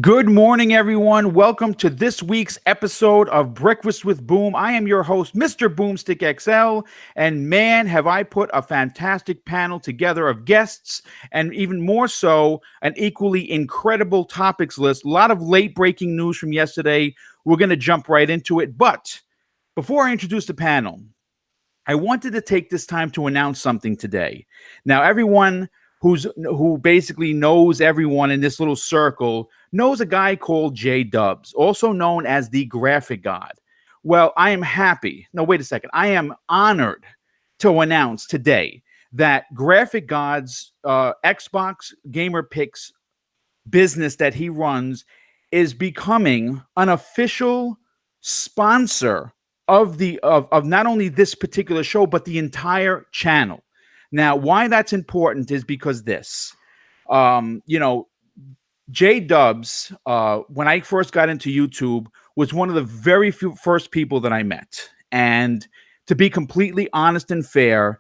Good morning, everyone. Welcome to this week's episode of Breakfast with Boom. I am your host, MrBooMStickXL, and man, have I put a fantastic panel together of guests, and even more so, an equally incredible topics list. A lot of late-breaking news from yesterday. We're going to jump right into it, but before I introduce the panel, I wanted to take this time to announce something today. Now, everyone who basically knows everyone in this little circle knows a guy called J Dubs, also known as the Graphic God. Well, I am happy. No, wait a second. I am honored to announce today that Graphic God's Xbox Gamer Picks business that he runs is becoming an official sponsor of not only this particular show but the entire channel. Now, why that's important is because this, J Dubs, when I first got into YouTube, was one of the very few first people that I met. And to be completely honest and fair,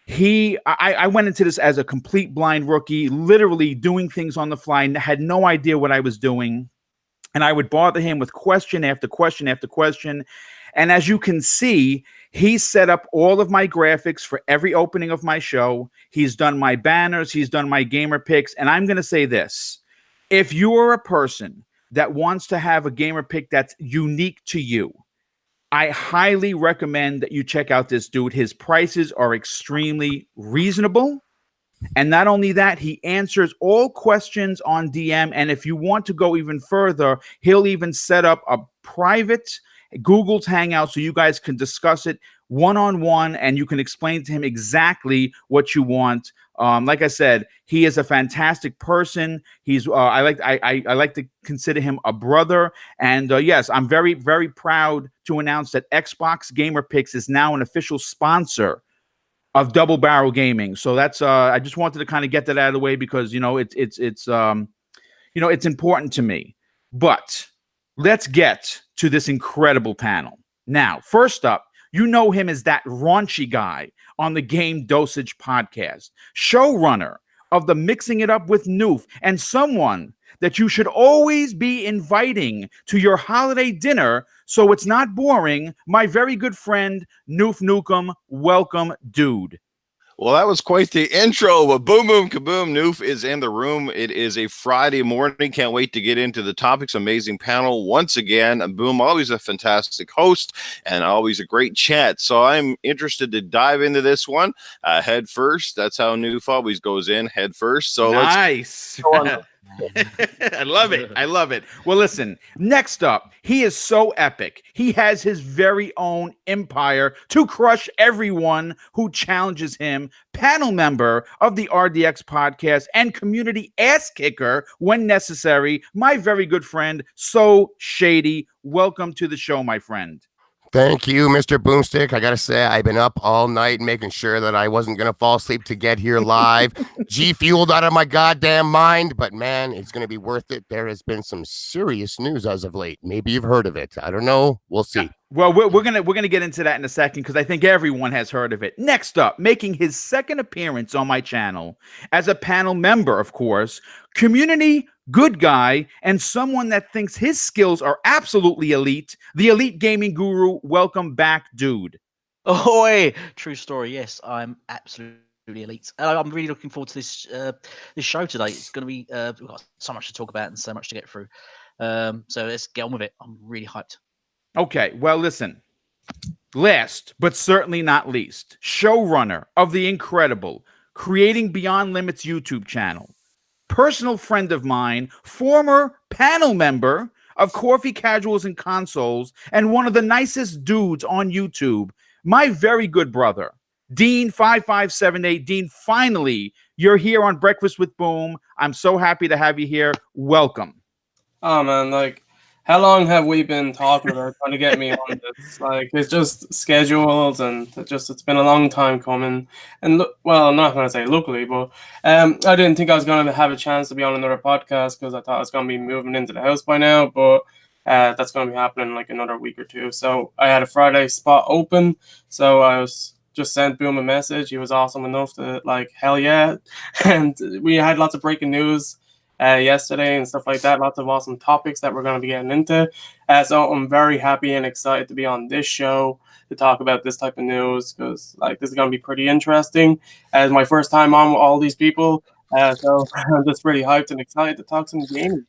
I went into this as a complete blind rookie, literally doing things on the fly, had no idea what I was doing. And I would bother him with question after question after question. And as you can see, he set up all of my graphics for every opening of my show. He's done my banners. He's done my gamer picks. And I'm going to say this. If you are a person that wants to have a gamer pick that's unique to you, I highly recommend that you check out this dude. His prices are extremely reasonable. And not only that, he answers all questions on DM. And if you want to go even further, he'll even set up a private Google's Hangout so you guys can discuss it one-on-one and you can explain to him exactly what you want. Like I said, he is a fantastic person. He's I like to consider him a brother. And yes, I'm very, very proud to announce that Xbox Gamer Picks is now an official sponsor of Double Barrel Gaming. So that's I just wanted to kind of get that out of the way because it's important to me. But let's get to this incredible panel. Now, first up, you know him as that raunchy guy on the Game Dosage podcast, showrunner of the Mixing It Up with Noof, and someone that you should always be inviting to your holiday dinner so it's not boring. My very good friend, Noof Nukem. Welcome, dude. Well, that was quite the intro. But boom, boom, kaboom. Noof is in the room. It is a Friday morning. Can't wait to get into the topics. Amazing panel once again. Boom, always a fantastic host and always a great chat. So I'm interested to dive into this one head first. That's how Noof always goes in head first. So nice. I love it. I love it. Well, listen, next up, he is so epic. He has his very own empire to crush everyone who challenges him. Panel member of the RDX podcast and community ass kicker when necessary. My very good friend, So Shady. Welcome to the show, my friend. Thank you, Mr. Boomstick. I got to say, I've been up all night making sure that I wasn't going to fall asleep to get here live. G-fueled out of my goddamn mind, but man, it's going to be worth it. There has been some serious news as of late. Maybe you've heard of it. I don't know. We'll see. Well, we're gonna get into that in a second because I think everyone has heard of it. Next up, making his second appearance on my channel as a panel member, of course, community good guy and someone that thinks his skills are absolutely elite. The elite gaming guru. Welcome back, dude. Ahoy! True story. Yes, I'm absolutely elite. I'm really looking forward to this show today. It's going to be we've got so much to talk about and so much to get through. So let's get on with it. I'm really hyped. Okay, well, listen. Last, but certainly not least, showrunner of the incredible Creating Beyond Limits YouTube channel, personal friend of mine, former panel member of Coffee Casuals and Consoles, and one of the nicest dudes on YouTube, my very good brother, Dean5578. Dean, finally, you're here on Breakfast with Boom. I'm so happy to have you here. Welcome. Oh, man, how long have we been talking about trying to get me on this? It's just scheduled, and it's been a long time coming. And well, I'm not going to say luckily, but I didn't think I was going to have a chance to be on another podcast because I thought I was going to be moving into the house by now. But that's going to be happening in another week or two. So I had a Friday spot open, so I was just sent Boom a message. He was awesome enough to hell yeah, and we had lots of breaking news. yesterday and stuff like that. Lots of awesome topics that we're going to be getting into. So I'm very happy and excited to be on this show to talk about this type of news, because like this is going to be pretty interesting. As my first time on with all these people, so I'm just really hyped and excited to talk some gaming.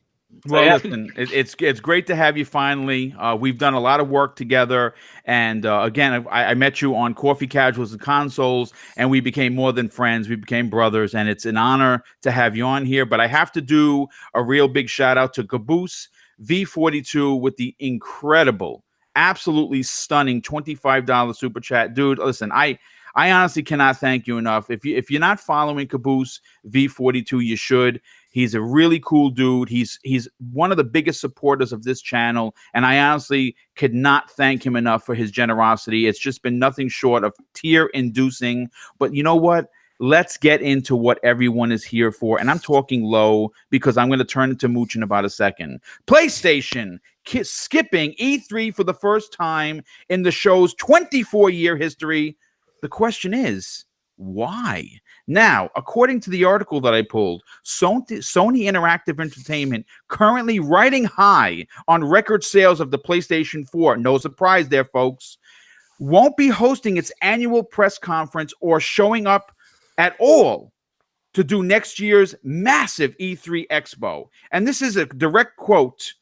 Well, yeah. listen, it's great to have you finally. We've done a lot of work together, and again, I met you on Coffee Casuals and Consoles, and we became more than friends. We became brothers, and it's an honor to have you on here. But I have to do a real big shout out to Caboose V42 with the incredible, absolutely stunning $25 super chat, dude. Listen, I honestly cannot thank you enough. If you're not following Caboose V42, you should. He's a really cool dude. He's one of the biggest supporters of this channel, and I honestly could not thank him enough for his generosity. It's just been nothing short of tear-inducing. But you know what? Let's get into what everyone is here for, and I'm talking low because I'm going to turn it to Mooch in about a second. PlayStation skipping E3 for the first time in the show's 24-year history. The question is, why? Now, according to the article that I pulled, Sony Interactive Entertainment currently riding high on record sales of the PlayStation 4. No surprise there, folks. Won't be hosting its annual press conference or showing up at all to do next year's massive E3 Expo. And this is a direct quote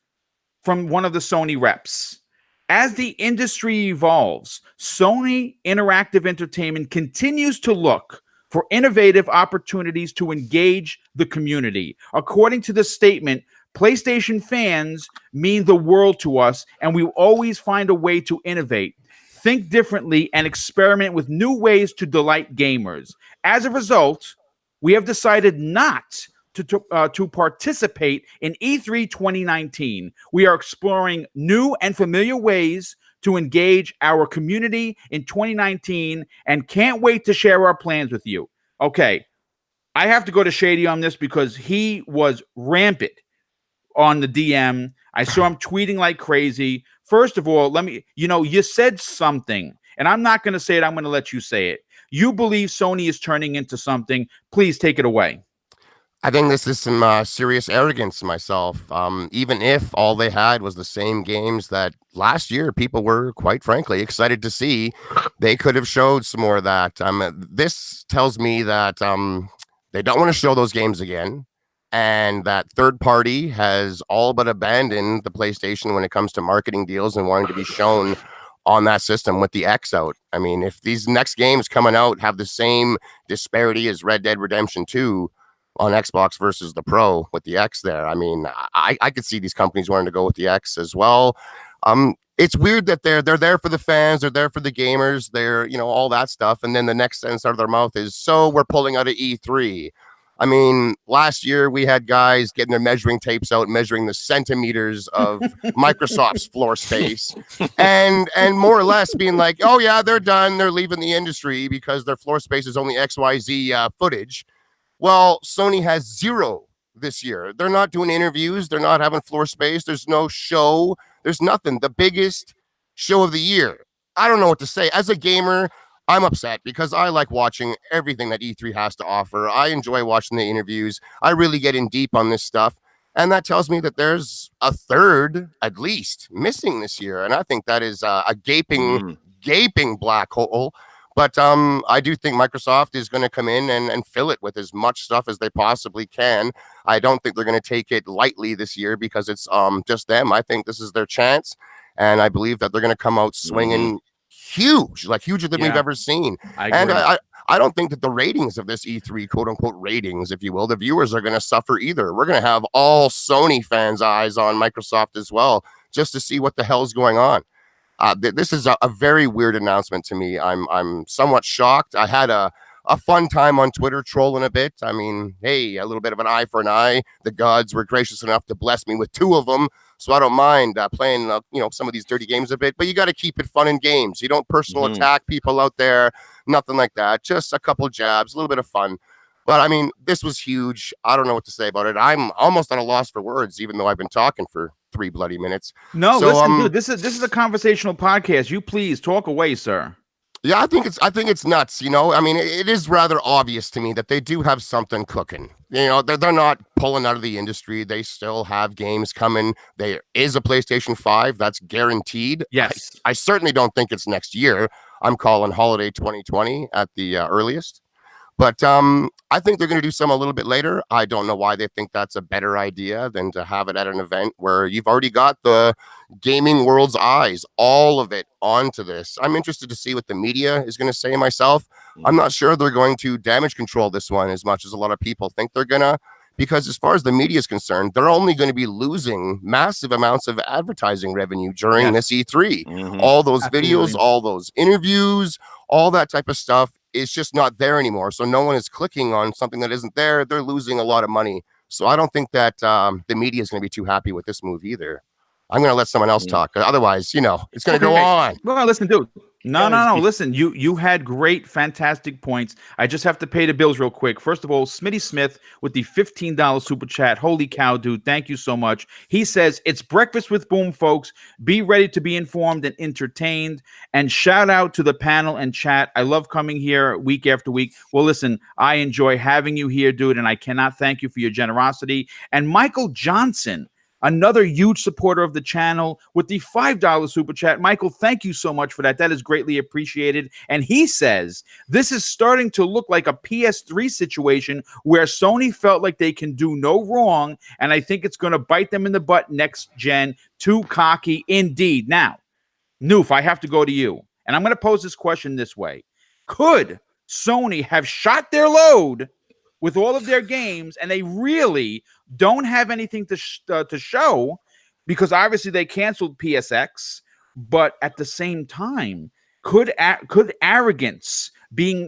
from one of the Sony reps. As the industry evolves, Sony Interactive Entertainment continues to look for innovative opportunities to engage the community. According to the statement, PlayStation fans mean the world to us, and we will always find a way to innovate, think differently, and experiment with new ways to delight gamers. As a result, we have decided not to participate in E3 2019. We are exploring new and familiar ways to engage our community in 2019 and can't wait to share our plans with you. Okay, I have to go to Shady on this because he was rampant on the DM. I saw him tweeting like crazy. First of all, you said something, and I'm not going to say it. I'm going to let you say it. You believe Sony is turning into something. Please take it away. I think this is some serious arrogance myself. Even if all they had was the same games that last year people were, quite frankly, excited to see, they could have showed some more of that. This tells me that they don't want to show those games again, and that third party has all but abandoned the PlayStation when it comes to marketing deals and wanting to be shown on that system with the X out. I mean, if these next games coming out have the same disparity as Red Dead Redemption 2 on Xbox versus the Pro with the X there, I mean, I could see these companies wanting to go with the X as well. It's weird that they're there for the fans, they're there for the gamers, they're, all that stuff, and then the next sentence out of their mouth is, so we're pulling out of E3. I mean, last year we had guys getting their measuring tapes out, measuring the centimeters of Microsoft's floor space, and more or less being like, oh yeah, they're done, they're leaving the industry because their floor space is only XYZ footage. Well, Sony has zero this year. They're not doing interviews. They're not having floor space. There's no show. There's nothing. The biggest show of the year. I don't know what to say. As a gamer, I'm upset because I like watching everything that E3 has to offer. I enjoy watching the interviews. I really get in deep on this stuff. And that tells me that there's a third, at least, missing this year. And I think that is a gaping black hole. But I do think Microsoft is going to come in and fill it with as much stuff as they possibly can. I don't think they're going to take it lightly this year because it's just them. I think this is their chance. And I believe that they're going to come out swinging huge, like huger than we've ever seen. I don't think that the ratings of this E3, quote unquote ratings, if you will, the viewers are going to suffer either. We're going to have all Sony fans' eyes on Microsoft as well, just to see what the hell's going on. This is a very weird announcement to me. I'm somewhat shocked. I had a fun time on Twitter trolling a bit. I mean, hey, a little bit of an eye for an eye. The gods were gracious enough to bless me with 2 of them, so I don't mind playing some of these dirty games a bit. But you got to keep it fun in games. You don't personal attack people out there, nothing like that. Just a couple jabs, a little bit of fun. But I mean, this was huge. I don't know what to say about it. I'm almost at a loss for words, even though I've been talking for 3 bloody minutes. No, so, listen, dude, this is a conversational podcast. You please talk away, sir. Yeah, I think it's nuts. You know, I mean, it is rather obvious to me that they do have something cooking. You know, they're not pulling out of the industry. They still have games coming. There is a PlayStation 5 that's guaranteed. Yes. I certainly don't think it's next year. I'm calling holiday 2020 at the earliest. But I think they're going to do some a little bit later. I don't know why they think that's a better idea than to have it at an event where you've already got the gaming world's eyes, all of it onto this. I'm interested to see what the media is going to say myself. I'm not sure they're going to damage control this one as much as a lot of people think they're going to, because as far as the media is concerned, they're only going to be losing massive amounts of advertising revenue during this E3. All those videos, all those interviews, all that type of stuff. It's just not there anymore. So no one is clicking on something that isn't there. They're losing a lot of money. So I don't think that the media is going to be too happy with this move either. I'm going to let someone else talk. Otherwise, you know, it's going to go on. Well, listen, dude. No. Listen, you had great, fantastic points. I just have to pay the bills real quick. First of all, Smitty Smith with the $15 super chat. Holy cow, dude. Thank you so much. He says, it's breakfast with Boom, folks. Be ready to be informed and entertained. And shout out to the panel and chat. I love coming here week after week. Well, listen, I enjoy having you here, dude, and I cannot thank you for your generosity. And Michael Johnson, another huge supporter of the channel with the $5 super chat. Michael, thank you so much for that. That is greatly appreciated. And he says, this is starting to look like a PS3 situation where Sony felt like they can do no wrong, and I think it's going to bite them in the butt next gen. Too cocky indeed. Now, Noof, I have to go to you. And I'm going to pose this question this way. Could Sony have shot their load with all of their games, and they really don't have anything to show, because obviously they canceled PSX, but at the same time, could arrogance being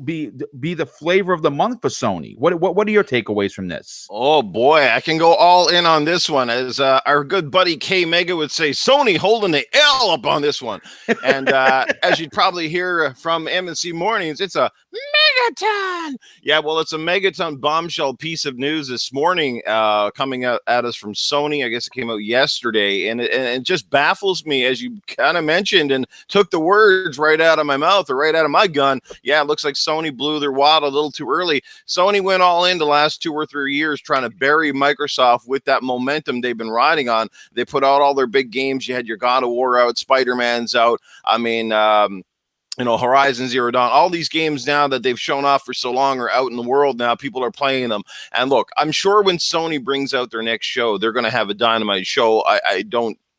be the flavor of the month for Sony? What are your takeaways from this? Oh boy, I can go all in on this one. As our good buddy K Mega would say, Sony holding the L up on this one. And as you'd probably hear from MNC Mornings, it's a megaton. Yeah, well, it's a megaton bombshell piece of news this morning coming out at us from Sony. I guess it came out yesterday, and it just baffles me, as you kind of mentioned and took the words right out of my mouth or right out of my gun. Yeah, it looks like Sony blew their wad a little too early. Sony went all in the last 2 or 3 years trying to bury Microsoft with that momentum they've been riding on. They put out all their big games. You had your God of War out, Spider-Man's out. I mean, Horizon Zero Dawn, all these games now that they've shown off for so long are out in the world now. People are playing them. And look, I'm sure when Sony brings out their next show, they're going to have a dynamite show.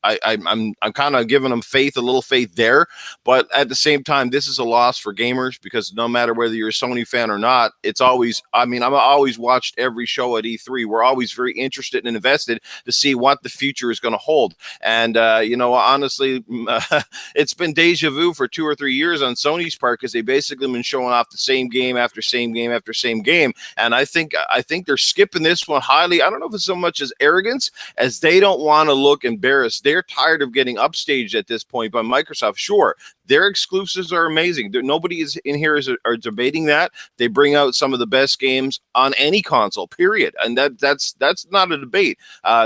I'm kind of giving them a little faith there, but at the same time, this is a loss for gamers, because no matter whether you're a Sony fan or not, it's always, I've always watched every show at E3. We're always very interested and invested to see what the future is going to hold. And, honestly, it's been deja vu for 2 or 3 years on Sony's part, because they basically been showing off the same game after same game after same game. And I think they're skipping this one highly. I don't know if it's so much as arrogance as they don't want to look embarrassed. They're tired of getting upstaged at this point by Microsoft. Sure, their exclusives are amazing. Nobody is in here are debating that. They bring out some of the best games on any console, period. And that's not a debate.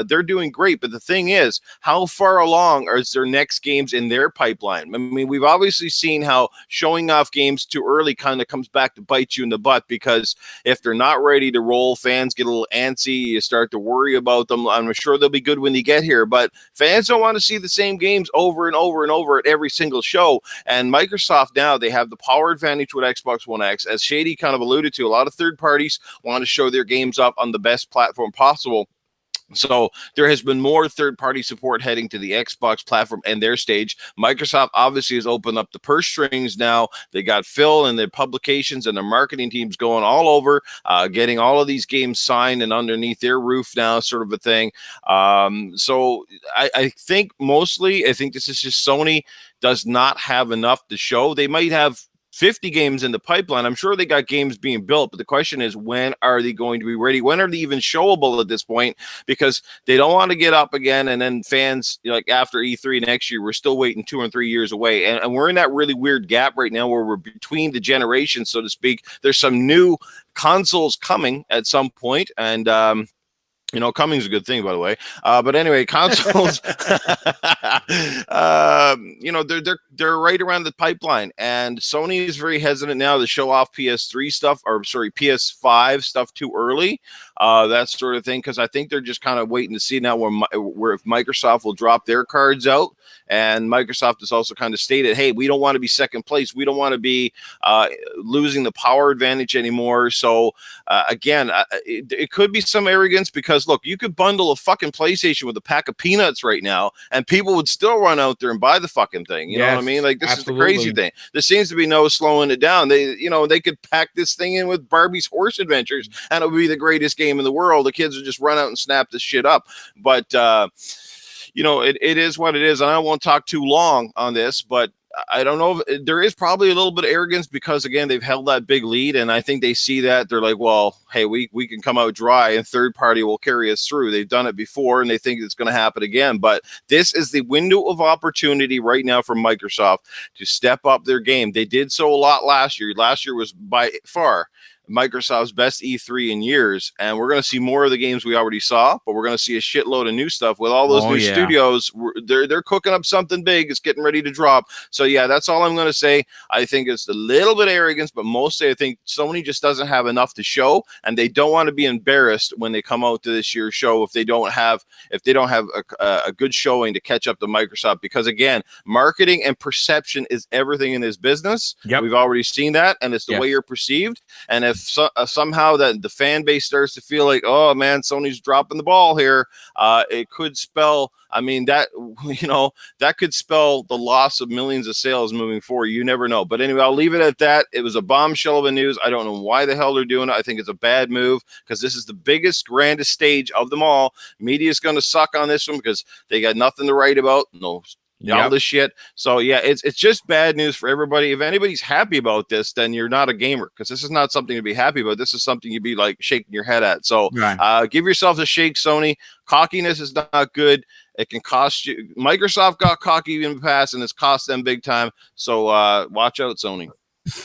They're doing great. But the thing is, how far along are their next games in their pipeline? I mean, we've obviously seen how showing off games too early kind of comes back to bite you in the butt, because if they're not ready to roll, fans get a little antsy. You start to worry about them. I'm sure they'll be good when they get here, but fans don't want to see the same games over and over and over at every single show. And Microsoft now, they have the power advantage with Xbox One X. As Shady kind of alluded to, a lot of third parties want to show their games up on the best platform possible. So there has been more third-party support heading to the Xbox platform and their stage. Microsoft obviously has opened up the purse strings now. They got Phil and their publications and their marketing teams going all over, getting all of these games signed and underneath their roof now, sort of a thing. So I think this is just Sony does not have enough to show. They might have 50 games in the pipeline. I'm sure they got games being built, but the question is, when are they going to be ready? When are they even showable at this point? Because they don't want to get up again, and then fans, like after E3 next year, we're still waiting 2 or 3 years away. And we're in that really weird gap right now where we're between the generations, so to speak. There's some new consoles coming at some point, and You know, coming's a good thing, by the way. But anyway, consoles, you know, they're right around the pipeline, and Sony is very hesitant now to show off PS3 stuff, or sorry, PS5 stuff too early, that sort of thing, because I think they're just kind of waiting to see now where if Microsoft will drop their cards out. And Microsoft has also kind of stated, hey, we don't want to be second place. We don't want to be losing the power advantage anymore. So again, it could be some arrogance, because look, you could bundle a fucking PlayStation with a pack of peanuts right now, and people would still run out there and buy the fucking thing. You know what I mean? Like, this absolutely. is the crazy thing. There seems to be no slowing it down. They could pack this thing in with Barbie's Horse Adventures, and it would be the greatest game in the world. The kids would just run out and snap this shit up. But you know, it is what it is, and I won't talk too long on this, but I don't know if there is probably a little bit of arrogance, because again, they've held that big lead, and I think they see that they're like, well, hey, we can come out dry and third party will carry us through. They've done it before, and they think it's going to happen again. But this is the window of opportunity right now for Microsoft to step up their game. They did so a lot last year. Last year was by far Microsoft's best E3 in years, and we're going to see more of the games we already saw, but we're going to see a shitload of new stuff with all those new studios. They're cooking up something big. It's getting ready to drop. So yeah, that's all I'm going to say. I think it's a little bit of arrogance, but mostly I think Sony just doesn't have enough to show, and they don't want to be embarrassed when they come out to this year's show if they don't have a good showing to catch up to Microsoft, because again, marketing and perception is everything in this business. We've already seen that, and it's the way you're perceived. And if somehow that the fan base starts to feel like, oh man, Sony's dropping the ball here, it could spell, I mean, that, you know, that could spell the loss of millions of sales moving forward. You never know. But anyway, I'll leave it at that. It was a bombshell of a news. I don't know why the hell they're doing it. I think it's a bad move, because this is the biggest, grandest stage of them all. Media is going to suck on this one because they got nothing to write about. All this shit. So yeah, it's just bad news for everybody. If anybody's happy about this, then you're not a gamer, because this is not something to be happy about. This is something you'd be like shaking your head at. So give yourself a shake, Sony. Cockiness is not good. It can cost you. Microsoft got cocky in the past, and it's cost them big time. So watch out, Sony.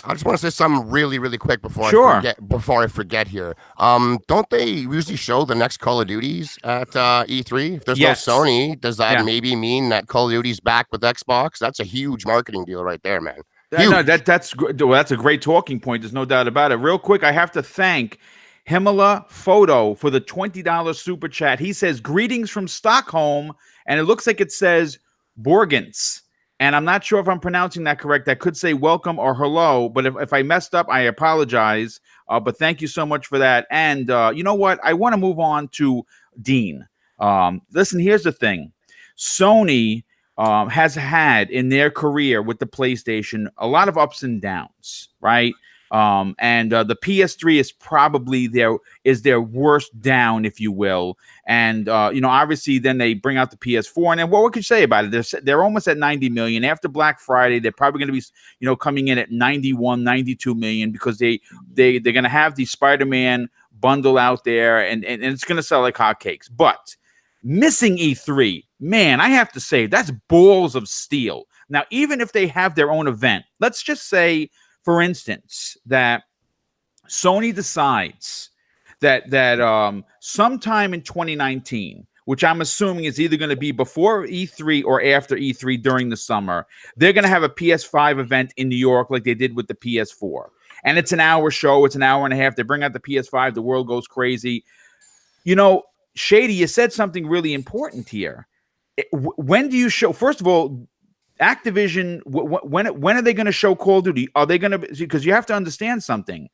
I just want to say something really, really quick before I forget here. Don't they usually show the next Call of Duties at E3? If there's no Sony, does that maybe mean that Call of Duty's back with Xbox? That's a huge marketing deal right there, man. No, that's a great talking point. There's no doubt about it. Real quick, I have to thank Himala Photo for the $20 super chat. He says, greetings from Stockholm, and it looks like it says Borgens. And I'm not sure if I'm pronouncing that correct. I could say welcome or hello, but if I messed up, I apologize. But thank you so much for that. And you know what? I want to move on to Dean. Listen, here's the thing. Sony has had in their career with the PlayStation a lot of ups and downs, right? And the PS3 is probably their worst down, if you will. And you know, obviously, then they bring out the PS4, and then what could you say about it? They're almost at 90 million. After Black Friday, they're probably going to be, you know, coming in at 91, 92 million, because they're going to have the Spider-Man bundle out there, and it's going to sell like hotcakes. But missing E3, man, I have to say that's balls of steel. Now, even if they have their own event, let's just say, for instance, that Sony decides that sometime in 2019, which I'm assuming is either going to be before E3 or after E3 during the summer, they're going to have a PS5 event in New York like they did with the PS4. And it's an hour show. It's an hour and a half. They bring out the PS5. The world goes crazy. You know, Shady, you said something really important here. When do you show? First of all, Activision, when are they going to show Call of Duty? Are they going to? Because you have to understand something.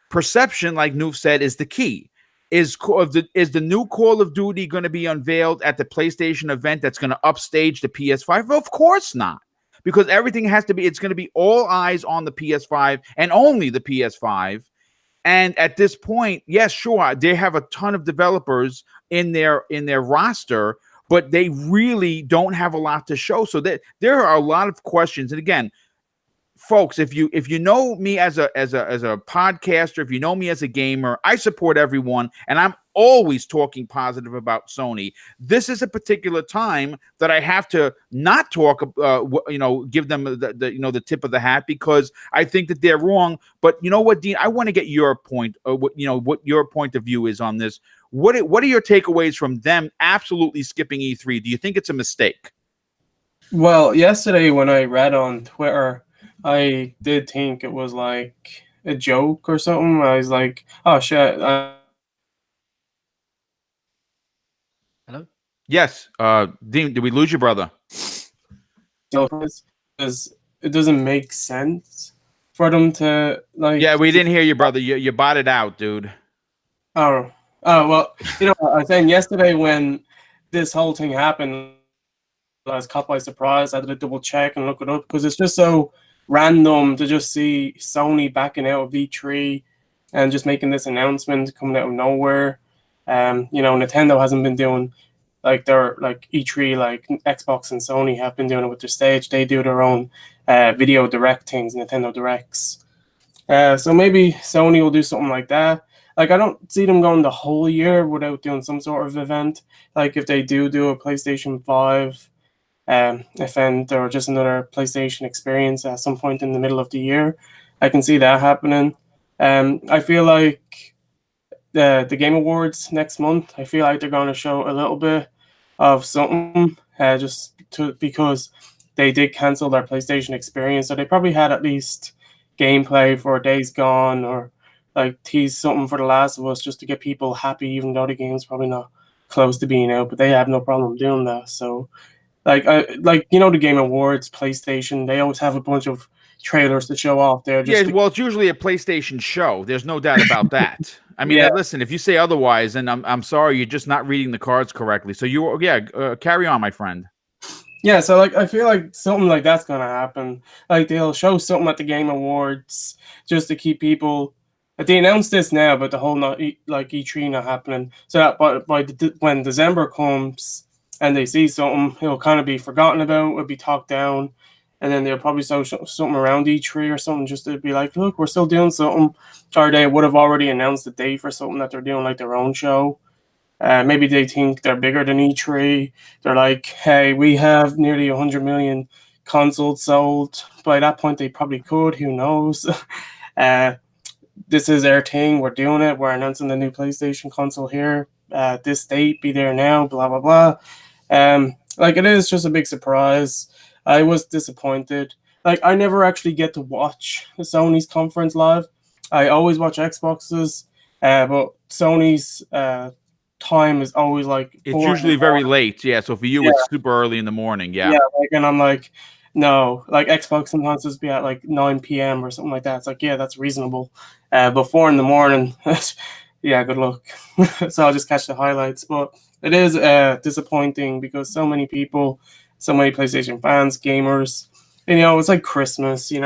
Perception, like Noof said, is the key. Is the new Call of Duty going to be unveiled at the PlayStation event that's going to upstage the PS5? Of course not. Because everything has to be, it's going to be all eyes on the PS5 and only the PS5. And at this point, yes, sure, they have a ton of developers in their roster, but they really don't have a lot to show. So there are a lot of questions. And again, folks, if you know me as a podcaster, if you know me as a gamer, I support everyone, and I'm always talking positive about Sony. This is a particular time that I have to not talk, give them the tip of the hat, because I think that they're wrong. But you know what, Dean, I want to get your point, what your point of view is on this. What are your takeaways from them absolutely skipping E3? Do you think it's a mistake? Well, yesterday when I read on Twitter, I did think it was like a joke or something. I was like, oh shit. Hello? Yes. Dean, did we lose your brother? Because it doesn't make sense for them to like. Yeah, we didn't hear you, brother. You botted out, dude. Oh, well, I was saying yesterday when this whole thing happened, I was caught by surprise. I had to double check and look it up because it's just so random to just see Sony backing out of V3 and just making this announcement coming out of nowhere. Nintendo hasn't been doing like their like E3 like Xbox and Sony have been doing it with their stage. They do their own video direct things, Nintendo Directs. So maybe Sony will do something like that. Like I don't see them going the whole year without doing some sort of event. Like if they do a PlayStation 5 event or just another PlayStation experience at some point in the middle of the year, I can see that happening. I feel like the Game Awards next month, I feel like they're going to show a little bit of something because they did cancel their PlayStation experience. So they probably had at least gameplay for Days Gone or like tease something for The Last of Us just to get people happy, even though the game's probably not close to being out, but they have no problem doing that. So the Game Awards, PlayStation, they always have a bunch of trailers to show off there. Well, it's usually a PlayStation show. There's no doubt about that. I mean, listen, if you say otherwise, then I'm sorry, you're just not reading the cards correctly. So carry on, my friend. Yeah, so I feel like something like that's gonna happen. Like they'll show something at the Game Awards just to keep people. They announced this now, but the whole E3 not happening. So that when December comes and they see something, it'll kind of be forgotten about. It'll be talked down, and then they'll probably show something around E3 or something just to be like, look, we're still doing something. Or they would have already announced the date for something that they're doing, like their own show. Maybe they think they're bigger than E3. They're like, hey, we have nearly 100 million consoles sold. By that point, they probably could. Who knows? This is our thing. We're doing it. We're announcing the new PlayStation console here. This date, be there now, blah, blah, blah. It is just a big surprise. I was disappointed. I never actually get to watch Sony's conference live. I always watch Xbox's, but Sony's time is always it's usually very late. Yeah, so for you it's super early in the morning. Yeah, and I'm like, no, Xbox sometimes just be at 9 p.m. or something like that. It's that's reasonable. But 4 in the morning, yeah, good luck. So I'll just catch the highlights. But it is disappointing because so many people, so many PlayStation fans, gamers, it's like Christmas. I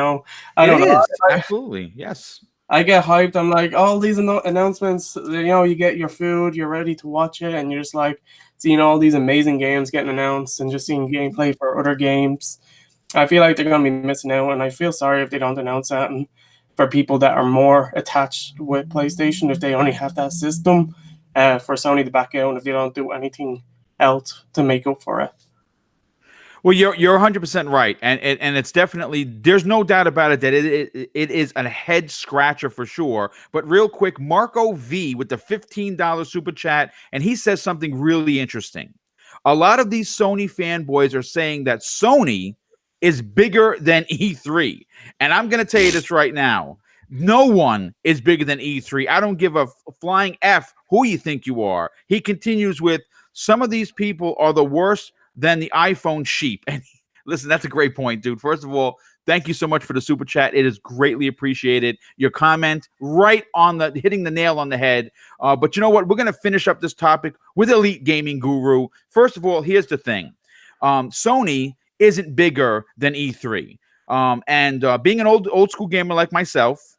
don't know. Absolutely, yes. I get hyped. I'm like, all these announcements, you get your food, you're ready to watch it, and you're just seeing all these amazing games getting announced and just seeing gameplay for other games. I feel like they're going to be missing out, and I feel sorry if they don't announce that. And for people that are more attached with PlayStation, if they only have that system, for Sony to back out, and if they don't do anything else to make up for it. Well, you're 100% right, and it's definitely, there's no doubt about it that it is a head scratcher for sure. But real quick, Marco V with the $15 super chat, and he says something really interesting. A lot of these Sony fanboys are saying that Sony is bigger than E3, and I'm going to tell you this right now. No one is bigger than E3. I don't give a flying F who you think you are. He continues with, some of these people are the worst than the iPhone sheep. And listen, that's a great point, dude. First of all, thank you so much for the super chat. It is greatly appreciated. Your comment right on hitting the nail on the head. But you know what? We're going to finish up this topic with Elite Gaming Guru. First of all, here's the thing. Sony isn't bigger than E3. And being an old school gamer like myself,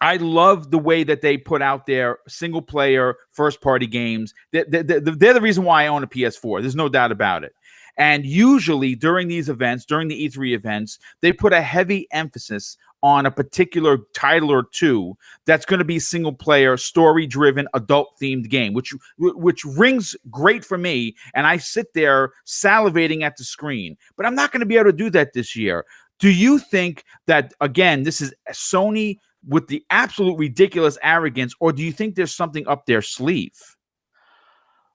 I love the way that they put out their single player first party games. They're the reason why I own a PS4. There's no doubt about it. And usually during these events, during the E3 events, they put a heavy emphasis on a particular title or two that's going to be single player, story driven, adult themed game, which rings great for me. And I sit there salivating at the screen, but I'm not going to be able to do that this year. Do you think that, again, this is Sony with the absolute ridiculous arrogance, or do you think there's something up their sleeve?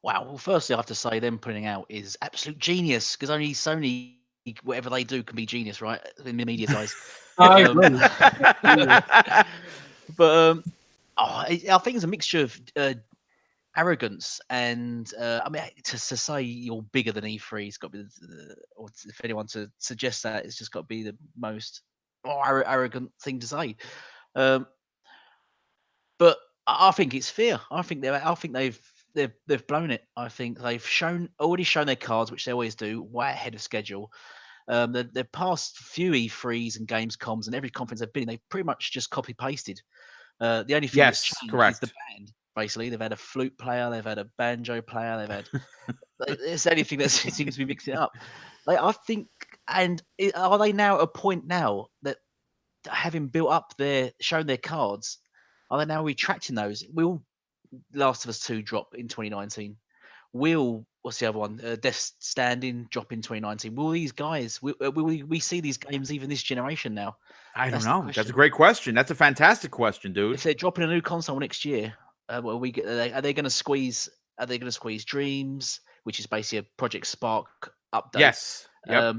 Wow. Well, firstly, I have to say them putting out is absolute genius because only Sony, whatever they do, can be genius, right? In the media's eyes. I Um, agree. but I think it's a mixture of arrogance and I mean to say you're bigger than E3 has got to be or if anyone to suggest that it's just got to be the most arrogant thing to say. Um, but I think it's fair. I think they've blown it. I think they've already shown their cards, which they always do, way ahead of schedule. The past few E3s and Gamescoms and every conference they've been, they've pretty much just copy pasted. The only thing that's Yes, changed is the correct. band. Basically, they've had a flute player, they've had a banjo player, they've had. It's the only thing that seems to be mixing it up. Like I think, are they now at a point now that having built up shown their cards, are they now retracting those? Will Last of Us 2 drop in 2019? Will what's the other one? Death Standing drop in 2019? Will these guys? Will we see these games even this generation now? I don't That's the know. That's a question. great question. That's a fantastic question, dude. If they're dropping a new console next year, are they going to squeeze? Are they going to squeeze Dreams, which is basically a Project Spark update? Yes. Yep.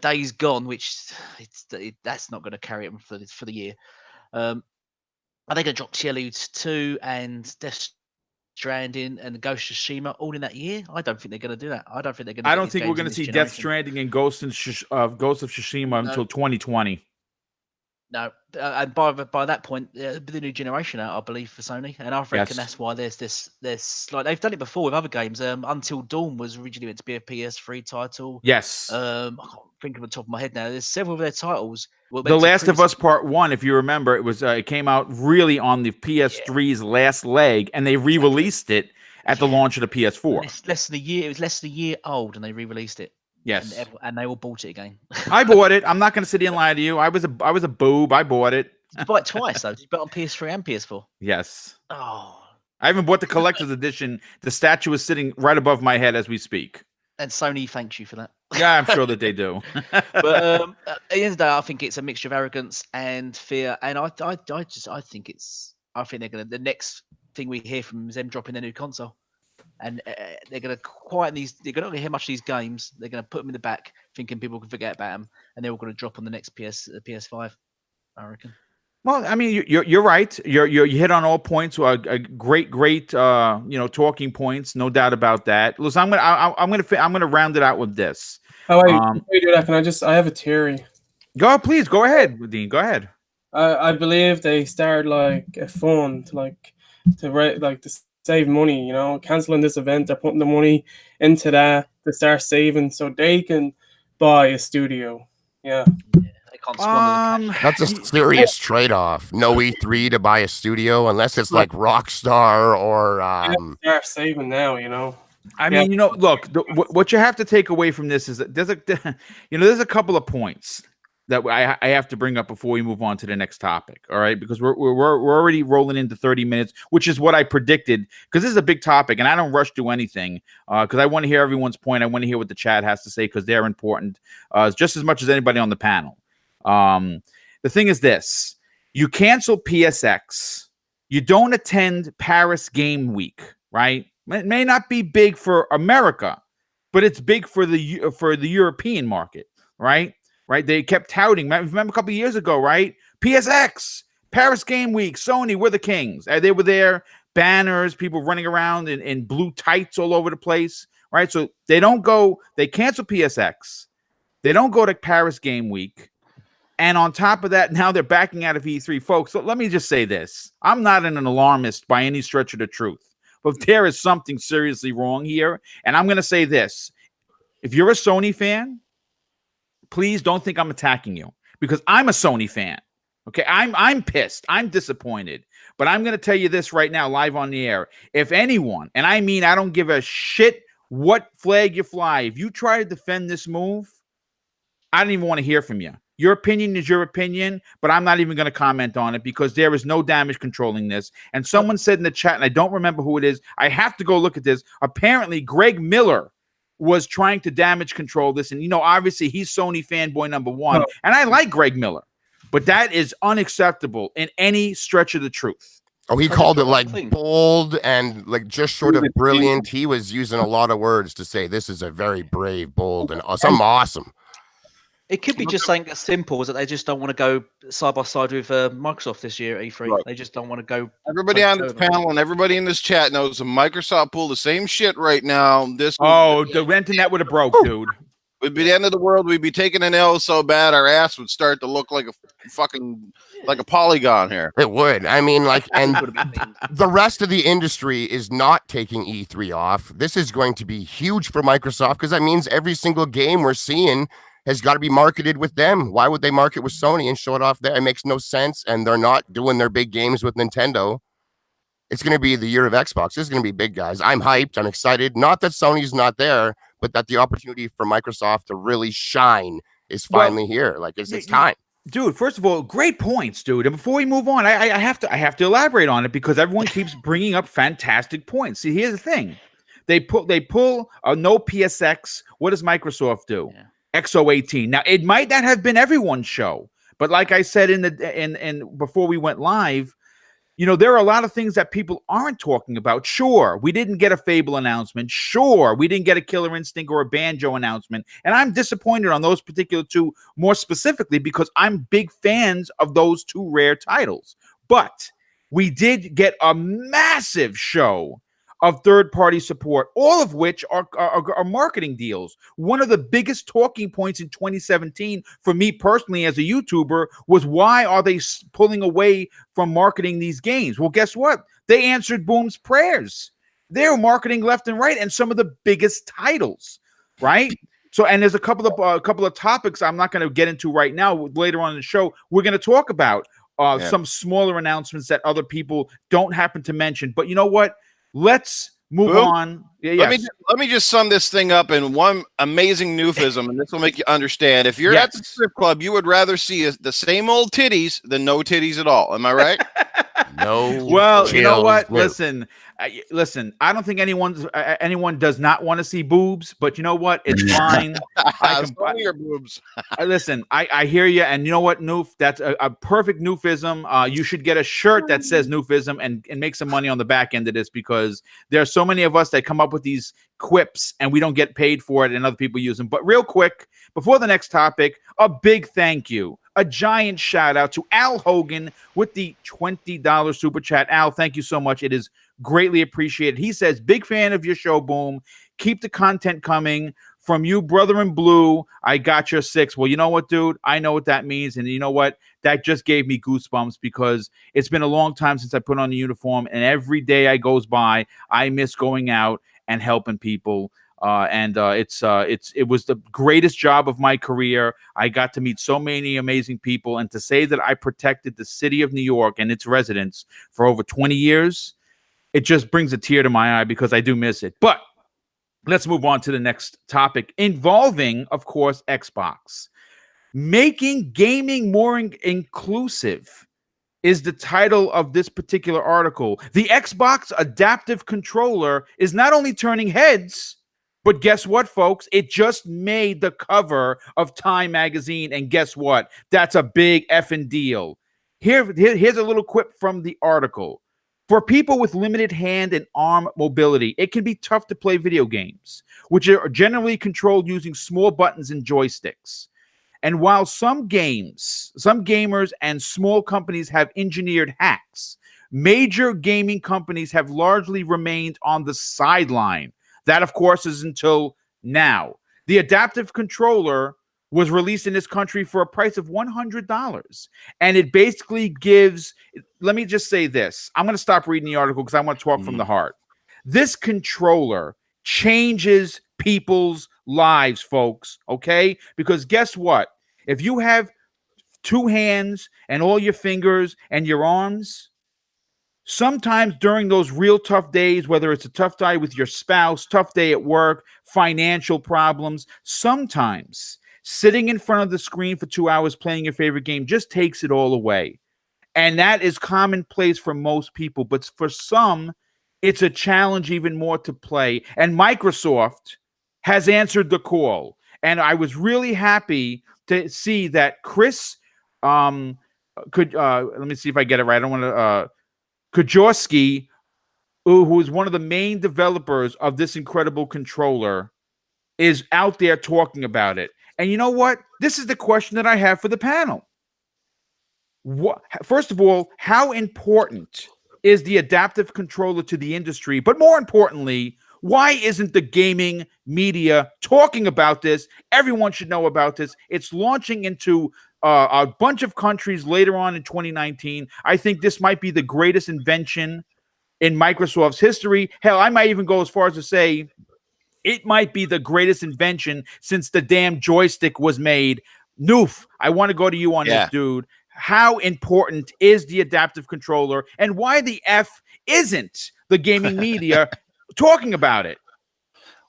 Days Gone, which that's not going to carry them for the year. Are they going to drop Prelude 2 and Death Stranding and Ghost of Tsushima all in that year? I don't think they're going to do that. I don't think they're going to. I don't think we're going to see Death Stranding and Ghost of Tsushima until 2020. No, and by that point, the new generation out, I believe, for Sony, and I reckon that's why there's like they've done it before with other games. Until Dawn was originally meant to be a PS3 title. Yes. I can't think of the top of my head now. There's several of their titles. The Last of Us Part 1, if you remember, it came out really on the PS3's last leg, and they re-released it at the launch of the PS4. Less than a year. It was less than a year old, and they re-released it. Yes, and they all bought it again. I bought it. I'm not going to sit here and lie to you. I was a boob. I bought it. You bought it twice though. Did you buy it on PS3 and PS4? Yes. Oh. I even bought the collector's edition. The statue is sitting right above my head as we speak. And Sony thanks you for that. Yeah, I'm sure that they do. But at the end of the day, I think it's a mixture of arrogance and fear. And I think they're gonna. The next thing we hear from is them dropping their new console. And they're going to quieten these. They're not going to hear much of these games. They're going to put them in the back, thinking people can forget about them, and they're all going to drop on the next PS5. I reckon. Well, I mean, you're right. You hit on all points. A great talking points, no doubt about that. Listen, I'm gonna round it out with this. Oh wait, before you do that, I have a theory. Please go ahead, Dean. Go ahead. I believe they started like a fund, to save money, canceling this event. They're putting the money into that to start saving so they can buy a studio. Yeah. They can't squander that's a serious trade-off. No E3 to buy a studio unless it's like Rockstar or start saving now, I mean, look, what you have to take away from this is that there's a couple of points that I have to bring up before we move on to the next topic. All right, because we're already rolling into 30 minutes, which is what I predicted. Because this is a big topic, and I don't rush to anything because I want to hear everyone's point. I want to hear what the chat has to say because they're important just as much as anybody on the panel. The thing is this: you cancel PSX, you don't attend Paris Game Week, right? It may not be big for America, but it's big for the European market, right? Right, they kept touting. Remember a couple of years ago, right? PSX, Paris Game Week, Sony, we're the kings. They were there, banners, people running around in blue tights all over the place, right? So they cancel PSX. They don't go to Paris Game Week. And on top of that, now they're backing out of E3. Folks, so let me just say this. I'm not an alarmist by any stretch of the truth, but there is something seriously wrong here. And I'm going to say this. If you're a Sony fan, please don't think I'm attacking you because I'm a Sony fan. Okay, I'm pissed. I'm disappointed. But I'm going to tell you this right now, live on the air. If anyone, and I mean I don't give a shit what flag you fly, if you try to defend this move, I don't even want to hear from you. Your opinion is your opinion, but I'm not even going to comment on it because there is no damage controlling this. And someone said in the chat, and I don't remember who it is, I have to go look at this. Apparently, Greg Miller was trying to damage control this. And, obviously he's Sony fanboy number one. And I like Greg Miller, but that is unacceptable in any stretch of the truth. Oh, he I called it just like think bold and like just short of Really brilliant. He was using a lot of words to say this is a very brave, bold, and something awesome. it could be just something as simple as that they just don't want to go side by side with Microsoft this year at E3. Right. They just don't want to go. Everybody on this panel and everybody in this chat knows Microsoft pulled the same shit right now. This would, the internet would have broke, dude. would be the end of the world. We'd be taking an L so bad our ass would start to look like a fucking like a polygon here. It would. I mean, like, and Would have been things. the rest of the industry is not taking E3 off. This is going to be huge for Microsoft because that means every single game we're seeing has got to be marketed with them. Why would they market with Sony and show it off there? It makes no sense. And they're not doing their big games with Nintendo. It's going to be the year of Xbox. This is going to be big, guys. I'm hyped. I'm excited. Not that Sony's not there, but that the opportunity for Microsoft to really shine is finally here. Like, it's time. Dude, first of all, great points, dude. And before we move on, I have to elaborate on it because everyone keeps bringing up fantastic points. See, here's the thing: they pull a no PSX. What does Microsoft do? Yeah. XO18. Now, it might not have been everyone's show, but like I said in before we went live, you know, there are a lot of things that people aren't talking about. Sure, we didn't get a Fable announcement. Sure, we didn't get a Killer Instinct or a Banjo announcement. And I'm disappointed on those particular two more specifically because I'm big fans of those two rare titles. But we did get a massive show of third-party support, all of which are marketing deals. One of the biggest talking points in 2017 for me personally as a YouTuber was why are they pulling away from marketing these games? Well, guess what? They answered Boom's prayers. They were marketing left and right and some of the biggest titles, right? So, and there's a couple of topics I'm not going to get into right now. Later on in the show, we're going to talk about some smaller announcements that other people don't happen to mention. But you know what? Let's move on. Yeah, let me just sum this thing up in one amazing neufism, and this will make you understand. If you're at the strip club, you would rather see the same old titties than no titties at all. Am I right? No. Well, you know what? No. Listen. I don't think anyone does not want to see boobs, but you know what? It's fine. Show me your boobs. Listen, I hear you, and you know what, Noof? That's a perfect Noofism. You should get a shirt that says Noofism and make some money on the back end of this because there are so many of us that come up with these quips and we don't get paid for it, and other people use them. But real quick, before the next topic, a big thank you. A giant shout out to Al Hogan with the $20 super chat. Al, thank you so much. It is greatly appreciated. He says, big fan of your show, Boom. Keep the content coming. From you, brother in blue, I got your 6. Well, you know what, dude? I know what that means. And you know what? That just gave me goosebumps because it's been a long time since I put on the uniform. And every day I goes by, I miss going out and helping people. It was the greatest job of my career. I got to meet so many amazing people, and to say that I protected the city of New York and its residents for over 20 years, it just brings a tear to my eye because I do miss it. But let's move on to the next topic involving, of course, Xbox. Making gaming more inclusive is the title of this particular article. The Xbox adaptive controller is not only turning heads, but guess what, folks? It just made the cover of Time magazine, and guess what? That's a big effing deal. Here's a little quip from the article. For people with limited hand and arm mobility, it can be tough to play video games, which are generally controlled using small buttons and joysticks. And while some gamers and small companies have engineered hacks, major gaming companies have largely remained on the sideline. That, of course, is until now. The adaptive controller was released in this country for a price of $100. And it basically gives, let me just say this. I'm going to stop reading the article because I want to talk from the heart. This controller changes people's lives, folks, okay? Because guess what? If you have 2 hands and all your fingers and your arms, sometimes during those real tough days, whether it's a tough day with your spouse, tough day at work, financial problems, sometimes sitting in front of the screen for 2 hours playing your favorite game just takes it all away. And that is commonplace for most people. But for some, it's a challenge even more to play. And Microsoft has answered the call. And I was really happy to see that Chris let me see if I get it right. I don't want to Kajorski, who is one of the main developers of this incredible controller, is out there talking about it. And you know what? This is the question that I have for the panel. First of all, how important is the adaptive controller to the industry? But more importantly, why isn't the gaming media talking about this? Everyone should know about this. It's launching into a bunch of countries later on in 2019. I think this might be the greatest invention in Microsoft's history. Hell, I might even go as far as to say it might be the greatest invention since the damn joystick was made. Noof, I want to go to you on this, dude. How important is the adaptive controller, and why the F isn't the gaming media talking about it?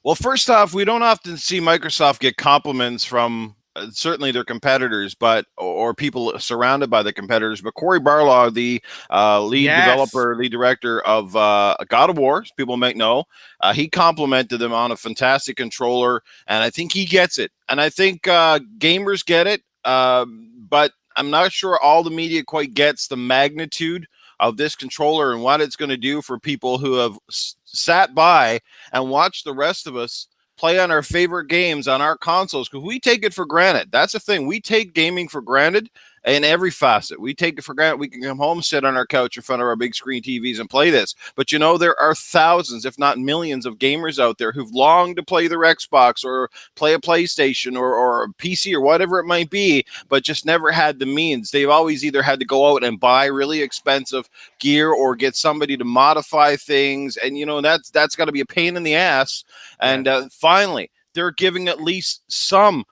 Well, first off, we don't often see Microsoft get compliments from certainly their competitors, but or people surrounded by the competitors. But Cory Barlog, the lead developer, lead director of God of War, people might know, he complimented them on a fantastic controller, and I think he gets it. And I think gamers get it, but I'm not sure all the media quite gets the magnitude of this controller and what it's going to do for people who have sat by and watched the rest of us play on our favorite games on our consoles, because we take it for granted. That's the thing. We take gaming for granted in every facet. We take it for granted. We can come home, sit on our couch in front of our big screen TVs and play this. But you know, there are thousands, if not millions, of gamers out there who've longed to play their Xbox or play a PlayStation or a PC or whatever it might be, but just never had the means. They've always either had to go out and buy really expensive gear or get somebody to modify things. And, you know, that's got to be a pain in the ass. And finally, they're giving at least some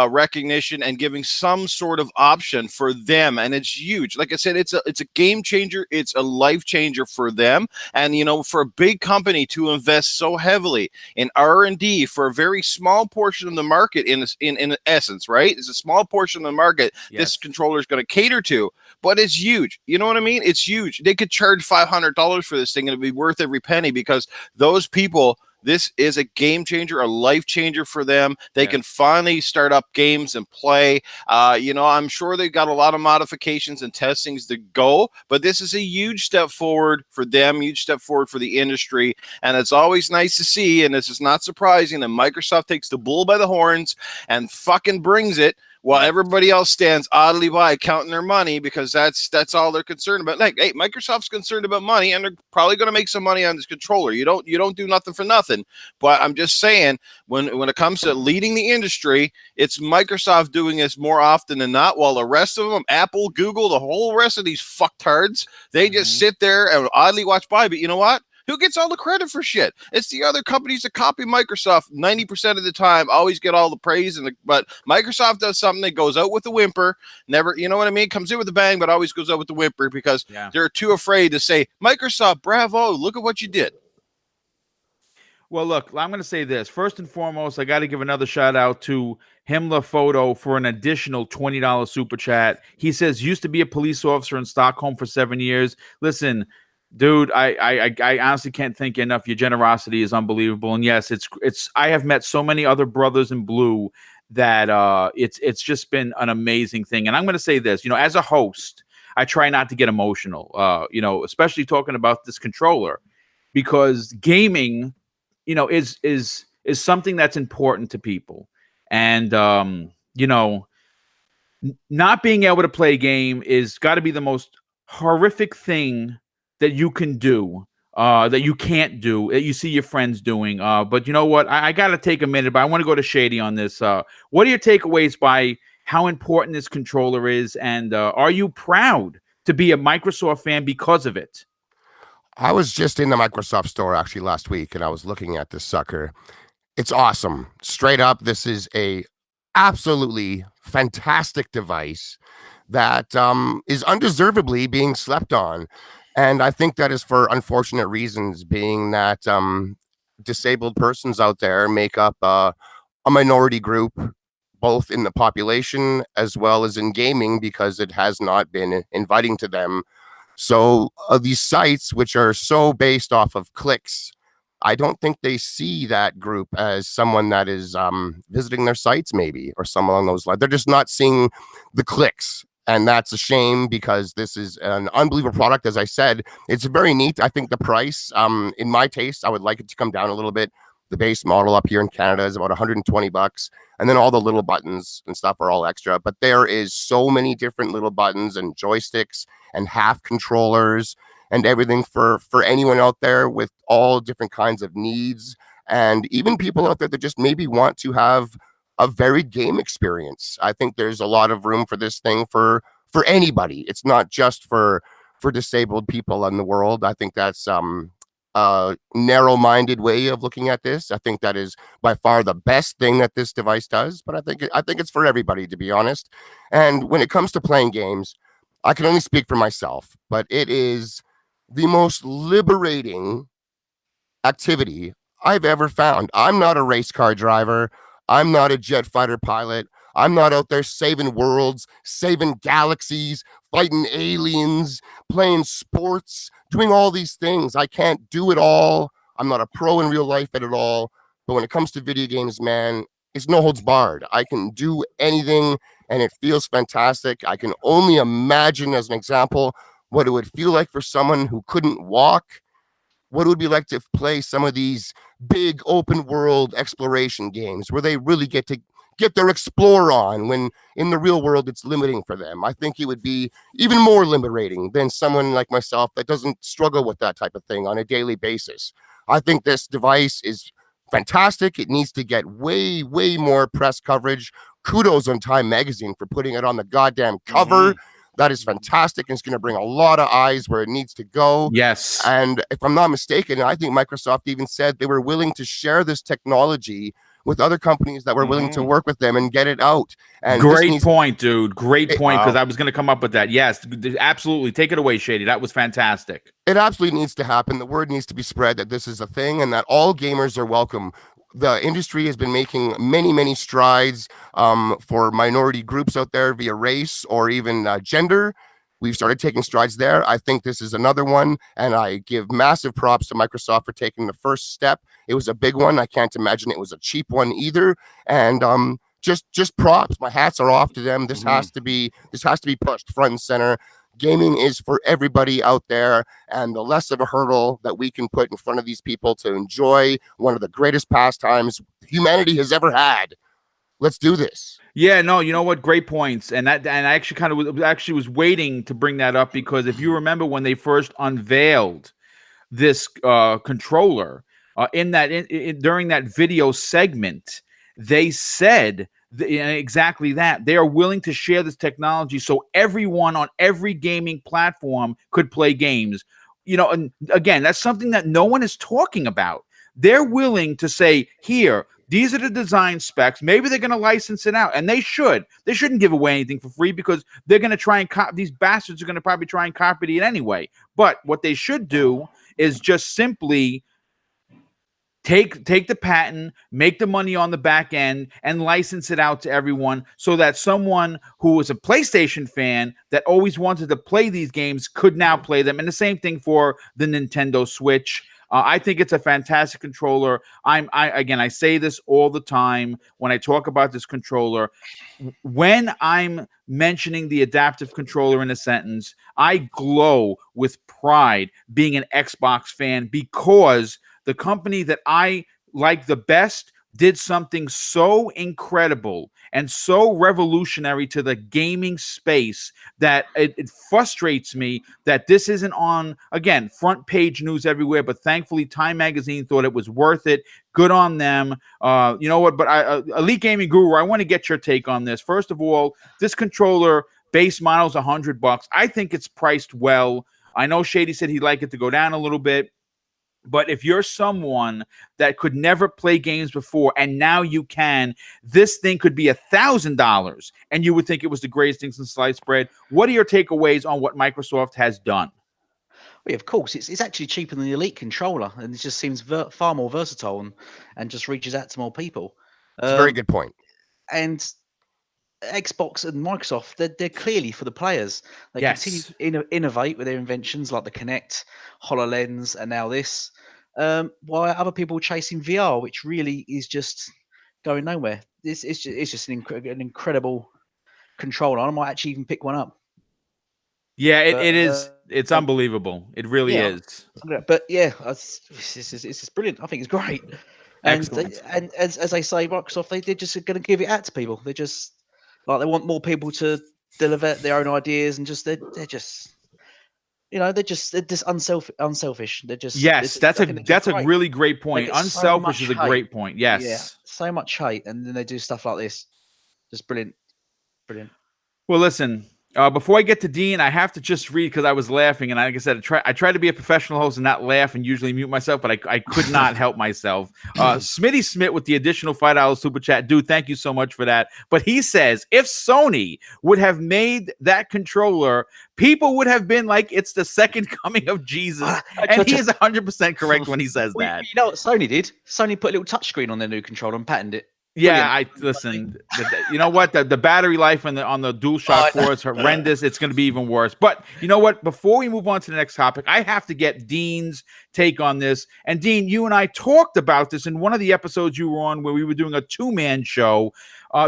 recognition and giving some sort of option for them, and it's huge. Like I said, it's a game changer. It's a life changer for them. And you know, for a big company to invest so heavily in R&D for a very small portion of the market, in essence, right? It's a small portion of the market this controller is going to cater to, but it's huge. You know what I mean? It's huge. They could charge $500 for this thing and it'd be worth every penny, because those people, this is a game changer, a life changer for them. They can finally start up games and play. You know, I'm sure they've got a lot of modifications and testings to go, but this is a huge step forward for them, huge step forward for the industry. And it's always nice to see, and this is not surprising, that Microsoft takes the bull by the horns and fucking brings it, while everybody else stands idly by counting their money, because that's all they're concerned about. Like, hey, Microsoft's concerned about money, and they're probably going to make some money on this controller. You don't do nothing for nothing. But I'm just saying, when it comes to leading the industry, it's Microsoft doing this more often than not, while the rest of them, Apple, Google, the whole rest of these fucktards, they just sit there and idly watch by. But you know what? Who gets all the credit for shit? It's the other companies that copy Microsoft 90% of the time, always get all the praise. But Microsoft does something that goes out with a whimper, never, you know what I mean? Comes in with a bang, but always goes out with a whimper, because they're too afraid to say, Microsoft, bravo, look at what you did. Well, look, I'm going to say this. First and foremost, I got to give another shout out to Himmler Photo for an additional $20 super chat. He says, used to be a police officer in Stockholm for 7 years. Listen, dude, I honestly can't thank you enough. Your generosity is unbelievable. And yes, it's I have met so many other brothers in blue that it's just been an amazing thing. And I'm going to say this, you know, as a host, I try not to get emotional, you know, especially talking about this controller, because gaming, you know, is something that's important to people. And you know, not being able to play a game is got to be the most horrific thing that you can do, that you can't do, that you see your friends doing. But you know what? I got to take a minute, but I want to go to Shady on this. What are your takeaways by how important this controller is? And are you proud to be a Microsoft fan because of it? I was just in the Microsoft store actually last week, and I was looking at this sucker. It's awesome. Straight up, this is a absolutely fantastic device that is undeservedly being slept on. And I think that is for unfortunate reasons, being that disabled persons out there make up a minority group, both in the population as well as in gaming, because it has not been inviting to them. So these sites, which are so based off of clicks, I don't think they see that group as someone that is visiting their sites, maybe, or some along those lines. They're just not seeing the clicks. And that's a shame because this is an unbelievable product. As I said, it's very neat. I think the price, in my taste, I would like it to come down a little bit. The base model up here in Canada is about 120 bucks. And then all the little buttons and stuff are all extra. But there is so many different little buttons and joysticks and half controllers and everything for anyone out there with all different kinds of needs. And even people out there that just maybe want to have a varied game experience. I think there's a lot of room for this thing for anybody. It's not just for disabled people in the world. I think that's a narrow-minded way of looking at this. I think that is by far the best thing that this device does, but I think it's for everybody, to be honest. And when it comes to playing games, I can only speak for myself, but it is the most liberating activity I've ever found. I'm not a race car driver. I'm not a jet fighter pilot. I'm not out there saving worlds, saving galaxies, fighting aliens, playing sports, doing all these things. I can't do it all. I'm not a pro in real life at all. But when it comes to video games, man, it's no holds barred. I can do anything and it feels fantastic. I can only imagine, as an example, what it would feel like for someone who couldn't walk, what it would be like to play some of these big open world exploration games where they really get to get their explore on when in the real world it's limiting for them. I think it would be even more liberating than someone like myself that doesn't struggle with that type of thing on a daily basis. I think this device is fantastic. It needs to get way more press coverage. Kudos on Time Magazine for putting it on the goddamn cover. That is fantastic, and it's going to bring a lot of eyes where it needs to go. Yes. And if I'm not mistaken, I think Microsoft even said they were willing to share this technology with other companies that were willing to work with them and get it out. And great point, dude. Great point, because wow. I was going to come up with that. Yes, absolutely. Take it away, Shady. That was fantastic. It absolutely needs to happen. The word needs to be spread that this is a thing and that all gamers are welcome. The industry has been making many strides for minority groups out there via race or even gender. We've started taking strides there. I think this is another one, and I give massive props to Microsoft for taking the first step. It was a big one. I can't imagine it was a cheap one either. And just props. My hats are off to them. This has to be pushed front and center. Gaming is for everybody out there, and the less of a hurdle that we can put in front of these people to enjoy one of the greatest pastimes humanity has ever had. Let's do this. Yeah, no, you know what? Great points. And I actually kind of was waiting to bring that up, because if you remember when they first unveiled this controller during that video segment, they said exactly that. They are willing to share this technology so everyone on every gaming platform could play games. You know, and again, that's something that no one is talking about. They're willing to say, here, these are the design specs. Maybe they're going to license it out, and they should. They shouldn't give away anything for free, because they're going to try and these bastards are going to probably try and copy it anyway. But what they should do is just simply take the patent, make the money on the back end, and license it out to everyone, so that someone who was a PlayStation fan that always wanted to play these games could now play them. And the same thing for the Nintendo Switch. I think it's a fantastic controller. I say this all the time when I talk about this controller. When I'm mentioning the adaptive controller in a sentence, I glow with pride being an Xbox fan, because the company that I like the best did something so incredible and so revolutionary to the gaming space that it frustrates me that this isn't on, again, front page news everywhere. But thankfully, Time Magazine thought it was worth it. Good on them. You know what? But Elite Gaming Guru, I want to get your take on this. First of all, this controller base model is $100. I think it's priced well. I know Shady said he'd like it to go down a little bit. But if you're someone that could never play games before and now you can, this thing could be $1,000 and you would think it was the greatest thing since sliced bread. What are your takeaways on what Microsoft has done? Well, yeah, of course, it's actually cheaper than the Elite controller, and it just seems far more versatile and just reaches out to more people. It's a very good point. And Xbox and Microsoft, they're clearly for the players. They continue to innovate with their inventions like the Kinect, HoloLens, and now this, while other people are chasing VR, which really is just going nowhere. It's just an incredible controller, I might actually even pick one up. Yeah, But, it is. It's unbelievable. It really yeah, is. But yeah, it's brilliant. I think it's great. And Excellent. and as they say, Microsoft, they're just going to give it out to people. They just like they want more people to deliver their own ideas, and just they're just they're just unselfish. They're just Yes, that's a great. really great They point. get so Unselfish much is a hate. great point. Yeah, Yes. so much hate, and then they do stuff like this. Just brilliant. Well, listen. Before I get to Dean, I have to just read because I was laughing, and like I said, I try to be a professional host and not laugh and usually mute myself, but I could not help myself. Smitty Smith with the additional $5 super chat, dude. Thank you so much for that. But he says if Sony would have made that controller, people would have been like, it's the second coming of Jesus, and he is 100% correct when he says that. You know what Sony did? Sony put a little touchscreen on their new controller and patented it. Yeah, listen. You know what? The battery life on the DualShock 4 is horrendous. It's going to be even worse. But you know what? Before we move on to the next topic, I have to get Dean's take on this. And Dean, you and I talked about this in one of the episodes you were on, where we were doing a 2-man show.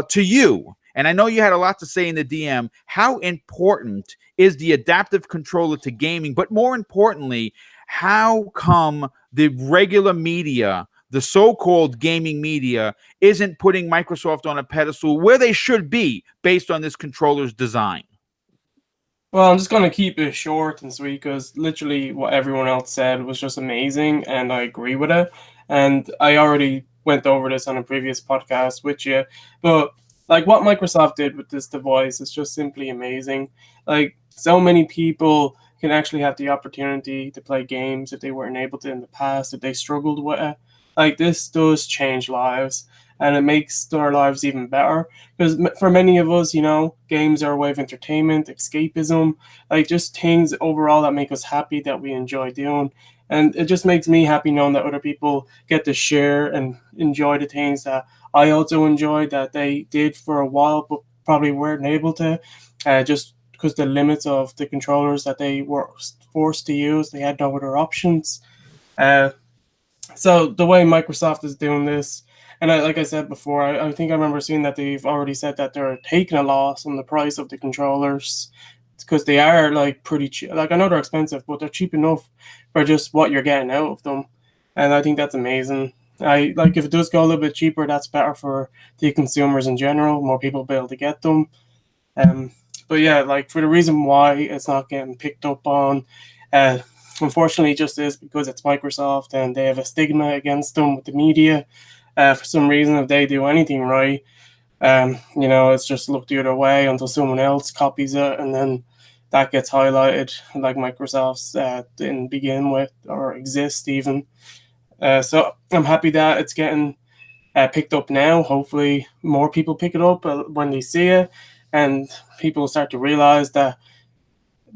To you, and I know you had a lot to say in the DM. How important is the adaptive controller to gaming? But more importantly, how come the regular media, the so-called gaming media, isn't putting Microsoft on a pedestal where they should be based on this controller's design? Well, I'm just going to keep it short and sweet because literally what everyone else said was just amazing, and I agree with it. And I already went over this on a previous podcast with you, but like what Microsoft did with this device is just simply amazing. Like so many people can actually have the opportunity to play games if they weren't able to in the past, if they struggled with it. Like this does change lives, and it makes their lives even better. Because for many of us, games are a way of entertainment, escapism, like just things overall that make us happy, that we enjoy doing. And it just makes me happy knowing that other people get to share and enjoy the things that I also enjoyed that they did for a while, but probably weren't able to, just because the limits of the controllers that they were forced to use, they had no other options. So the way Microsoft is doing this, and like I said before, I think I remember seeing that they've already said that they're taking a loss on the price of the controllers because they are like pretty cheap. Like I know they're expensive, but they're cheap enough for just what you're getting out of them, and I think that's amazing. I like if it does go a little bit cheaper, that's better for the consumers in general. More people will be able to get them. But yeah, like for the reason why it's not getting picked up on, unfortunately, just is because it's Microsoft and they have a stigma against them with the media. For some reason, if they do anything right, it's just looked the other way until someone else copies it, and then that gets highlighted, like Microsoft's didn't begin with or exist even. So I'm happy that it's getting picked up now. Hopefully, more people pick it up when they see it, and people start to realize that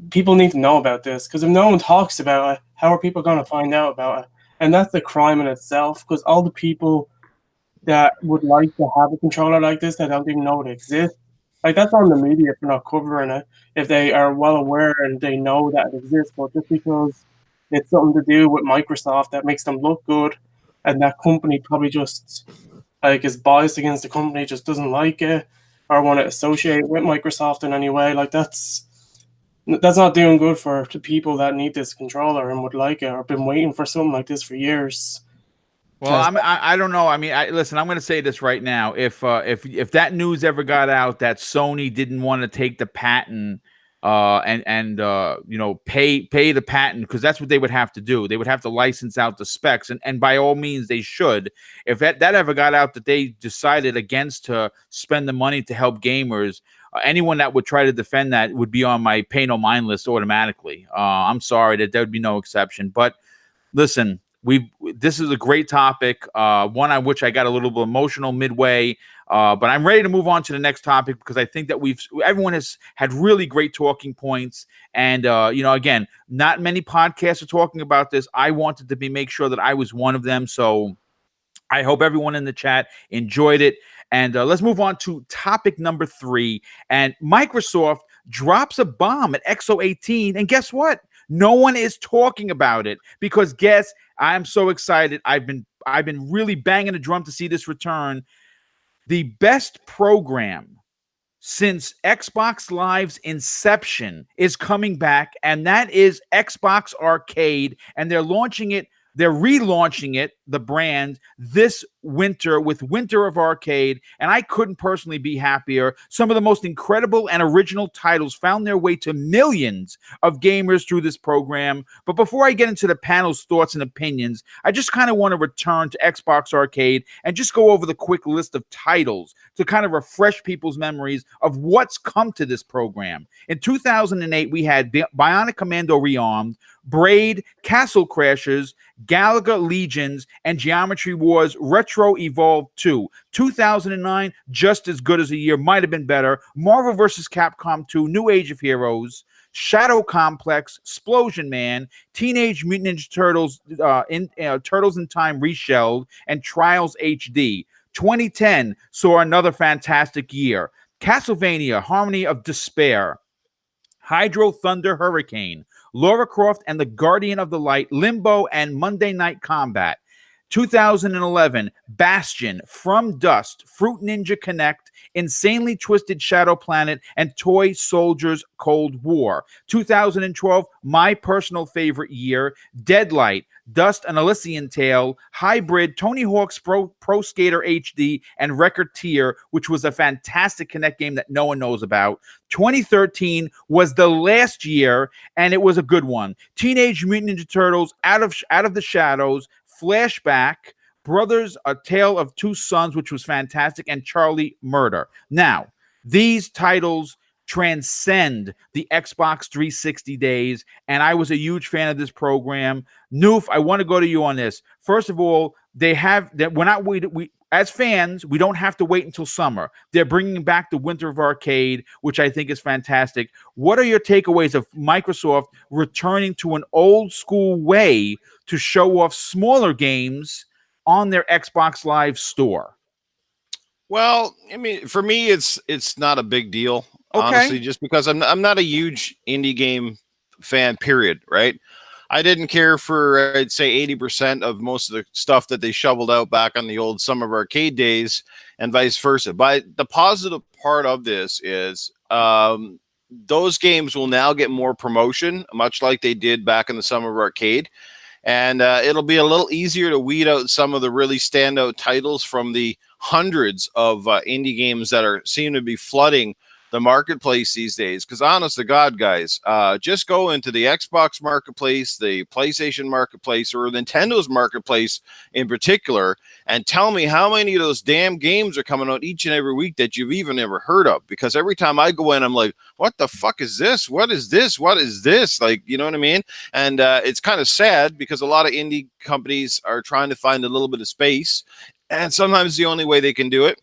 people need to know about this, because if no one talks about it, how are people going to find out about it? And that's the crime in itself, because all the people that would like to have a controller like this that don't even know it exists, like that's on the media for not covering it if they are well aware and they know that it exists. But just because it's something to do with Microsoft that makes them look good, and that company probably just like is biased against the company, just doesn't like it or want to associate with Microsoft in any way, like that's not doing good for the people that need this controller and would like it or been waiting for something like this for years. Well, I don't know. I mean, listen. I'm going to say this right now. If that news ever got out that Sony didn't want to take the patent, and pay the patent, because that's what they would have to do. They would have to license out the specs, and by all means they should. If that ever got out that they decided against to spend the money to help gamers, anyone that would try to defend that would be on my pay no mind list automatically. I'm sorry that there would be no exception. But listen. This is a great topic, one on which I got a little bit emotional midway, but I'm ready to move on to the next topic because I think that everyone has had really great talking points, and again, not many podcasts are talking about this. I wanted to make sure that I was one of them, so I hope everyone in the chat enjoyed it. And let's move on to topic number 3. And Microsoft drops a bomb at XO18, and guess what? No one is talking about it because guess I'm so excited. I've been really banging the drum to see this return. The best program since Xbox Live's inception is coming back, and that is Xbox Arcade, and they're launching it. They're relaunching it, the brand, this winter with Winter of Arcade, and I couldn't personally be happier. Some of the most incredible and original titles found their way to millions of gamers through this program. But before I get into the panel's thoughts and opinions, I just kind of want to return to Xbox Arcade and just go over the quick list of titles to kind of refresh people's memories of what's come to this program. In 2008, we had Bionic Commando Rearmed, Braid, Castle Crashers, Galaga Legions, and Geometry Wars Retro Evolved 2. 2009, just as good as a year, might have been better. Marvel vs. Capcom 2, New Age of Heroes, Shadow Complex, Explosion Man, Teenage Mutant Ninja Turtles, Turtles in Time Reshelled, and Trials HD. 2010 saw another fantastic year. Castlevania, Harmony of Despair, Hydro Thunder Hurricane, Lara Croft and the Guardian of the Light, Limbo, and Monday Night Combat. 2011, Bastion, From Dust, Fruit Ninja Connect, Insanely Twisted Shadow Planet, and Toy Soldiers Cold War. 2012, my personal favorite year, Deadlight, Dust, An Elysian Tale, Hybrid, Tony Hawk's Pro Skater HD, and Racketeer, which was a fantastic Kinect game that no one knows about. 2013 was the last year, and it was a good one. Teenage Mutant Ninja Turtles, Out of the Shadows, Flashback, Brothers, A Tale of Two Sons, which was fantastic, and Charlie Murder. Now, these titles transcend the Xbox 360 days, and I was a huge fan of this program. Noof, I want to go to you on this. First of all, we as fans, we don't have to wait until summer. They're bringing back the Winter of Arcade, which I think is fantastic. What are your takeaways of Microsoft returning to an old school way to show off smaller games on their Xbox Live store? Well, I mean, for me, it's not a big deal, Okay. honestly, just because I'm not a huge indie game fan, period, right? I didn't care for, I'd say, 80% of most of the stuff that they shoveled out back on the old Summer of Arcade days and vice versa. But the positive part of this is those games will now get more promotion, much like they did back in the Summer of Arcade. And it'll be a little easier to weed out some of the really standout titles from the hundreds of indie games that seem to be flooding the marketplace these days. Because honest to God, guys, just go into the Xbox marketplace, the PlayStation marketplace, or Nintendo's marketplace in particular, and tell me how many of those damn games are coming out each and every week that you've even ever heard of. Because every time I go in, I'm like, what the fuck is this? What is this? What is this? Like, you know what I mean? And it's kind of sad because a lot of indie companies are trying to find a little bit of space. And sometimes the only way they can do it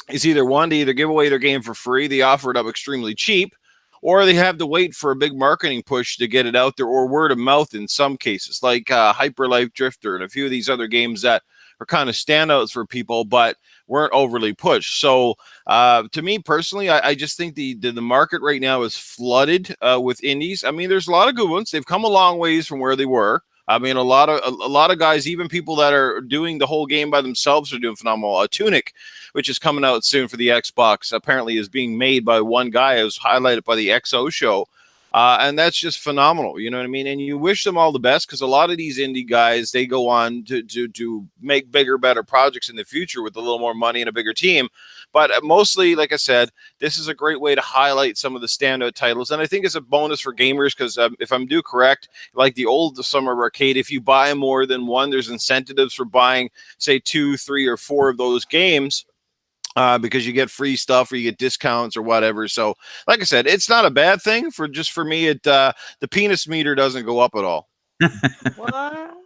is either to either give away their game for free, they offer it up extremely cheap, or they have to wait for a big marketing push to get it out there, or word of mouth in some cases, like Hyper Life Drifter and a few of these other games that are kind of standouts for people, but weren't overly pushed. So to me personally, I just think the market right now is flooded with indies. I mean, there's a lot of good ones. They've come a long ways from where they were. I mean, a lot of guys, even people that are doing the whole game by themselves, are doing phenomenal. Tunic, which is coming out soon for the Xbox, apparently is being made by one guy. It was highlighted by the XO show. And that's just phenomenal. You know what I mean? And you wish them all the best, because a lot of these indie guys, they go on to make bigger, better projects in the future with a little more money and a bigger team. But mostly, like I said, this is a great way to highlight some of the standout titles. And I think it's a bonus for gamers, because if I'm due correct, like the old Summer Arcade, if you buy more than one, there's incentives for buying, say, 2, 3, or 4 of those games. Because you get free stuff or you get discounts or whatever. So, like I said, it's not a bad thing. For me, the penis meter doesn't go up at all. What?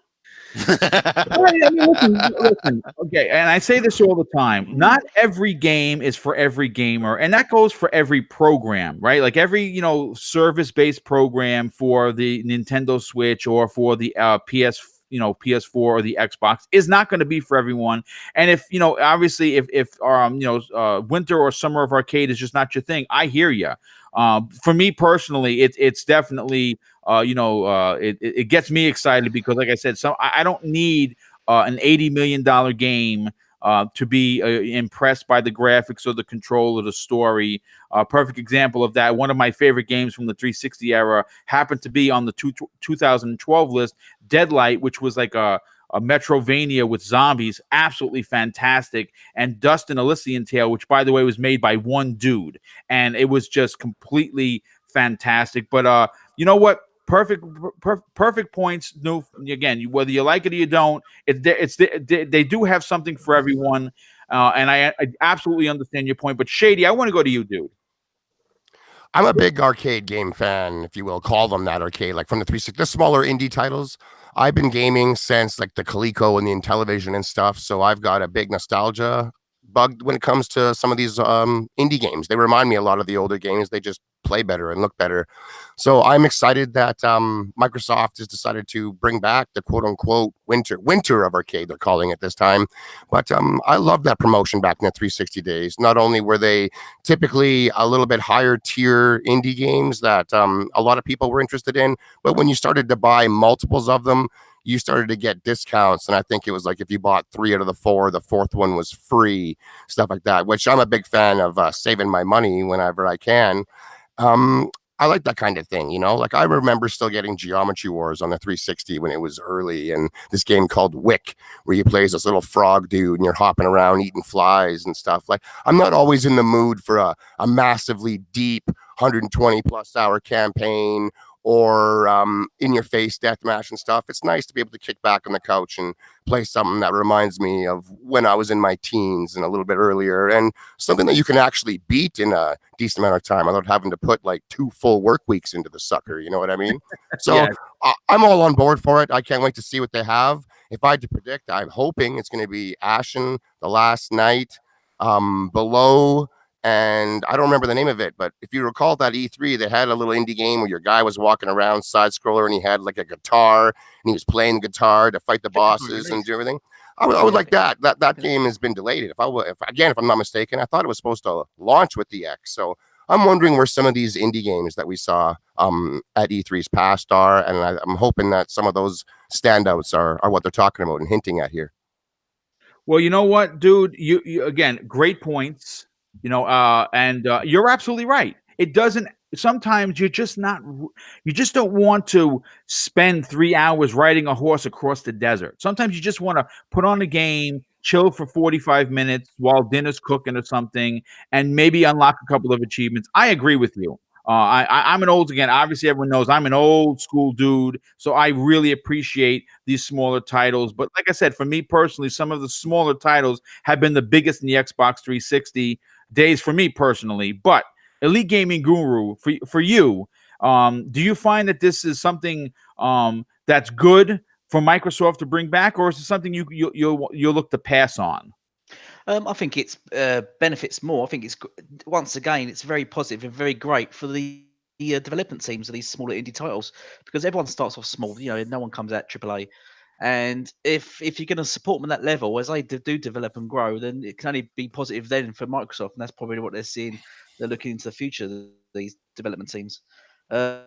Listen, okay, and I say this all the time. Not every game is for every gamer, and that goes for every program, right? Like every service-based program for the Nintendo Switch or for the PS4 or the Xbox is not going to be for everyone. And if obviously if Winter or Summer of Arcade is just not your thing, I hear you. For me personally, it's definitely it gets me excited, because like I said, I don't need an $80 million game to be impressed by the graphics or the control or the story. Perfect example of that. One of my favorite games from the 360 era happened to be on the 2012 list, Deadlight, which was like a Metrovania with zombies, absolutely fantastic, and Dust and Elysian Tale, which by the way was made by one dude, and it was just completely fantastic. But you know what? Perfect points. No, again, whether you like it or you don't, they do have something for everyone, and I absolutely understand your point. But Shady, I want to go to you, dude. I'm a big arcade game fan, if you will, call them that arcade, like from the 360, the smaller indie titles. I've been gaming since like the Coleco and the Intellivision and stuff, so I've got a big nostalgia bug when it comes to some of these indie games. They remind me a lot of the older games. They just play better and look better. So I'm excited that Microsoft has decided to bring back the quote unquote winter of arcade, they're calling it this time. But I love that promotion back in the 360 days. Not only were they typically a little bit higher tier indie games that a lot of people were interested in, but when you started to buy multiples of them, you started to get discounts. And I think it was like if you bought 3 out of the 4, the 4th one was free, stuff like that, which I'm a big fan of saving my money whenever I can. I like that kind of thing, you know, like I remember still getting Geometry Wars on the 360 when it was early, and this game called Wick, where you play as this little frog dude and you're hopping around eating flies and stuff. Like, I'm not always in the mood for a massively deep 120 plus hour campaign or in your face deathmatch and stuff. It's nice to be able to kick back on the couch and play something that reminds me of when I was in my teens and a little bit earlier, and something that you can actually beat in a decent amount of time without having to put like 2 full work weeks into the sucker. You know what I mean? So Yeah. I'm all on board for it. I can't wait to see what they have. If I had to predict, I'm hoping it's going to be Ashen, The Last Night, Below, and I don't remember the name of it, but if you recall that E3, they had a little indie game where your guy was walking around side scroller and he had like a guitar and he was playing the guitar to fight the bosses and do everything. I would like that. That game has been delayed. If I'm not mistaken, I thought it was supposed to launch with the X. So I'm wondering where some of these indie games that we saw at E3's past are, and I'm hoping that some of those standouts are what they're talking about and hinting at here. Well, you know what, dude? You again, great points. You know, and you're absolutely right. It doesn't. Sometimes you just don't want to spend 3 hours riding a horse across the desert. Sometimes you just want to put on a game, chill for 45 minutes while dinner's cooking or something, and maybe unlock a couple of achievements. I agree with you. I'm an old, again, obviously everyone knows I'm an old school dude, so I really appreciate these smaller titles. But like I said, for me personally, some of the smaller titles have been the biggest in the Xbox 360 days for me personally. But Elite Gaming Guru, for you, do you find that this is something that's good for Microsoft to bring back, or is it something you'll look to pass on? I think it's benefits more. I think it's, once again, it's very positive and very great for the development teams of these smaller indie titles, because everyone starts off small. You know, no one comes out AAA, and if you're going to support them at that level as they do develop and grow, then it can only be positive then for Microsoft, and that's probably what they're seeing. They're looking into the future, these development teams. I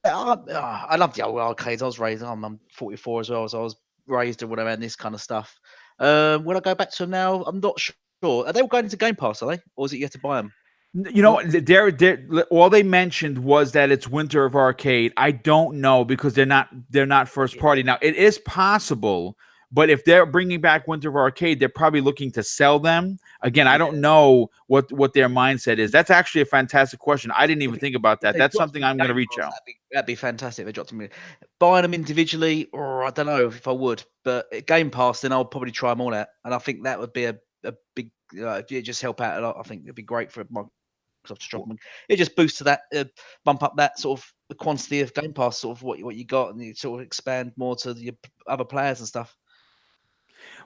love the old arcades. I was raised. I'm 44 as well, so I was raised around this kind of stuff. Will I go back to them now? I'm not sure. Are they all going into Game Pass? Are they, or is it you have to buy them? You know, all they mentioned was that it's Winter of Arcade. I don't know, because they're not first party. Now, it is possible, but if they're bringing back Winter of Arcade, they're probably looking to sell them. Again, I don't know what their mindset is. That's actually a fantastic question. I didn't even think about that. That's something I'm going to reach out. That'd be fantastic if they dropped them in. Buying them individually, or I don't know if I would, but Game Pass, then I'll probably try them all out. And I think that would be a big, if you just help out a lot, I think it'd be great for Microsoft to drop them. It just boosts to that, bump up that sort of the quantity of Game Pass, sort of what you got, and you sort of expand more to the other players and stuff.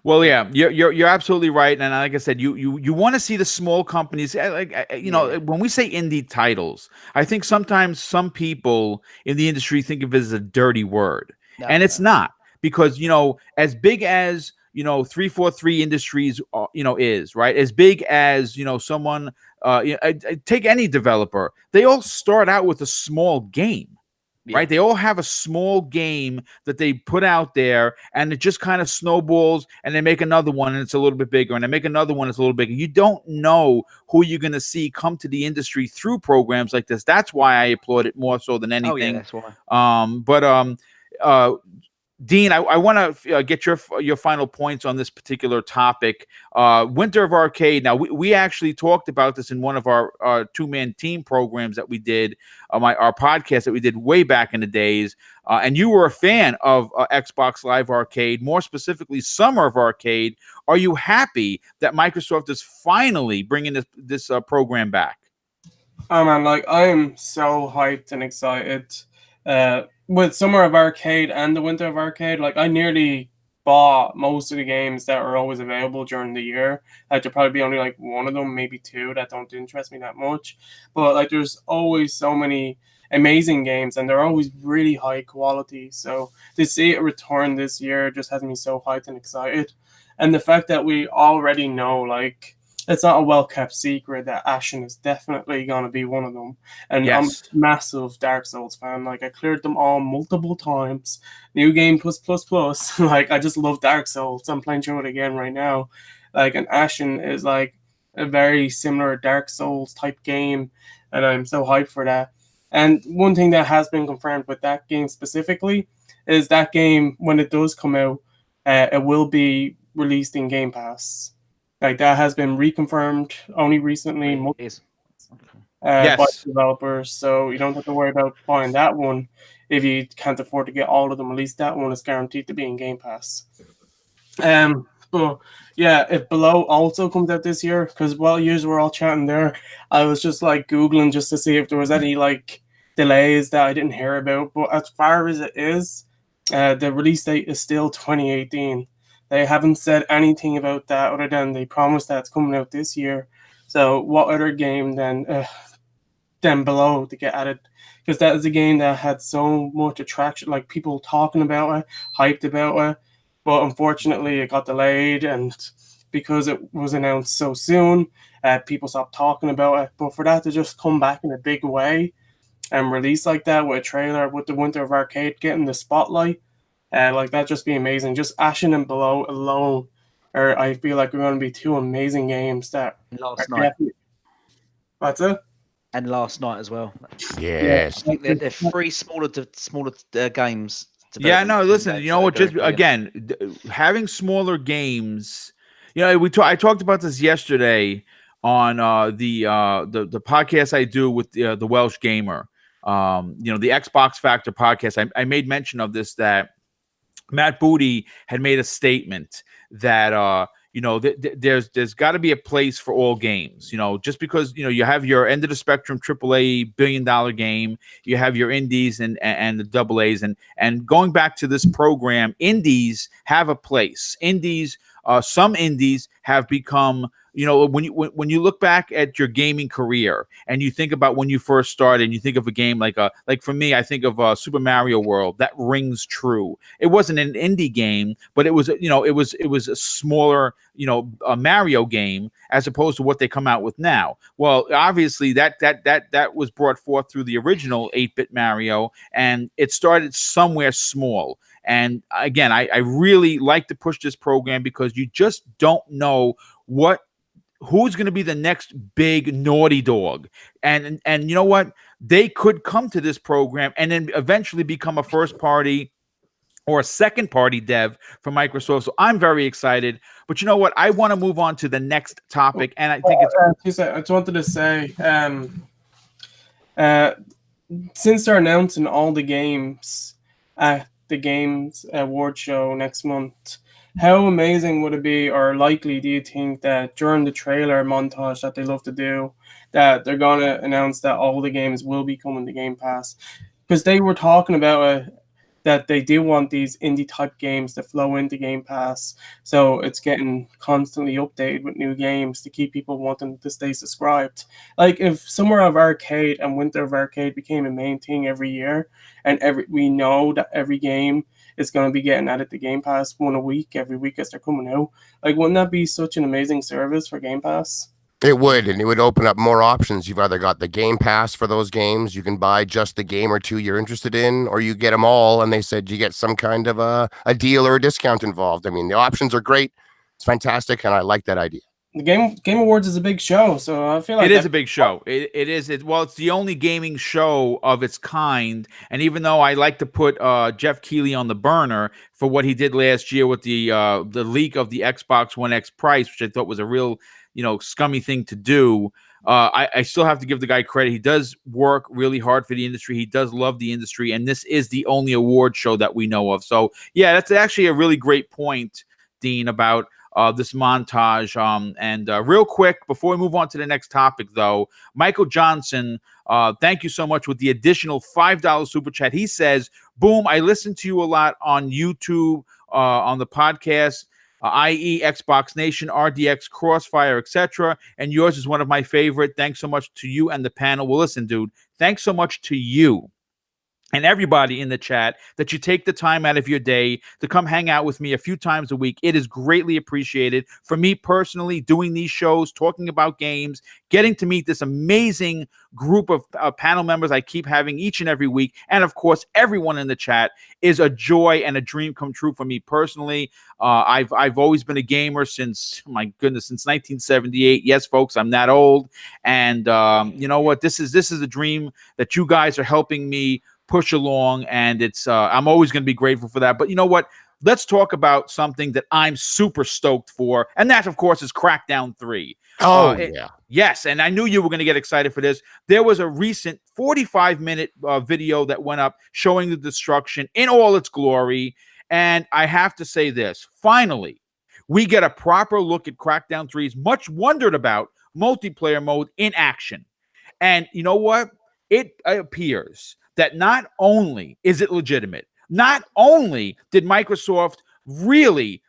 Well, yeah, you're absolutely right, and like I said, you want to see the small companies. Know, when we say indie titles, I think sometimes some people in the industry think of it as a dirty word, and it's not, because as big as 343 Industries is, right, as big as someone take any developer, they all start out with a small game. right? They all have a small game that they put out there, and it just kind of snowballs, and they make another one and it's a little bit bigger, and they make another one that's a little bigger. You don't know who you're going to see come to the industry through programs like this. That's why I applaud it more so than anything. Oh yeah, that's why. Dean, I want to get your final points on this particular topic. Winter of Arcade. Now, we actually talked about this in one of our two-man team programs that we did, our podcast that we did way back in the days. And you were a fan of Xbox Live Arcade, more specifically Summer of Arcade. Are you happy that Microsoft is finally bringing this program back? Oh man, like I am so hyped and excited. With Summer of Arcade and the Winter of Arcade, like I nearly bought most of the games that are always available during the year. There'd probably be only like one of them, maybe two, that don't interest me that much. But like there's always so many amazing games, and they're always really high quality. So to see it return this year just has me so hyped and excited. And the fact that we already know, like, it's not a well-kept secret that Ashen is definitely going to be one of them. And Yes. I'm a massive Dark Souls fan. Like, I cleared them all multiple times. New game plus. Like, I just love Dark Souls. I'm playing through it again right now. Like, and Ashen is, like, a very similar Dark Souls type game. And I'm so hyped for that. And one thing that has been confirmed with that game specifically is that game, when it does come out, it will be released in Game Pass. Like that has been reconfirmed only recently by developers, so you don't have to worry about buying that one if you can't afford to get all of them. At least that one is guaranteed to be in Game Pass. But yeah, if Below also comes out this year, because while you were all chatting there, I was just like Googling just to see if there was any like delays that I didn't hear about. But as far as it is, the release date is still 2018. They haven't said anything about that other than they promised that it's coming out this year. So what other game than Below to get added? Because that is a game that had so much attraction, like people talking about it, hyped about it. But unfortunately, it got delayed, and because it was announced so soon, people stopped talking about it. But for that to just come back in a big way and release like that with a trailer, with the Winter of Arcade getting the spotlight, like that just be amazing. Just Ashen and Below alone, or I feel like we're going to be two amazing games that last night. What's it? And last night as well. Yes. They're three smaller games. Yeah, no, listen, you know what? Just again, having smaller games. You know, I talked about this yesterday on the podcast I do with the Welsh Gamer. You know, the Xbox Factor podcast. I made mention of this, that Matt Booty had made a statement that you know, there's got to be a place for all games. You know, just because, you know, you have your end of the spectrum AAA $1 billion game, you have your indies and the double A's, and going back to this program, indies have a place. Indies, some indies have become, you know, when you look back at your gaming career and you think about when you first started, and you think of a game like for me, I think of Super Mario World. That rings true. It wasn't an indie game, but it was, you know, it was a smaller, you know, a Mario game as opposed to what they come out with now. Well, obviously that was brought forth through the original 8-bit Mario, and it started somewhere small. And again, I really like to push this program because you just don't know who's going to be the next big naughty dog. And you know what? They could come to this program and then eventually become a first party or a second party dev for Microsoft. So I'm very excited. But you know what? I want to move on to the next topic. And I think I just wanted to say, since they're announcing all the games at the Games Award show next month, how amazing would it be, or likely do you think that during the trailer montage that they love to do, that they're going to announce that all the games will be coming to Game Pass? Because they were talking about that they do want these indie type games to flow into Game Pass, so it's getting constantly updated with new games to keep people wanting to stay subscribed. Like if Summer of Arcade and Winter of Arcade became a main thing every year, and we know that every game is going to be getting added to Game Pass one a week, every week as they're coming out. Like, wouldn't that be such an amazing service for Game Pass? It would, and it would open up more options. You've either got the Game Pass for those games, you can buy just the game or two you're interested in, or you get them all, and they said you get some kind of a deal or a discount involved. I mean, the options are great. It's fantastic, and I like that idea. The Game Awards is a big show, so I feel like It is a big show. It is. Well, it's the only gaming show of its kind. And even though I like to put Jeff Keighley on the burner for what he did last year with the leak of the Xbox One X price, which I thought was a real scummy thing to do, I still have to give the guy credit. He does work really hard for the industry. He does love the industry, and this is the only award show that we know of. So yeah, that's actually a really great point, Dean, about this montage. And real quick, before we move on to the next topic, though, Michael Johnson, thank you so much with the additional $5 super chat. He says, Boom, I listen to you a lot on YouTube, on the podcast, i.e. Xbox Nation, RDX, Crossfire, etc. And yours is one of my favorite. Thanks so much to you and the panel. Well, listen, dude, thanks so much to you and everybody in the chat that you take the time out of your day to come hang out with me a few times a week. It is greatly appreciated. For me personally, doing these shows, talking about games, getting to meet this amazing group of panel members I keep having each and every week, and of course, everyone in the chat is a joy and a dream come true for me personally. I've always been a gamer since 1978. Yes, folks, I'm that old. And you know what? This is a dream that you guys are helping me push along, and it's I'm always going to be grateful for that. But you know what? Let's talk about something that I'm super stoked for, and that, of course, is Crackdown 3. Yeah. Yes, and I knew you were going to get excited for this. There was a recent 45-minute video that went up showing the destruction in all its glory, and I have to say this. Finally, we get a proper look at Crackdown 3's much wondered about multiplayer mode in action. And you know what? It appears that not only is it legitimate, not only did Microsoft really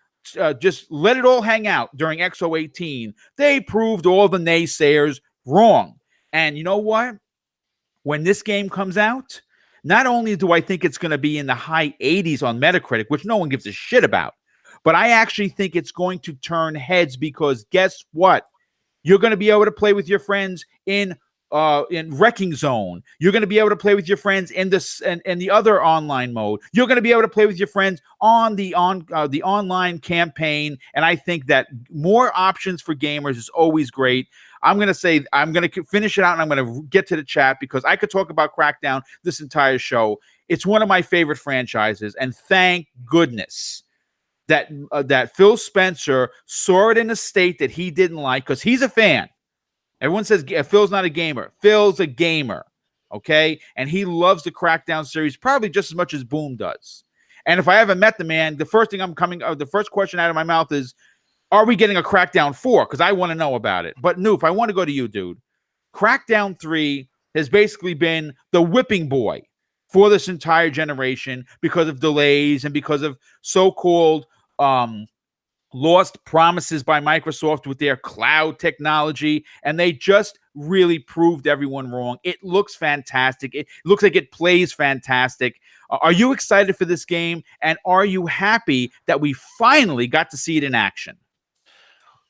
just let it all hang out during XO18, they proved all the naysayers wrong. And you know what? When this game comes out, not only do I think it's going to be in the high 80s on Metacritic, which no one gives a shit about, but I actually think it's going to turn heads because guess what? You're going to be able to play with your friends in Wrecking Zone. You're going to be able to play with your friends in this and the other online mode. You're going to be able to play with your friends on the online campaign. And I think that more options for gamers is always great. I'm going to finish it out, and I'm going to get to the chat because I could talk about Crackdown this entire show. It's one of my favorite franchises, and thank goodness that Phil Spencer saw it in a state that he didn't like because he's a fan. Everyone says Phil's not a gamer. Phil's a gamer, okay? And he loves the Crackdown series probably just as much as Boom does. And if I haven't met the man, the first question out of my mouth is, are we getting a Crackdown 4? Because I want to know about it. But Noof, I want to go to you, dude. Crackdown 3 has basically been the whipping boy for this entire generation because of delays and because of so-called lost promises by Microsoft with their cloud technology, and they just really proved everyone wrong. It looks fantastic. It looks like it plays fantastic. Are you excited for this game, and are you happy that we finally got to see it in action?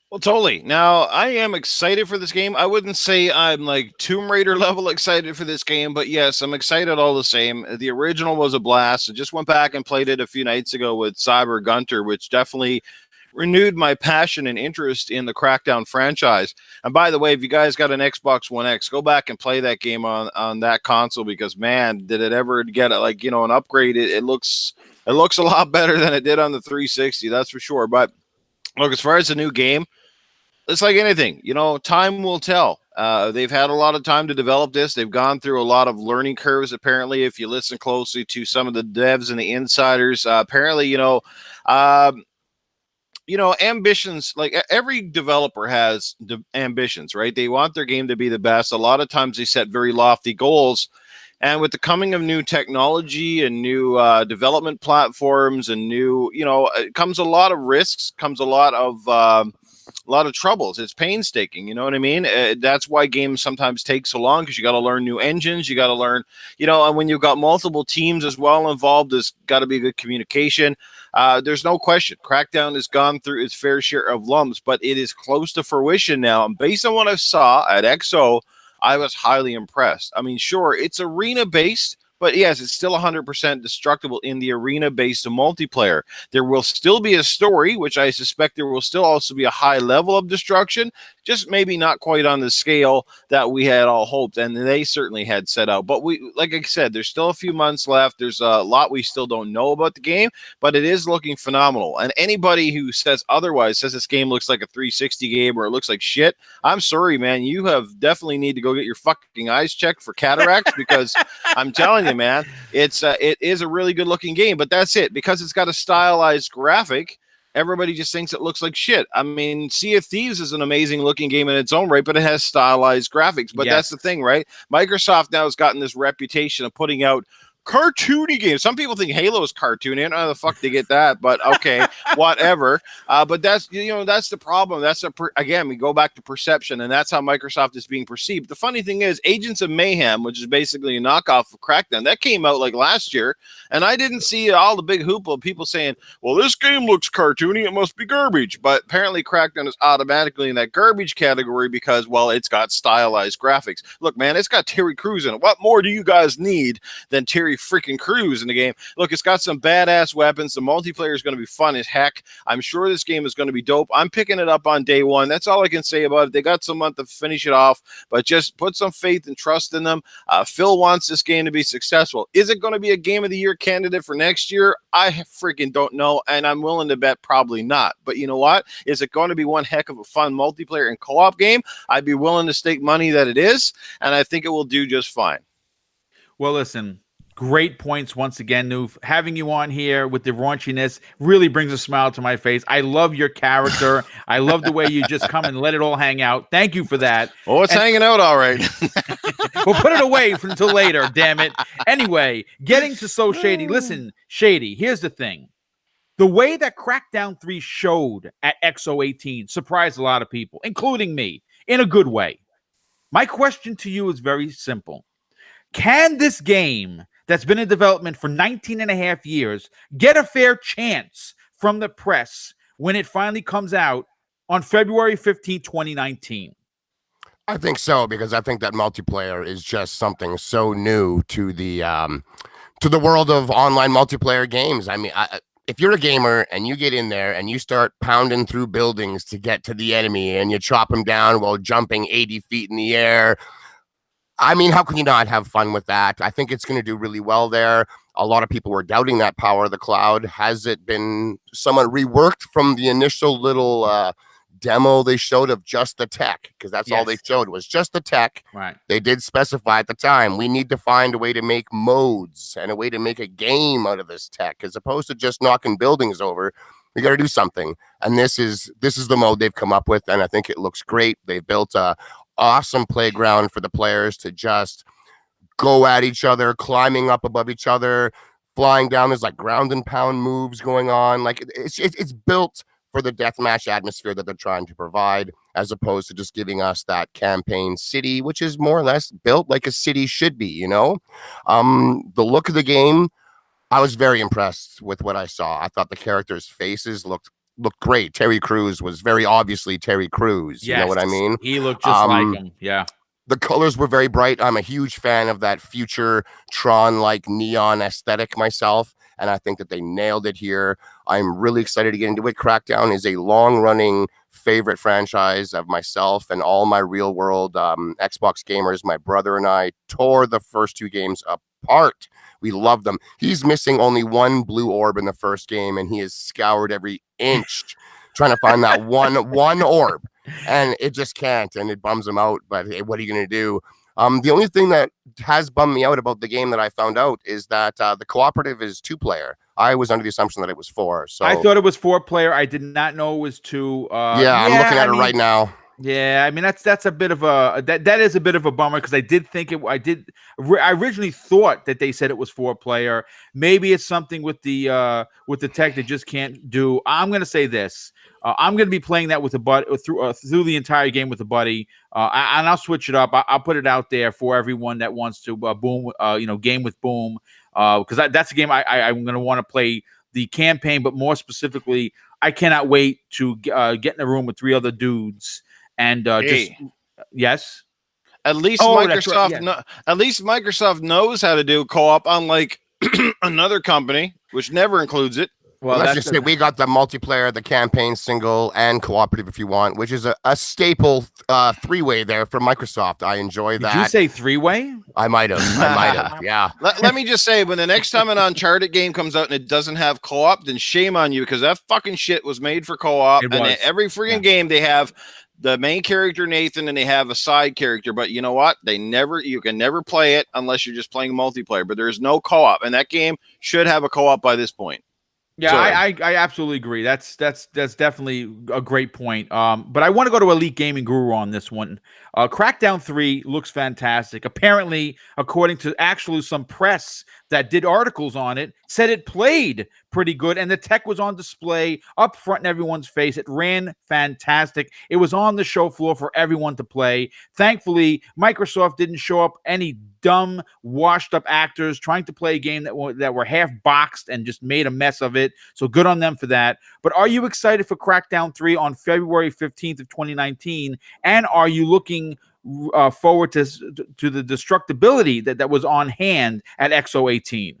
Well, totally. Now, I am excited for this game. I wouldn't say I'm like Tomb Raider level excited for this game, but yes, I'm excited all the same. The original was a blast. I just went back and played it a few nights ago with Cyber Gunter, which definitely renewed my passion and interest in the Crackdown franchise. And by the way, if you guys got an Xbox One X, go back and play that game on that console because, man, did it ever get an upgrade. It looks a lot better than it did on the 360, that's for sure. But look, as far as the new game, it's like anything, time will tell. They've had a lot of time to develop this. They've gone through a lot of learning curves, apparently, if you listen closely to some of the devs and the insiders. Apparently, ambitions, like every developer has ambitions, right? They want their game to be the best. A lot of times they set very lofty goals. And with the coming of new technology and new development platforms and new, it comes a lot of risks, comes a lot of troubles. It's painstaking. You know what I mean? That's why games sometimes take so long, because you got to learn new engines. You got to learn, and when you've got multiple teams as well involved, there's got to be good communication. There's no question. Crackdown has gone through its fair share of lumps, but it is close to fruition now. And based on what I saw at XO, I was highly impressed. I mean, sure, it's arena based, but yes, it's still 100% destructible in the arena-based multiplayer. There will still be a story, which I suspect there will still also be a high level of destruction, just maybe not quite on the scale that we had all hoped, and they certainly had set out. But like I said, there's still a few months left. There's a lot we still don't know about the game, but it is looking phenomenal. And anybody who says otherwise, says this game looks like a 360 game or it looks like shit, I'm sorry, man. You have definitely need to go get your fucking eyes checked for cataracts, because I'm telling you, man, it is a really good looking game. But that's it, because it's got a stylized graphic. Everybody just thinks it looks like shit. I mean, Sea of Thieves is an amazing looking game in its own right, but it has stylized graphics. But that's the thing, right? Microsoft now has gotten this reputation of putting out cartoony games. Some people think Halo is cartoony. I don't know how the fuck they get that, but okay, whatever. But that's that's the problem. Again, we go back to perception, and that's how Microsoft is being perceived. The funny thing is, Agents of Mayhem, which is basically a knockoff of Crackdown, that came out like last year, and I didn't see all the big hoopla of people saying, "Well, this game looks cartoony, it must be garbage." But apparently, Crackdown is automatically in that garbage category because, well, it's got stylized graphics. Look, man, it's got Terry Crews in it. What more do you guys need than Terry freaking Crews in the game? Look, it's got some badass weapons. The multiplayer is going to be fun as heck. I'm sure this game is going to be dope. I'm picking it up on day one. That's all I can say about it. They got some month to finish it off, but just put some faith and trust in them. Phil wants this game to be successful. Is it going to be a Game of the Year candidate for next year? I freaking don't know, and I'm willing to bet probably not. But you know what? Is it going to be one heck of a fun multiplayer and co-op game? I'd be willing to stake money that it is, and I think it will do just fine. Well, listen, great points once again, Noof. Having you on here with the raunchiness really brings a smile to my face. I love your character. I love the way you just come and let it all hang out. Thank you for that. Oh, it's hanging out all right. We'll put it away until later, damn it. Anyway, getting to So Shady. Listen, Shady, here's the thing. The way that Crackdown 3 showed at XO18 surprised a lot of people, including me, in a good way. My question to you is very simple. Can this game that's been in development for 19 and a half years get a fair chance from the press when it finally comes out on February 15, 2019? I think so, because I think that multiplayer is just something so new to the world of online multiplayer games. I mean, if you're a gamer and you get in there and you start pounding through buildings to get to the enemy and you chop them down while jumping 80 feet in the air, I mean, how can you not have fun with that? I think it's going to do really well there. A lot of people were doubting that power of the cloud. Has it been somewhat reworked from the initial little demo they showed of just the tech? Because that's all they showed was just the tech. Right. They did specify at the time, we need to find a way to make modes and a way to make a game out of this tech, as opposed to just knocking buildings over. We got to do something. And this is the mode they've come up with, and I think it looks great. They've built a awesome playground for the players to just go at each other, climbing up above each other, flying down. There's like ground and pound moves going on. Like it's built for the deathmatch atmosphere that they're trying to provide, as opposed to just giving us that campaign city, which is more or less built like a city should be, you know? The look of the game, I was very impressed with what I saw. I thought the characters' faces looked great. Terry Crews was very obviously Terry Crews. Yes, you know what I mean? He looked just like him. Yeah. The colors were very bright. I'm a huge fan of that future Tron-like neon aesthetic myself, and I think that they nailed it here. I'm really excited to get into it. Crackdown is a long-running favorite franchise of myself and all my real-world Xbox gamers. My brother and I tore the first two games apart. We love them. He's missing only one blue orb in the first game, and he has scoured every inch trying to find that one orb, and it just can't, and it bums him out. But hey, what are you going to do? The only thing that has bummed me out about the game that I found out is that the cooperative is 2-player. I was under the assumption that it was 4. So I thought it was 4-player. I did not know it was 2. I'm looking at it right now. Yeah, I mean that's a bit of a that is a bit of a bummer, because I did think I originally thought that they said it was 4-player. Maybe it's something with the tech they just can't do. I'm gonna say this: I'm going to be playing that with a buddy through the entire game with a buddy, and I'll switch it up. I'll put it out there for everyone that wants to game with Boom, because that's a game I'm going to want to play the campaign, but more specifically, I cannot wait to get in a room with 3 other dudes and yes. At least Microsoft, right, at least Microsoft knows how to do co-op, unlike another company, which never includes it. Well, let's just say we got the multiplayer, the campaign, single, and cooperative if you want, which is a staple 3-way there from Microsoft. I enjoy that. Did you say 3-way? I might have. Yeah. Let me just say, when the next time an Uncharted game comes out and it doesn't have co-op, then shame on you, because that fucking shit was made for co-op. And every freaking game they have the main character Nathan and they have a side character, but you know what? You can never play it unless you're just playing multiplayer. But there's no co-op, and that game should have a co-op by this point. Yeah, I absolutely agree. That's definitely a great point. But I want to go to Elite Gaming Guru on this one. Crackdown 3 looks fantastic. Apparently, according to actually some press that did articles on it, said it played pretty good, and the tech was on display up front in everyone's face. It ran fantastic. It was on the show floor for everyone to play. Thankfully, Microsoft didn't show up any dumb, washed-up actors trying to play a game that were half-boxed and just made a mess of it. So good on them for that. But are you excited for Crackdown 3 on February 15th of 2019? And are you looking forward to the destructibility that was on hand at XO18?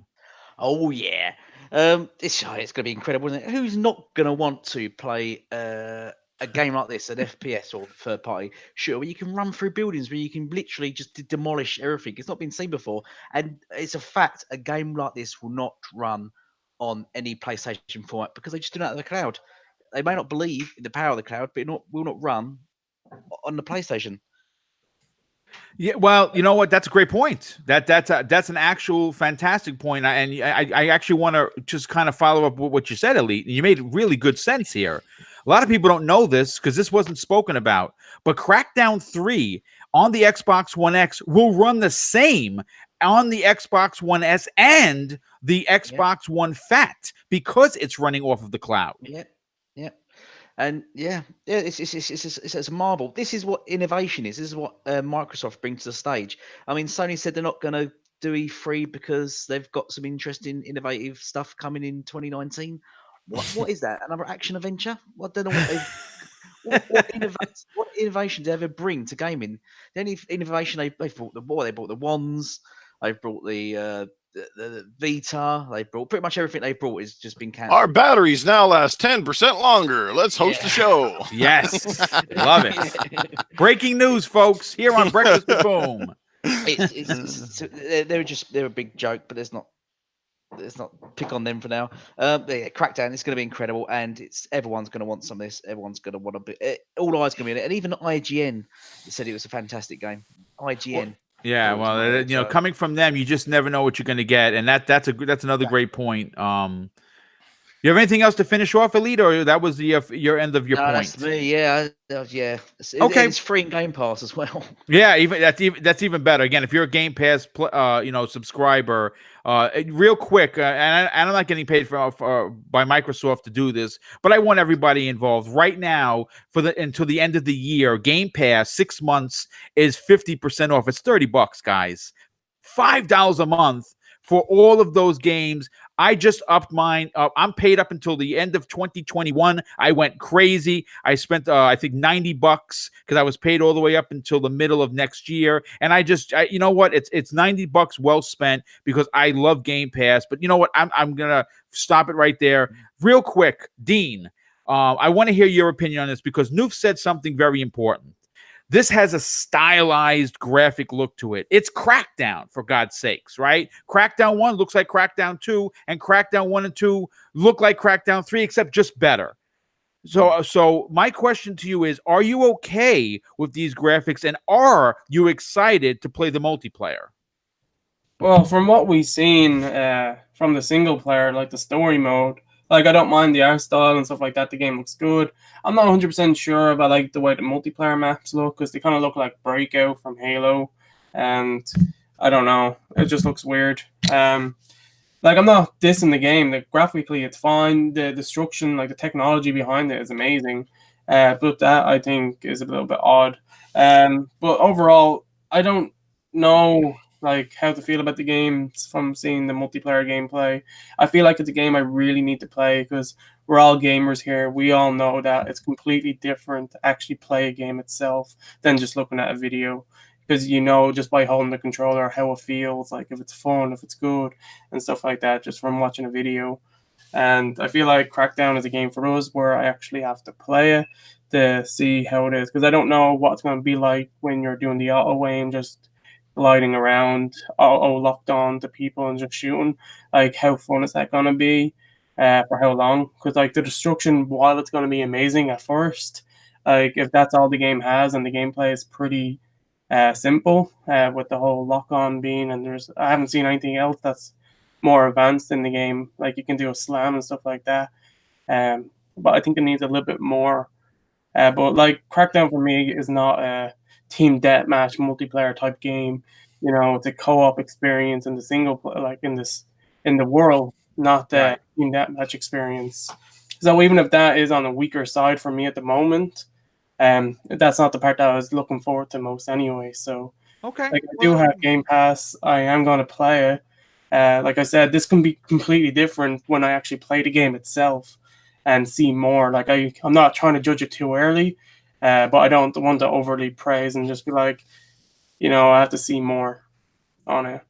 Oh, yeah. It's going to be incredible, isn't it? Who's not going to want to play a game like this, an FPS or third party shooter, where you can run through buildings, where you can literally just demolish everything? It's not been seen before. And it's a fact, a game like this will not run on any PlayStation format because they just do not have the cloud. They may not believe in the power of the cloud, but it will not run on the PlayStation. Yeah, well, you know what? That's a great point. That's an actual fantastic point. And I actually want to just kind of follow up with what you said, Elite. You made really good sense here. A lot of people don't know this because this wasn't spoken about. But Crackdown 3 on the Xbox One X will run the same on the Xbox One S and the Xbox One Fat because it's running off of the cloud. Yeah. And it's a marvel. This is what innovation is. This is what Microsoft brings to the stage. I mean, Sony said they're not going to do E3 because they've got some interesting, innovative stuff coming in 2019. What is that? Another action adventure? I don't know what innovation do they ever bring to gaming? The only innovation they brought the wands. They've brought the Vita. They brought pretty much everything they brought has just been cancelled. Our batteries now last 10% longer. Let's host the show. Yes, love it. Breaking news, folks, here on Breakfast with Boom. They're a big joke, but let's not pick on them for now. Crackdown is going to be incredible, and everyone's going to want some of this. Everyone's going to want to be. All eyes going to be in it, and even IGN said it was a fantastic game. IGN. Yeah, well, coming from them, you just never know what you're going to get, and that's another great point. You have anything else to finish off, Elite, or that was your end of your point? That's me. Yeah. Okay, it's free in Game Pass as well. Yeah, that's even better. Again, if you're a Game Pass, subscriber, real quick, and I'm not getting paid by Microsoft to do this, but I want everybody involved right now until the end of the year. Game Pass 6 months is 50% off. It's $30, guys. $5 a month for all of those games. I just upped mine. I'm paid up until the end of 2021. I went crazy. I spent, I think, $90 because I was paid all the way up until the middle of next year. And you know what? It's $90 well spent because I love Game Pass. But you know what? I'm gonna stop it right there, real quick. Dean, I want to hear your opinion on this because Noof said something very important. This has a stylized graphic look to it. It's Crackdown, for God's sakes, right? Crackdown 1 looks like Crackdown 2, and Crackdown 1 and 2 look like Crackdown 3, except just better. So my question to you is, are you okay with these graphics, and are you excited to play the multiplayer? Well, from what we've seen from the single player, like the story mode, like I don't mind the art style and stuff like that. The game looks good. I'm not 100% sure about like the way the multiplayer maps look because they kind of look like Breakout from Halo, and I don't know. It just looks weird. Like like, I'm not dissing the game. Like, graphically, it's fine. The destruction, like the technology behind it, is amazing. But that I think is a little bit odd. But overall, I don't know like how to feel about the game from seeing the multiplayer gameplay. I feel like it's a game I really need to play because we're all gamers here. We all know that it's completely different to actually play a game itself than just looking at a video. Because you know, just by holding the controller, how it feels, like if it's fun, if it's good, and stuff like that, just from watching a video. And I feel like Crackdown is a game for us where I actually have to play it to see how it is. Because I don't know what it's going to be like when you're doing the auto aim, just gliding around, auto locked on to people and just shooting. Like, how fun is that going to be? For how long? Because like the destruction, while it's going to be amazing at first, like if that's all the game has and the gameplay is pretty simple with the whole lock on being, and I haven't seen anything else that's more advanced in the game. Like you can do a slam and stuff like that. But I think it needs a little bit more. But like Crackdown for me is not a team deathmatch multiplayer type game. You know, it's a co-op experience in the single like in the world, not the team deathmatch experience. So even if that is on the weaker side for me at the moment, that's not the part that I was looking forward to most anyway. So Okay. like I do have Game Pass. I am going to play it. Like I said, this can be completely different when I actually play the game itself and see more. Like I'm not trying to judge it too early, but I don't want to overly praise and just be like, you know, I have to see more on it.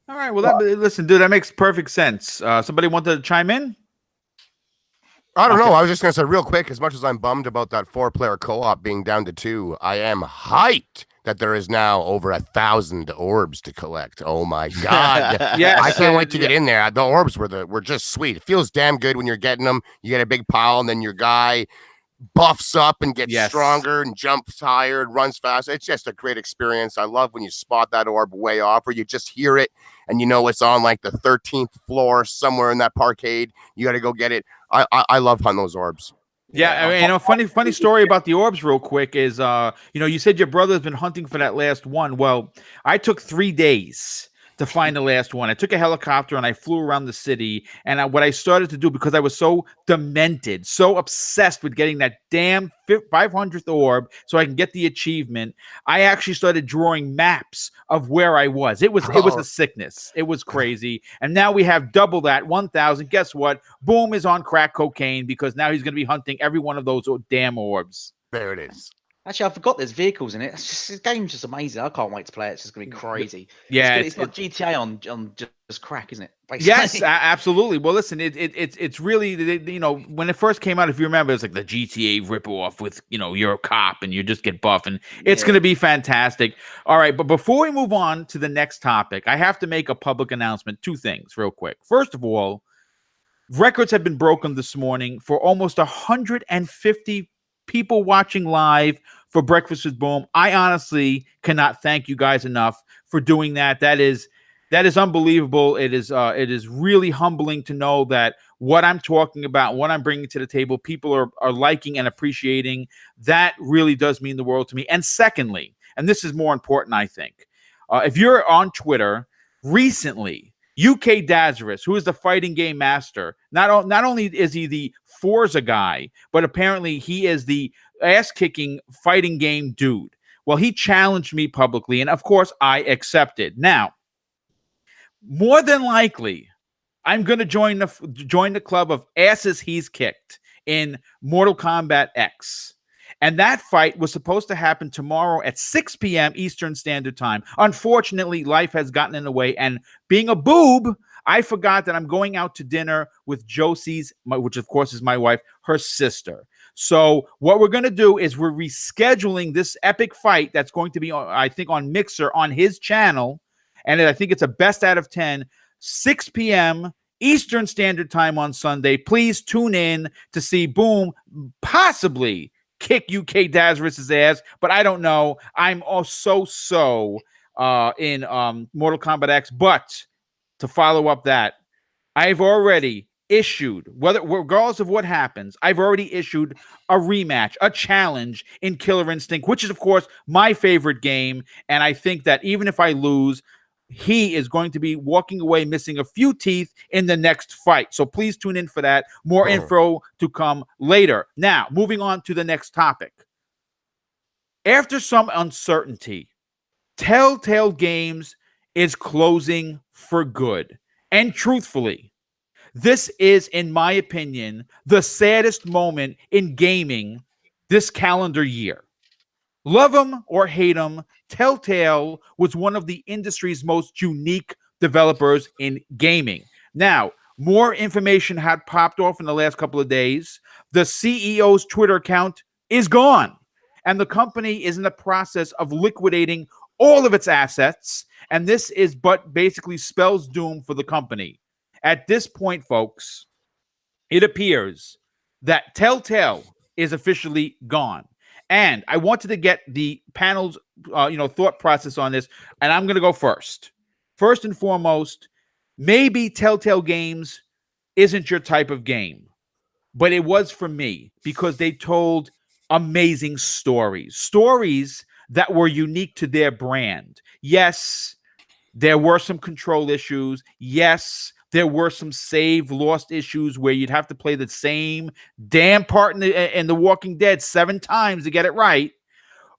All right. Well, listen, dude, that makes perfect sense. Somebody want to chime in? I don't know. I was just going to say real quick, as much as I'm bummed about that 4-player co-op being down to 2, I am hyped that there is now over 1,000 orbs to collect. Oh my God. Yes, I can't wait to get in there. The orbs were just sweet. It feels damn good when you're getting them. You get a big pile and then your guy buffs up and gets stronger and jumps higher and runs fast. It's just a great experience. I love when you spot that orb way off, or you just hear it and you know it's on like the 13th floor somewhere in that parkade. You got to go get it. I love hunting those orbs. Yeah, I mean, a funny story about the orbs real quick is, you said your brother's been hunting for that last one. Well, I took 3 days to find the last one. I took a helicopter and I flew around the city. And what I started to do, because I was so demented, so obsessed with getting that damn 500th orb so I can get the achievement, I actually started drawing maps of where I was. It was a sickness. It was crazy. And now we have double that, 1,000. Guess what? Boom is on crack cocaine because now he's going to be hunting every one of those damn orbs. There it is. Actually, I forgot there's vehicles in it. This game's just amazing. I can't wait to play it. It's just going to be crazy. Yeah, it's like GTA on just crack, isn't it? Basically. Yes, absolutely. Well, listen, it's really, when it first came out, if you remember, it's like the GTA ripoff with, you're a cop and you just get buff, and it's going to be fantastic. All right, but before we move on to the next topic, I have to make a public announcement. 2 things real quick. First of all, records have been broken this morning for almost 150 people watching live for Breakfast with Boom. I honestly cannot thank you guys enough for doing that. That is unbelievable. It is really humbling to know that what I'm talking about, what I'm bringing to the table, people are liking and appreciating. That really does mean the world to me. And secondly, and this is more important, I think, if you're on Twitter recently, UK Dazarus, who is the fighting game master, not only is he the Forza guy, but apparently he is the ass-kicking fighting game dude. Well, he challenged me publicly, and of course, I accepted. Now, more than likely, I'm going to join the club of asses he's kicked in Mortal Kombat X. And that fight was supposed to happen tomorrow at 6 p.m. Eastern Standard Time. Unfortunately, life has gotten in the way. And being a boob, I forgot that I'm going out to dinner with Josie's, which of course is my wife, her sister. So what we're going to do is we're rescheduling this epic fight that's going to be, I think, on Mixer on his channel. And I think it's a best out of 10, 6 p.m. Eastern Standard Time on Sunday. Please tune in to see Boom possibly kick UK Dazarus' ass, but I don't know. I'm also in Mortal Kombat X. But to follow up that, I've already issued, regardless of what happens, I've already issued a rematch, a challenge in Killer Instinct, which is, of course, my favorite game. And I think that even if I lose, he is going to be walking away missing a few teeth in the next fight. So please tune in for that. More info to come later. Now, moving on to the next topic. After some uncertainty, Telltale Games is closing for good. And truthfully, this is, in my opinion, the saddest moment in gaming this calendar year. Love them or hate them, Telltale was one of the industry's most unique developers in gaming. Now, more information had popped off in the last couple of days. The CEO's Twitter account is gone, and the company is in the process of liquidating all of its assets, and this is but basically spells doom for the company. At this point, folks, it appears that Telltale is officially gone. And I wanted to get the panel's thought process on this, and I'm going to go first. First and foremost, maybe Telltale Games isn't your type of game, but it was for me because they told amazing stories that were unique to their brand. Yes, there were some control issues. Yes, there were some save lost issues where you'd have to play the same damn part in the Walking Dead 7 times to get it right.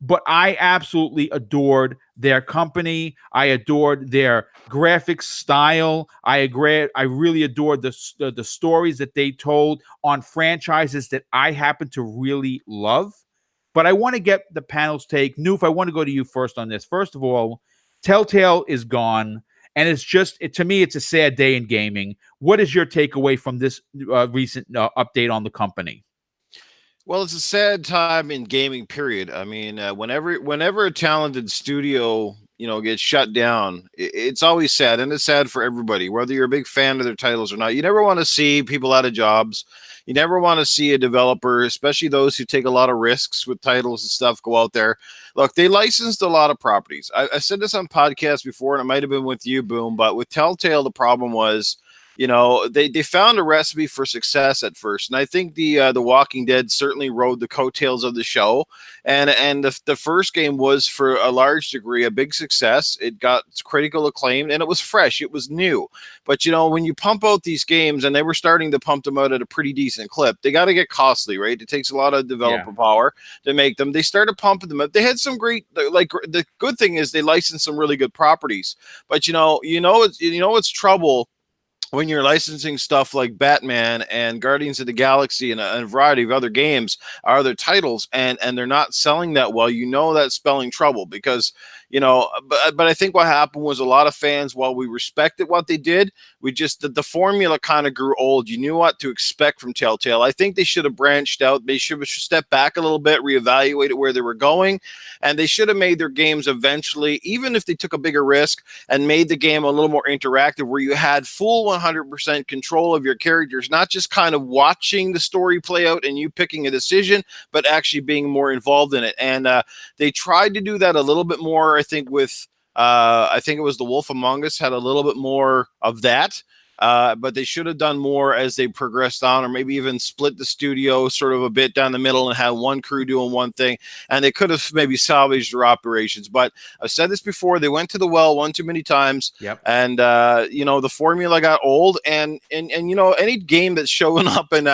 But I absolutely adored their company. I adored their graphic style. I really adored the stories that they told on franchises that I happen to really love. But I want to get the panel's take. Noof, I want to go to you first on this. First of all, Telltale is gone, and to me, it's a sad day in gaming. What is your takeaway from this recent update on the company? Well, it's a sad time in gaming, period. I mean, whenever a talented studio, gets shut down, it's always sad, and it's sad for everybody, whether you're a big fan of their titles or not. You never want to see people out of jobs. You never want to see a developer, especially those who take a lot of risks with titles and stuff, go out there. Look, they licensed a lot of properties. I said this on podcasts before, and it might have been with you, Boom, but with Telltale, the problem was, they found a recipe for success at first, and I think the Walking Dead certainly rode the coattails of the show. And the first game was, for a large degree, a big success. It got critical acclaim, and it was fresh, it was new. But when you pump out these games, and they were starting to pump them out at a pretty decent clip, they got to get costly, right? It takes a lot of developer power to make them. They started pumping them up. They had some great, the good thing is they licensed some really good properties. But it's trouble when you're licensing stuff like Batman and Guardians of the Galaxy and a variety of other games, other titles, and they're not selling that well. That's spelling trouble because, but I think what happened was a lot of fans, while we respected what they did, the formula kind of grew old. You knew what to expect from Telltale. I think they should have branched out. They should have stepped back a little bit, reevaluated where they were going, and they should have made their games eventually, even if they took a bigger risk, and made the game a little more interactive, where you had full 100% control of your characters, not just kind of watching the story play out and you picking a decision, but actually being more involved in it. And they tried to do that a little bit more, I think, with I think it was The Wolf Among Us had a little bit more of that. But they should have done more as they progressed on, or maybe even split the studio sort of a bit down the middle and had one crew doing one thing, and they could have maybe salvaged their operations. But I've said this before, they went to the well one too many times. Yep. And the formula got old, and any game that's showing up in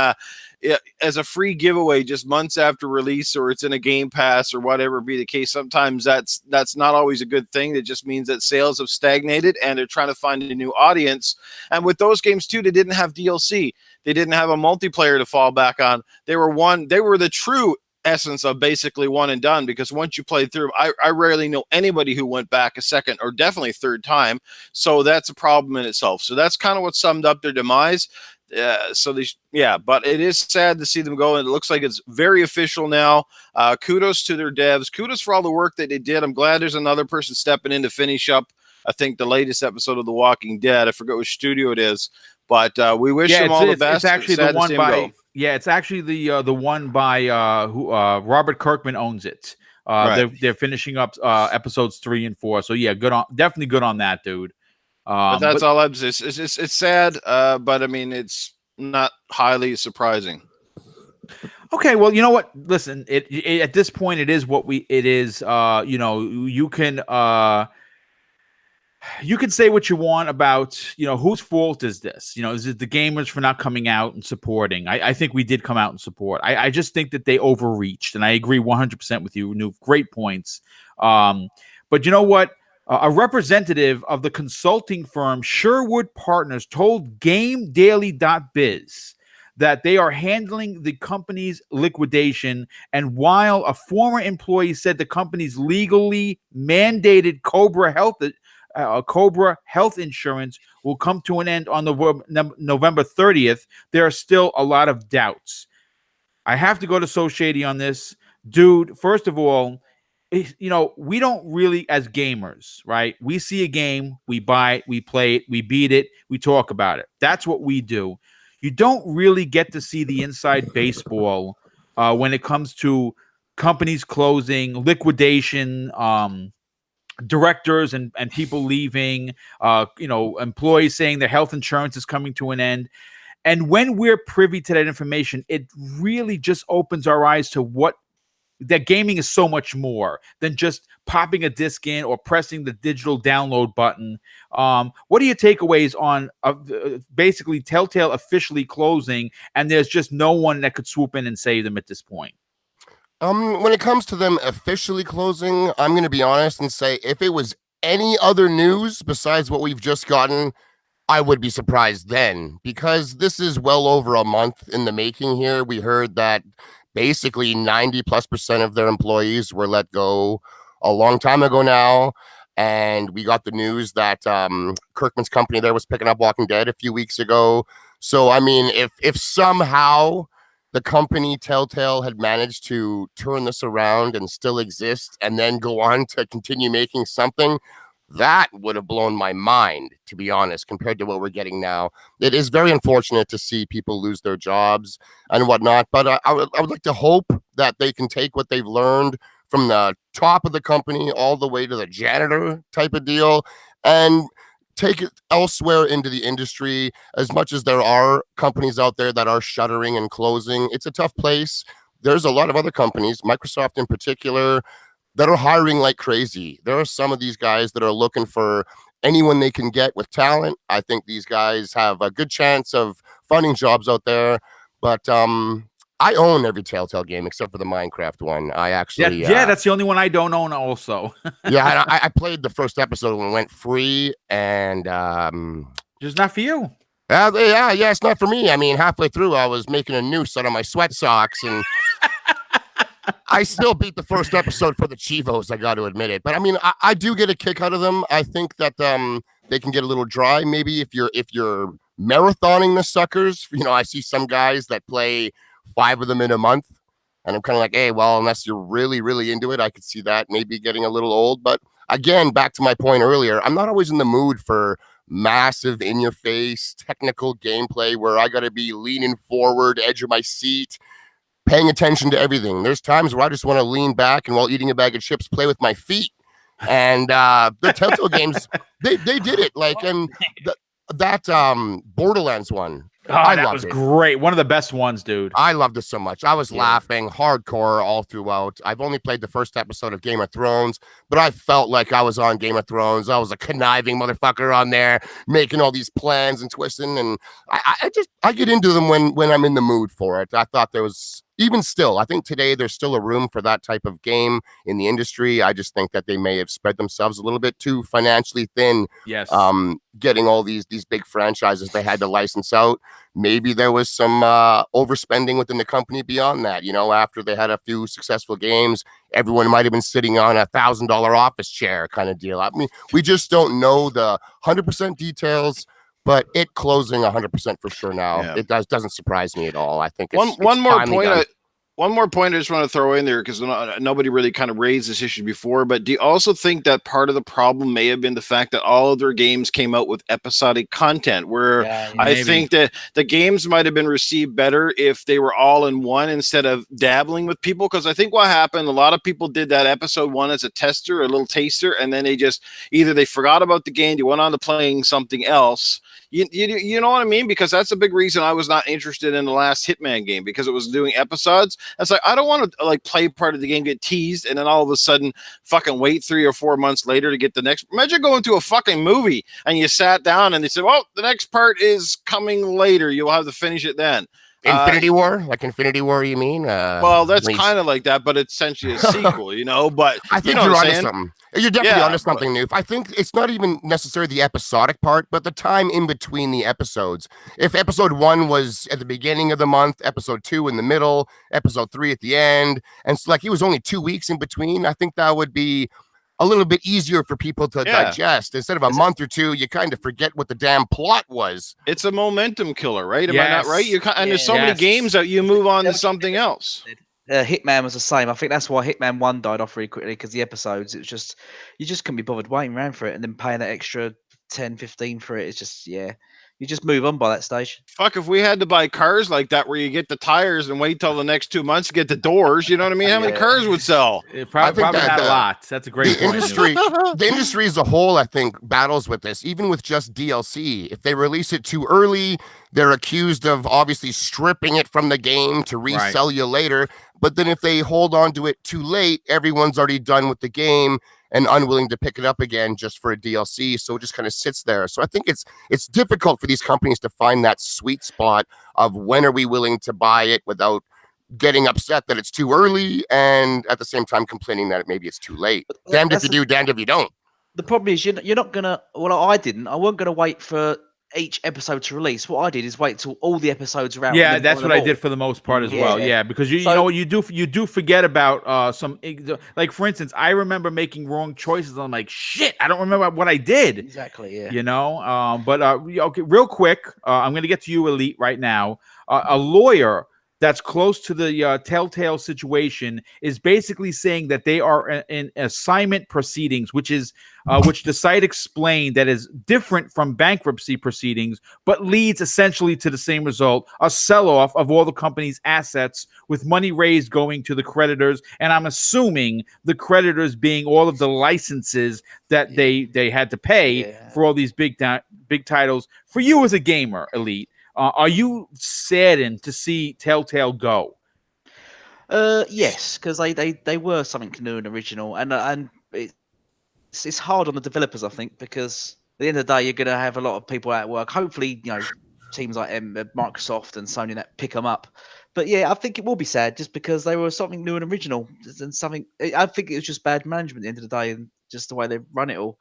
as a free giveaway just months after release, or it's in a Game Pass or whatever be the case, sometimes that's not always a good thing. That just means that sales have stagnated and they're trying to find a new audience. And with those games too, they didn't have DLC. They didn't have a multiplayer to fall back on. They were the true essence of basically one and done, because once you played through, I rarely know anybody who went back a second or definitely third time. So that's a problem in itself. So that's kind of what summed up their demise. But it is sad to see them go, and it looks like it's very official now. Kudos to their devs. Kudos for all the work that they did. I'm glad there's another person stepping in to finish up, I think, the latest episode of The Walking Dead. I forget which studio it is, but we wish them all the best. It's actually the one by it's actually the one by who Robert Kirkman owns it. Right. They're finishing up episodes 3 and 4. So yeah, definitely good on that, dude. But that's all I'm saying. It's sad, but I mean, it's not highly surprising. Okay, well, you know what? Listen, it at this point, it is what it is. You can. you can say what you want about, whose fault is this? Is it the gamers for not coming out and supporting? I think we did come out and support. I just think that they overreached, and I agree 100% with you. Noof, great points. But you know what? A representative of the consulting firm Sherwood Partners told GameDaily.biz that they are handling the company's liquidation. And while a former employee said the company's legally mandated Cobra health insurance will come to an end on November 30th, there are still a lot of doubts. I have to go to So Shady on this. Dude, first of all, we don't really, as gamers, right? We see a game, we buy it, we play it, we beat it, we talk about it. That's what we do. You don't really get to see the inside baseball when it comes to companies closing, liquidation, directors and people leaving, employees saying their health insurance is coming to an end. And when we're privy to that information, it really just opens our eyes to that gaming is so much more than just popping a disc in or pressing the digital download button. What are your takeaways on basically Telltale officially closing, and there's just no one that could swoop in and save them at this point? When it comes to them officially closing, I'm going to be honest and say if it was any other news besides what we've just gotten, I would be surprised then, because this is well over a month in the making here. We heard that basically 90+% of their employees were let go a long time ago now. And we got the news that Kirkman's company there was picking up Walking Dead a few weeks ago. So, I mean, if somehow the company Telltale had managed to turn this around and still exist and then go on to continue making something, that would have blown my mind, to be honest, compared to what we're getting now. It is very unfortunate to see people lose their jobs and whatnot, but I would like to hope that they can take what they've learned from the top of the company all the way to the janitor type of deal and take it elsewhere into the industry. As much as there are companies out there that are shuttering and closing, it's a tough place. There's a lot of other companies, Microsoft in particular, that are hiring like crazy. There are some of these guys that are looking for anyone they can get with talent. I think these guys have a good chance of finding jobs out there. But I own every Telltale game except for the Minecraft one. I actually... that's the only one I don't own also. Yeah, I played the first episode when it went free, and... just not for you. Yeah, it's not for me. I mean, halfway through, I was making a noose out of my sweat socks, and... I still beat the first episode for the Chivos, I got to admit it. But I mean, I do get a kick out of them. I think that they can get a little dry. Maybe if you're marathoning the suckers, I see some guys that play 5 of them in a month, and I'm kind of like, hey, well, unless you're really, really into it, I could see that maybe getting a little old. But again, back to my point earlier, I'm not always in the mood for massive in-your-face technical gameplay where I got to be leaning forward, edge of my seat, paying attention to everything. There's times where I just want to lean back and while eating a bag of chips, play with my feet. And the Telltale games, they did it. Like, and that Borderlands one. That was great. One of the best ones, dude. I loved it so much. I was laughing hardcore all throughout. I've only played the first episode of Game of Thrones, but I felt like I was on Game of Thrones. I was a conniving motherfucker on there, making all these plans and twisting. And I get into them when I'm in the mood for it. I thought there was, even still, I think today there's still a room for that type of game in the industry. I just think that they may have spread themselves a little bit too financially thin. Yes. Getting all these big franchises they had to license out. Maybe there was some overspending within the company beyond that. After they had a few successful games, everyone might have been sitting on $1,000 office chair kind of deal. I mean, we just don't know the 100% details. But it closing 100% for sure now. Yeah. It doesn't surprise me at all. I think it's one more point. One more point I just want to throw in there because nobody really kind of raised this issue before. But do you also think that part of the problem may have been the fact that all of their games came out with episodic content? Where I think that the games might have been received better if they were all in one instead of dabbling with people. Because I think what happened, a lot of people did that episode 1 as a tester, a little taster, and then they just either they forgot about the game, they went on to playing something else. You know what I mean? Because that's a big reason I was not interested in the last Hitman game, because it was doing episodes. It's like, I don't want to like play part of the game, get teased, and then all of a sudden fucking wait 3 or 4 months later to get the next. Imagine going to a fucking movie and you sat down and they said, well, the next part is coming later. You'll have to finish it then. Infinity War, like Infinity War, you mean? Well, that's kind of like that, but it's essentially a sequel, you know. But I think you know you're what I'm onto saying? something. You're definitely onto something, Noof. I think it's not even necessarily the episodic part, but the time in between the episodes. If episode 1 was at the beginning of the month, episode 2 in the middle, episode 3 at the end, and so like it was only 2 weeks in between, I think that would be a little bit easier for people to digest. Instead of a month or two, you kind of forget what the damn plot was. It's a momentum killer, right? Am I not right? And there's so many games that you move on to something else. Hitman was the same. I think that's why Hitman 1 died off really quickly, because the episodes, it was just, you just couldn't be bothered waiting around for it and then paying that extra 10, 15 for it. It's just, you just move on by that stage. Fuck, if we had to buy cars like that where you get the tires and wait till the next 2 months to get the doors, you know what I mean? How many cars would sell? Probably not a lot. That's a great point. The industry as a whole, I think, battles with this, even with just DLC. If they release it too early, they're accused of obviously stripping it from the game to resell you later. But then if they hold on to it too late, everyone's already done with the game and unwilling to pick it up again just for a DLC. So it just kind of sits there. So I think it's difficult for these companies to find that sweet spot of when are we willing to buy it without getting upset that it's too early, and at the same time complaining that maybe it's too late. Damned if you do, damned if you don't. The problem is you're not gonna. Well, I didn't. I wasn't gonna wait for each episode to release. What I did is wait till all the episodes are out. Yeah, that's what I did for the most part as well. Yeah, because you know you do forget about some, like for instance, I remember making wrong choices. I'm like, shit, I don't remember what I did. Exactly. Yeah. You know, but okay, real quick, I'm gonna get to you, Elite, right now. A lawyer that's close to the Telltale situation is basically saying that they are in assignment proceedings, which is which the site explained that is different from bankruptcy proceedings, but leads essentially to the same result: a sell-off of all the company's assets, with money raised going to the creditors. And I'm assuming the creditors being all of the licenses that they had to pay for all these big titles. For you as a gamer, Elite, are you saddened to see Telltale go? Yes, because they were something new and original, and it's hard on the developers, I think, because at the end of the day, you're going to have a lot of people at work. Hopefully, you know, teams like Microsoft and Sony that pick them up. But yeah, I think it will be sad just because they were something new and original, and something. I think it was just bad management at the end of the day, and just the way they run it all.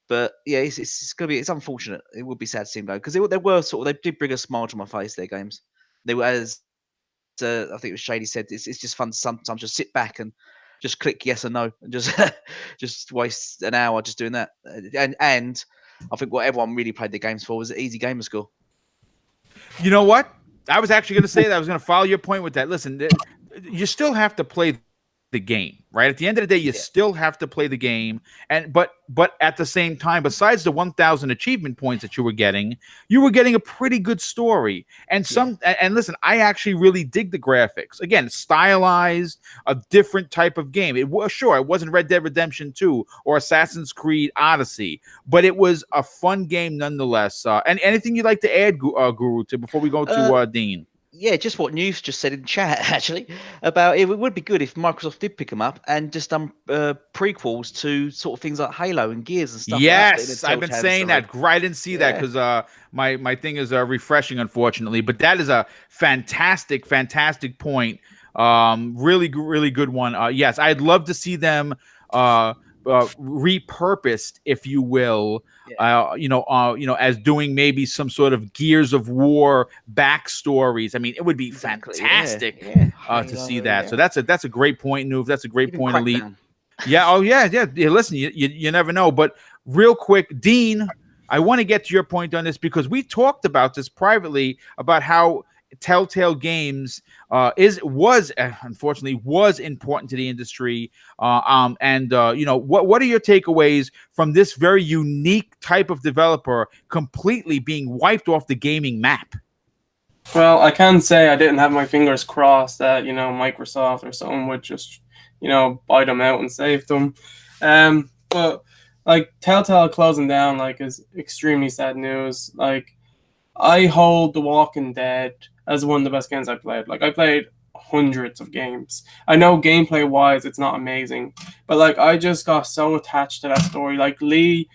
But yeah, it's gonna be, it's unfortunate. It would be sad to see them go, because they were sort of, they did bring a smile to my face. Their games, they were, as I think it was Shady said, it's just fun to sometimes just sit back and just click yes or no, and just just waste an hour just doing that. And I think what everyone really played their games for was an easy gamer score. You know what? I was actually going to say that. I was going to follow your point with that. Listen, you still have to play the game, right? At the end of the day, you still have to play the game, and but at the same time, besides the 1,000 achievement points that you were getting a pretty good story. And and listen, I actually really dig the graphics. Again, stylized, a different type of game. It was, sure, it wasn't Red Dead Redemption 2 or Assassin's Creed Odyssey, but it was a fun game nonetheless. And anything you'd like to add, Guru, to before we go to Dean? Yeah, just what News just said in chat, actually, about it would be good if Microsoft did pick them up and just done prequels to sort of things like Halo and Gears and stuff. Yes, I've been saying that. I didn't see that because my thing is refreshing, unfortunately. But that is a fantastic point. Really good one. Yes, I'd love to see them repurposed, if you will, as doing maybe some sort of Gears of War backstories. I mean, it would be fantastic to see that. So that's a great point, Noof. That's a great point, Elite. Yeah. Listen, you never know. But real quick, Dean, I want to get to your point on this, because we talked about this privately about how Telltale Games unfortunately was important to the industry. What are your takeaways from this very unique type of developer completely being wiped off the gaming map? Well, I can say I didn't have my fingers crossed that, Microsoft or someone would just, buy them out and save them. But like Telltale closing down, is extremely sad news. I hold The Walking Dead as one of the best games I played. Like, I played hundreds of games. I know gameplay wise it's not amazing, but like I just got so attached to that story. Like Lee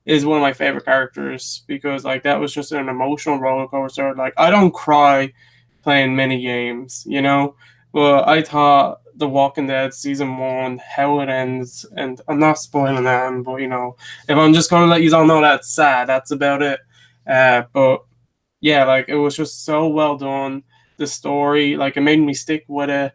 is one of my favorite characters because like that was just an emotional roller coaster. Like I don't cry playing mini games, you know, but I thought The Walking Dead season 1, how it ends, and I'm not spoiling that, but you know, if I'm just gonna let you all know that's sad, that's about it. But yeah, like it was just so well done. The story, like it made me stick with it.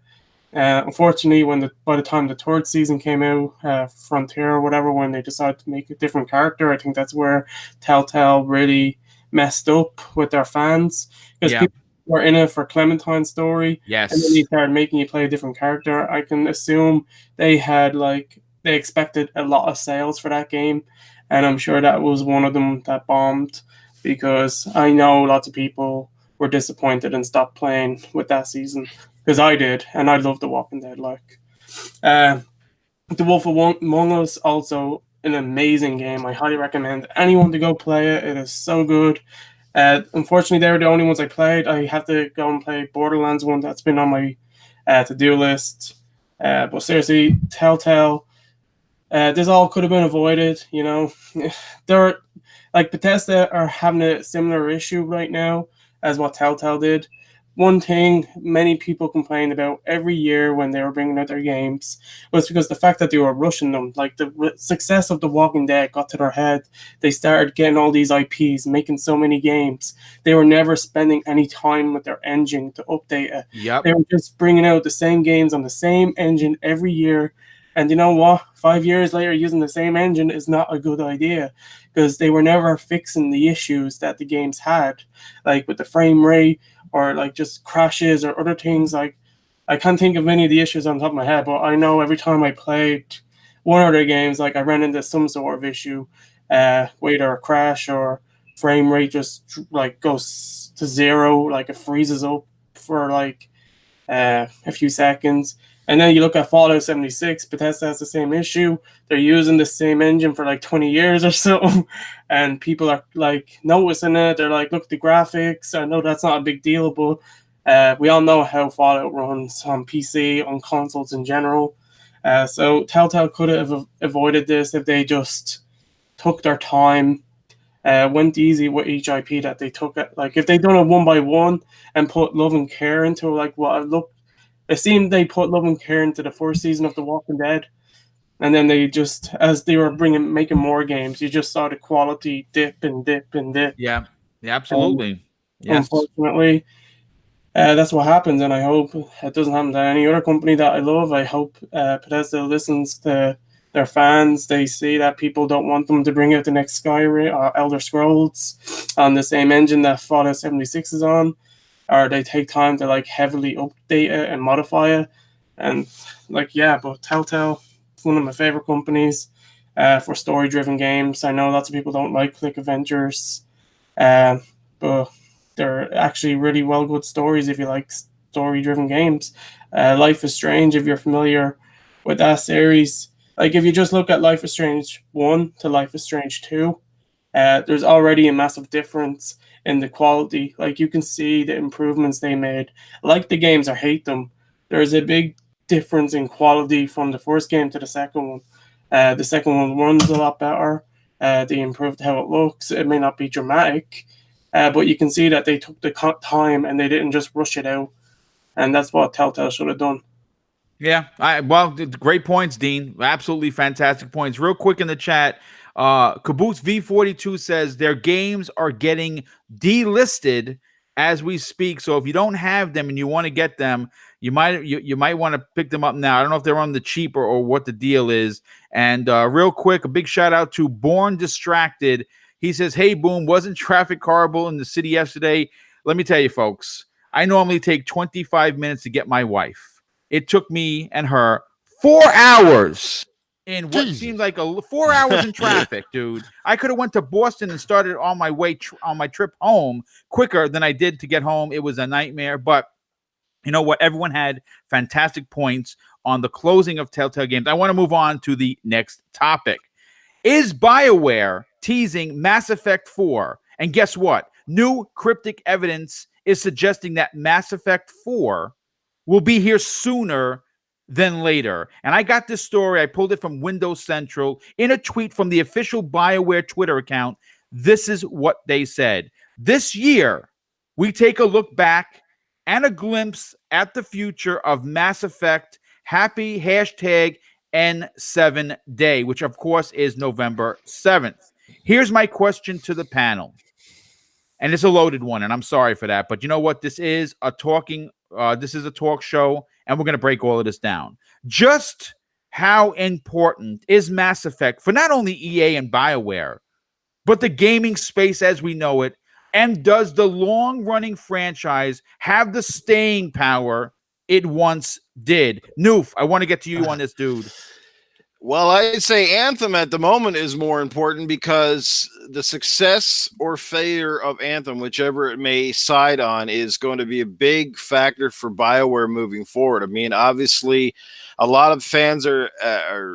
Unfortunately, by the time the third season came out, Frontier or whatever, when they decided to make a different character, I think that's where Telltale really messed up with their fans because people were in it for Clementine's story, and then they started making you play a different character. I can assume they expected a lot of sales for that game, and I'm sure that was one of them that bombed because I know lots of people were disappointed and stopped playing with that season because I did, and I love The Walking Dead. Like, The Wolf Among Us, also an amazing game. I highly recommend anyone to go play it. It is so good. Unfortunately, they were the only ones I played. I have to go and play Borderlands 1. That's been on my to-do list. But seriously, Telltale, this all could have been avoided. You know, they're like Bethesda are having a similar issue right now as what Telltale did. One thing many people complained about every year when they were bringing out their games was because the fact that they were rushing them. Like the success of The Walking Dead got to their head. They started getting all these IPs, making so many games. They were never spending any time with their engine to update it. Yep. They were just bringing out the same games on the same engine every year. And you know what? 5 years later, using the same engine is not a good idea because they were never fixing the issues that the games had, like with the frame rate or like just crashes or other things. Like I can't think of any of the issues on top of my head, but I know every time I played one of their games, like I ran into some sort of issue, whether a crash or frame rate just like goes to zero, like it freezes up for like a few seconds. And then you look at Fallout 76, Bethesda has the same issue. They're using the same engine for like 20 years or so, and people are like noticing it. They're like, look at the graphics. I know that's not a big deal, but we all know how Fallout runs on PC, on consoles in general. So Telltale could have avoided this if they just took their time, went easy with each IP that they took. Like if they done it one by one and put love and care into like what it seemed they put love and care into the first season of The Walking Dead, and then they just, as they were making more games, you just saw the quality dip and dip and dip. Yeah, absolutely. Yes. Unfortunately, that's what happens, and I hope it doesn't happen to any other company that I love. I hope Bethesda listens to their fans. They see that people don't want them to bring out the next Skyrim or Elder Scrolls on the same engine that Fallout 76 is on, or they take time to like heavily update it and modify it. And like, yeah, but Telltale, one of my favorite companies for story-driven games. I know lots of people don't like Click Adventures, but they're actually really well good stories if you like story-driven games. Life is Strange, if you're familiar with that series. Like if you just look at Life is Strange 1 to Life is Strange 2, there's already a massive difference in the quality. Like you can see the improvements they made. Like the games or hate them, there's a big difference in quality from the first game to the second one. The second one runs a lot better. They improved how it looks. It may not be dramatic, but you can see that they took the time and they didn't just rush it out. And that's what Telltale should have done. Yeah, well, great points, Dean. Absolutely fantastic points. Real quick in the chat, Caboose V42 says their games are getting delisted as we speak. So if you don't have them and you want to get them, you might want to pick them up now. I don't know if they're on the cheap or what the deal is. And real quick, a big shout out to Born Distracted. He says, "Hey, Boom, wasn't traffic horrible in the city yesterday? Let me tell you, folks, I normally take 25 minutes to get my wife. It took me and her 4 hours in what seemed like 4 hours in traffic, dude. I could have went to Boston and started on my way on my trip home quicker than I did to get home. It was a nightmare, but you know what? Everyone had fantastic points on the closing of Telltale Games. I want to move on to the next topic. Is BioWare teasing Mass Effect 4? And guess what? New cryptic evidence is suggesting that Mass Effect 4 will be here sooner than later. And I got this story. I pulled it from Windows Central in a tweet from the official BioWare Twitter account. This is what they said. This year, we take a look back and a glimpse at the future of Mass Effect. Happy hashtag N7 day, which of course is November 7th. Here's my question to the panel. And it's a loaded one, and I'm sorry for that. But you know what? This is a talk show, and we're going to break all of this down. Just how important is Mass Effect for not only EA and BioWare, but the gaming space as we know it? And does the long-running franchise have the staying power it once did? Noof, I want to get to you on this, dude. Well, I'd say Anthem at the moment is more important because the success or failure of Anthem, whichever it may side on, is going to be a big factor for BioWare moving forward. I mean, obviously, a lot of fans are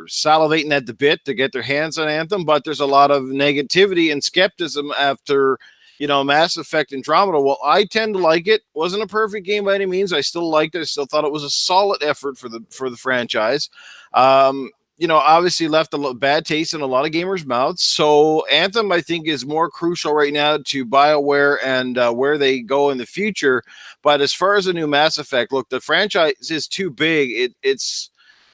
salivating at the bit to get their hands on Anthem, but there's a lot of negativity and skepticism after, Mass Effect Andromeda. Well, I tend to like it. Wasn't a perfect game by any means. I still liked it. I still thought it was a solid effort for the franchise. Obviously left a bad taste in a lot of gamers' mouths. So Anthem, I think, is more crucial right now to BioWare and where they go in the future. But as far as the new Mass Effect, look, the franchise is too big.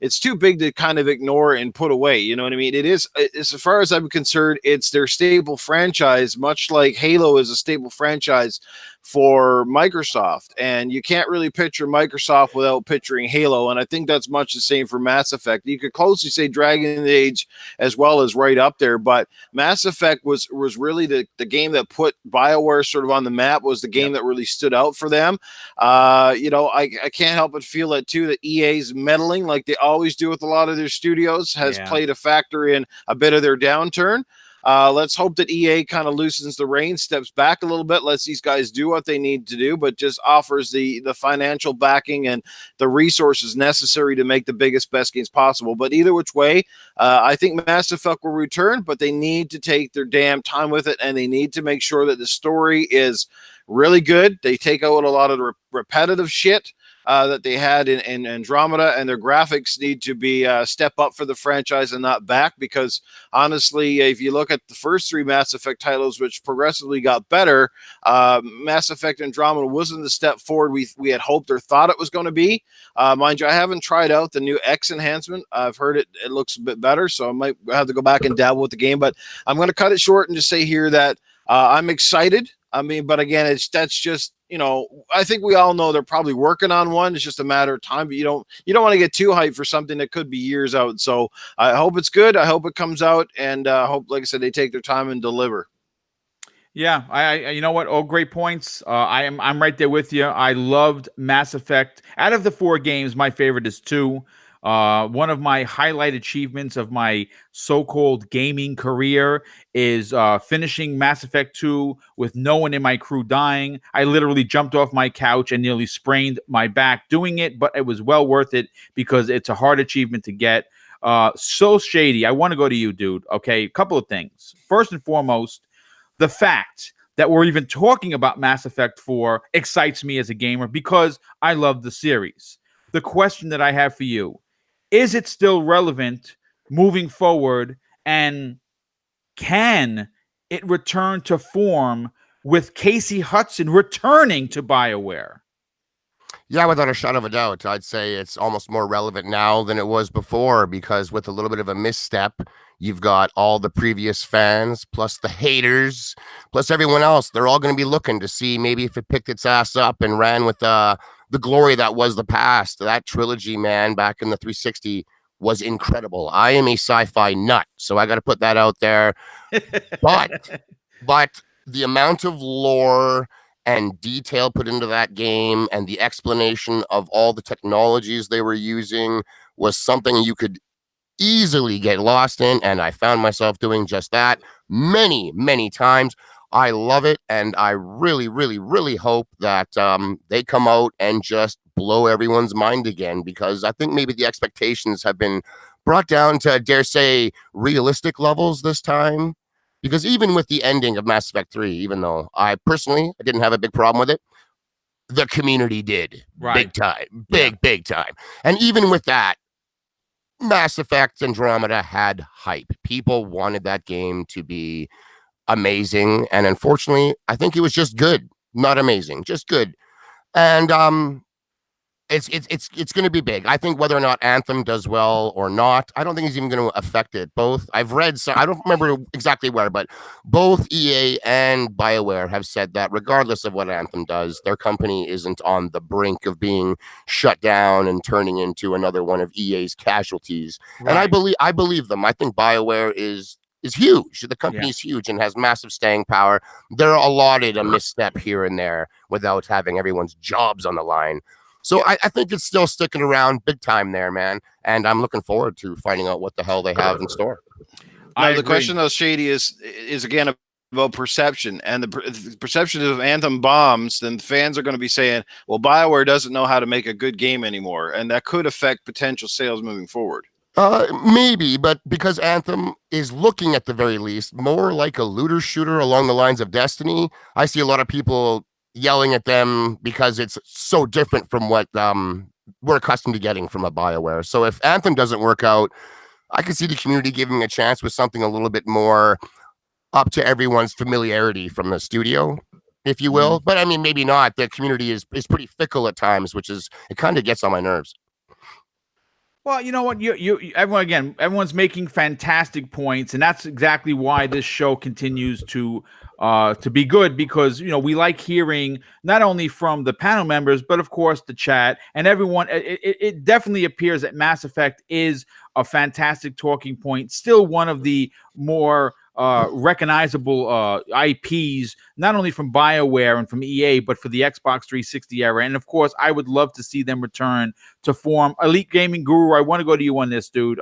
It's too big to kind of ignore and put away. You know what I mean? It is, as far as I'm concerned, it's their staple franchise, much like Halo is a staple franchise for Microsoft. And you can't really picture Microsoft without picturing Halo. And I think that's much the same for Mass Effect. You could closely say Dragon Age as well as right up there. But Mass Effect was really the game that put BioWare sort of on the map, was the game that really stood out for them. I can't help but feel that too, that EA's meddling like they always do with a lot of their studios has played a factor in a bit of their downturn. Let's hope that EA kind of loosens the reins, steps back a little bit, lets these guys do what they need to do, but just offers the financial backing and the resources necessary to make the biggest, best games possible. But either which way, I think Mass Effect will return, but they need to take their damn time with it, and they need to make sure that the story is really good. They take out a lot of the repetitive shit that they had in Andromeda, and their graphics need to be step up for the franchise and not back, because honestly, if you look at the first three Mass Effect titles, which progressively got better, Mass Effect Andromeda wasn't the step forward we had hoped or thought it was going to be. Mind you, I haven't tried out the new X enhancement. I've heard it looks a bit better, so I might have to go back and dabble with the game, but I'm going to cut it short and just say here that I'm excited. I mean, but again, that's just, I think we all know they're probably working on one. It's just a matter of time, but you don't want to get too hyped for something that could be years out. So I hope it's good. I hope it comes out, and I hope, like I said, they take their time and deliver. Yeah, I you know what? All great points. I'm right there with you. I loved Mass Effect. Out of the 4 games, my favorite is 2. One of my highlight achievements of my so-called gaming career is finishing Mass Effect 2 with no one in my crew dying. I literally jumped off my couch and nearly sprained my back doing it, but it was well worth it because it's a hard achievement to get. So Shady, I want to go to you, dude. Okay, a couple of things. First and foremost, the fact that we're even talking about Mass Effect 4 excites me as a gamer because I love the series. The question that I have for you: is it still relevant moving forward, and can it return to form with Casey Hudson returning to BioWare? Yeah, without a shadow of a doubt. I'd say it's almost more relevant now than it was before, because with a little bit of a misstep, you've got all the previous fans, plus the haters, plus everyone else. They're all going to be looking to see maybe if it picked its ass up and ran with the glory that was the past. That trilogy, man, back in the 360 was incredible. I am a sci-fi nut, so I got to put that out there. But the amount of lore and detail put into that game and the explanation of all the technologies they were using was something you could easily get lost in, and I found myself doing just that many, many times. I love it, and I really, really, really hope that they come out and just blow everyone's mind again, because I think maybe the expectations have been brought down to, dare say, realistic levels this time. Because even with the ending of Mass Effect 3, even though I didn't have a big problem with it, the community did. Right. Big time. Big time. And even with that, Mass Effect Andromeda had hype. People wanted that game to be amazing. And unfortunately, I think it was just good. Not amazing, just good. And it's going to be big. I think whether or not Anthem does well or not, I don't think it's even going to affect it. Both I've read, so I don't remember exactly where, but both EA and Bioware have said that regardless of what Anthem does, their company isn't on the brink of being shut down and turning into another one of EA's casualties. Right. And I believe them. I think Bioware is huge. The company is huge and has massive staying power. They're allotted a misstep here and there without having everyone's jobs on the line. So I think it's still sticking around big time there, man. And I'm looking forward to finding out what the hell they have in store. Now, the question, though, Shady, is again about perception. And the perception of Anthem bombs, then fans are going to be saying, well, BioWare doesn't know how to make a good game anymore. And that could affect potential sales moving forward. Maybe, but because Anthem is looking at the very least more like a looter shooter along the lines of Destiny, I see a lot of people yelling at them because it's so different from what we're accustomed to getting from a BioWare. So if Anthem doesn't work out, I could see the community giving a chance with something a little bit more up to everyone's familiarity from the studio, if you will. But I mean, maybe not. The community is pretty fickle at times, which is, it kind of gets on my nerves. Well, you know what? Everyone's making fantastic points, and that's exactly why this show continues to be good, because we like hearing not only from the panel members, but of course the chat and everyone. It definitely appears that Mass Effect is a fantastic talking point, still one of the more recognizable IPs, not only from BioWare and from EA, but for the Xbox 360 era. And of course, I would love to see them return to form. Elite Gaming Guru, I want to go to you on this, dude.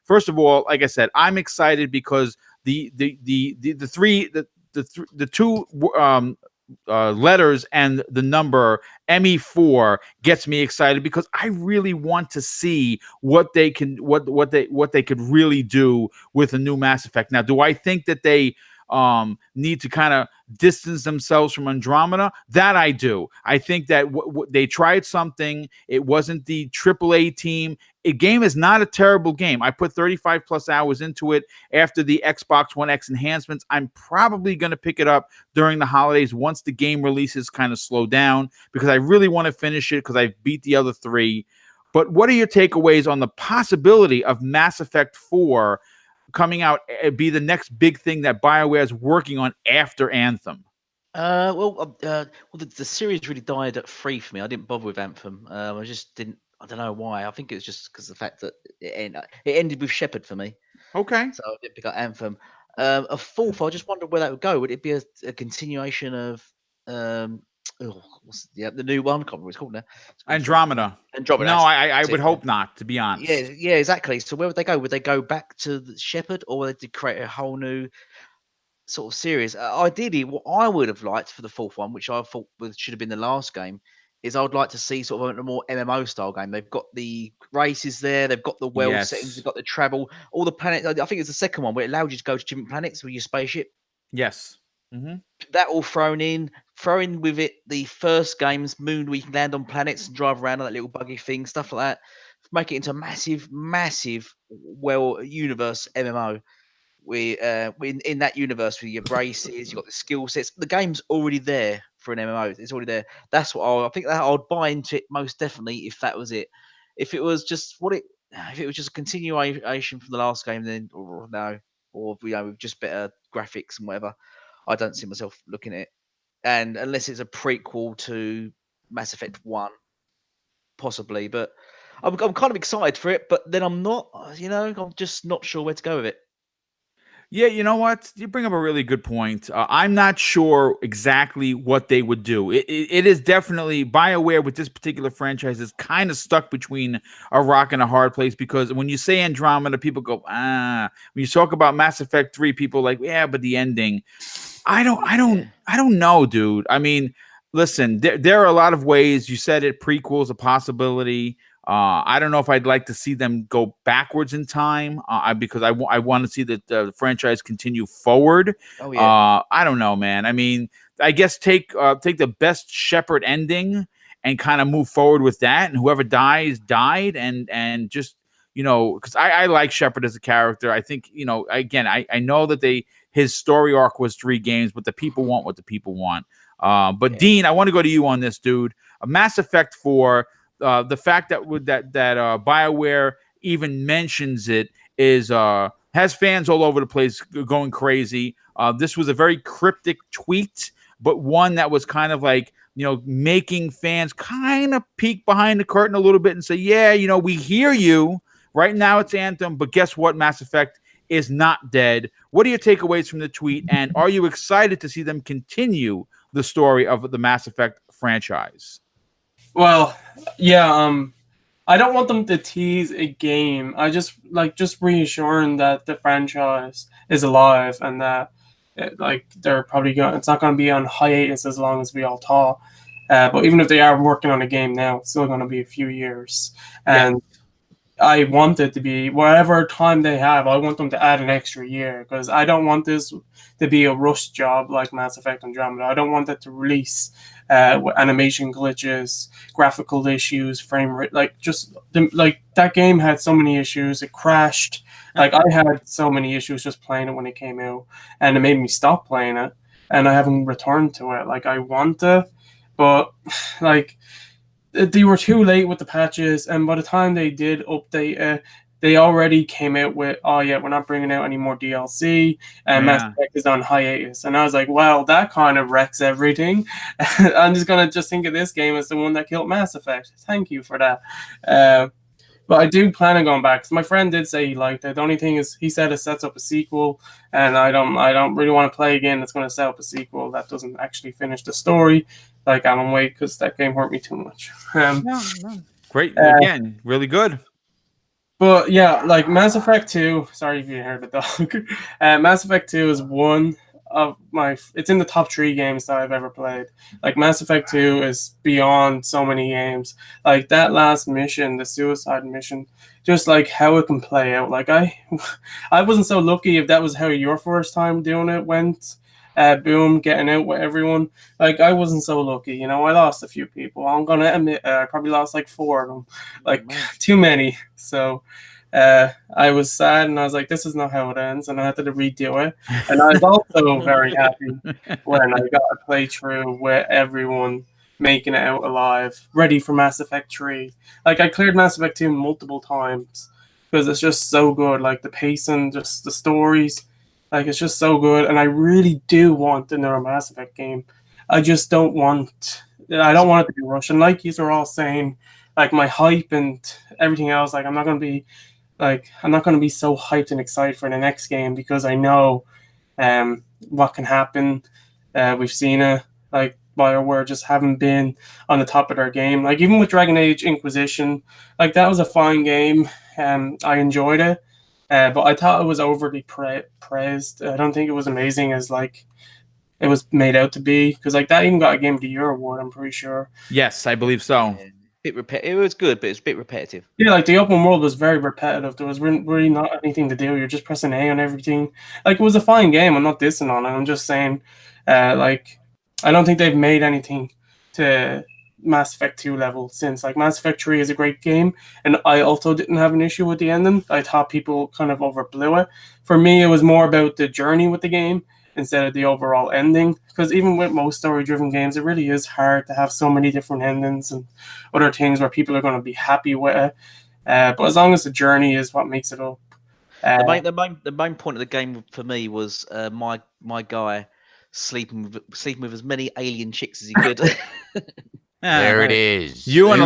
First of all, like I said, I'm excited because the two letters and the number ME4 gets me excited, because I really want to see what they could really do with a new Mass Effect. Now, do I think that they need to kind of distance themselves from Andromeda? That I do. I think that they tried something. It wasn't the AAA team. A game is not a terrible game. I put 35 plus hours into it after the Xbox One X enhancements. I'm probably going to pick it up during the holidays once the game releases kind of slow down, because I really want to finish it because I've beat the other three. But what are your takeaways on the possibility of Mass Effect 4 coming out, be the next big thing that BioWare is working on after Anthem? The series really died at 3 for me. I didn't bother with Anthem. I just didn't. I don't know why. I think it was just because of the fact that it ended with Shepard for me. Okay. So I didn't pick up Anthem. A fourth, I just wondered where that would go. Would it be a continuation of what's the new one? I can't remember what it's called now. Andromeda. No, I would hope not, to be honest. Yeah, exactly. So where would they go? Would they go back to the Shepard, or would they create a whole new sort of series? Ideally, what I would have liked for the fourth one, which I thought should have been the last game, is I would like to see sort of a more MMO style game. They've got the races there, they've got the world settings, they've got the travel, all the planets. I think it's the second one where it allowed you to go to different planets with your spaceship. Yes. Mm-hmm. That all thrown in with it the first game's moon, where you can land on planets and drive around on that little buggy thing, stuff like that. Make it into a massive universe MMO. In that universe with your races, you got the skill sets. The game's already there for an MMO. It's already there. That's what I think that I'd buy into it most definitely if that was it. If it was just a continuation from the last game, then with just better graphics and whatever, I don't see myself looking at it. And unless it's a prequel to Mass Effect 1, possibly. But I'm kind of excited for it, but then I'm not. I'm just not sure where to go with it. Yeah, you know what? You bring up a really good point. I'm not sure exactly what they would do. It is definitely BioWare with this particular franchise is kind of stuck between a rock and a hard place, because when you say Andromeda, people go, When you talk about Mass Effect 3, people are like, yeah, but the ending. I don't know, dude. I mean, listen, there are a lot of ways. You said it, prequels a possibility. I don't know if I'd like to see them go backwards in time because I want to see the franchise continue forward. Oh yeah. I don't know, man. I mean, I guess take the best Shepard ending and kind of move forward with that, and whoever dies died, and just because I like Shepard as a character. I think again I know that his story arc was 3 games, but the people want what the people want. But Yeah. Dean, I want to go to you on this, dude. A Mass Effect 4. The fact that BioWare even mentions it is has fans all over the place going crazy. This was a very cryptic tweet, but one that was kind of like making fans kind of peek behind the curtain a little bit and say, yeah, we hear you. Right now it's Anthem, but guess what? Mass Effect is not dead. What are your takeaways from the tweet, and are you excited to see them continue the story of the Mass Effect franchise? Well, yeah, I don't want them to tease a game. I just reassuring that the franchise is alive and that they're probably it's not going to be on hiatus as long as we all thought. But even if they are working on a game now, it's still going to be a few years. And I want it to be whatever time they have. I want them to add an extra year because I don't want this to be a rush job like Mass Effect Andromeda. I don't want it to release with animation glitches, graphical issues, frame rate. That game had so many issues. It crashed. I had so many issues just playing it when it came out, and it made me stop playing it. And I haven't returned to it. I want to, but they were too late with the patches, and by the time they did update it, they already came out with, oh yeah, we're not bringing out any more DLC, and Mass Effect is on hiatus. And I was like, well, that kind of wrecks everything. I'm just going to think of this game as the one that killed Mass Effect. Thank you for that. But I do plan on going back, because my friend did say he liked it. The only thing is, he said it sets up a sequel, and I don't really want to play a game that's going to set up a sequel that doesn't actually finish the story, like Alan Wake, because that game hurt me too much. No. Great. Again, really good. But yeah, Mass Effect 2, sorry if you heard the dog. Mass Effect 2 is one of it's in the top 3 games that I've ever played. Mass Effect 2 is beyond so many games. That last mission, the suicide mission, just how it can play out. I wasn't so lucky if that was how your first time doing it went. Boom, getting out with everyone. I wasn't so lucky, I lost a few people. I'm gonna admit, I probably lost 4 of them, too many. So I was sad, and I was like, this is not how it ends, and I had to redo it. And I was also very happy when I got a playthrough with everyone making it out alive, ready for Mass Effect 3. I cleared Mass Effect 2 multiple times because it's just so good. The pacing, just the stories, it's just so good. And I really do want another Mass Effect game. I just don't want it to be rushed. And you are all saying, my hype and everything else, I'm not going to be so hyped and excited for the next game because I know what can happen. We've seen it. BioWare just haven't been on the top of their game. Even with Dragon Age Inquisition, that was a fine game. I enjoyed it, but I thought it was overly praised. I don't think it was amazing as it was made out to be, because that even got a Game of the Year award, I'm pretty sure. Yes, I believe so. It was good, but it's a bit repetitive. Yeah, the open world was very repetitive. There was really not anything to do. You're just pressing A on everything. It was a fine game. I'm not dissing on it. I'm just saying, I don't think they've made anything to Mass Effect 2 level since. Mass Effect 3 is a great game, and I also didn't have an issue with the ending. I thought people kind of overblew it. For me, it was more about the journey with the game instead of the overall ending, because even with most story-driven games, it really is hard to have so many different endings and other things where people are going to be happy with it. But as long as the journey is what makes it up. The main point of the game for me was my guy sleeping with as many alien chicks as he could. There it is. You and a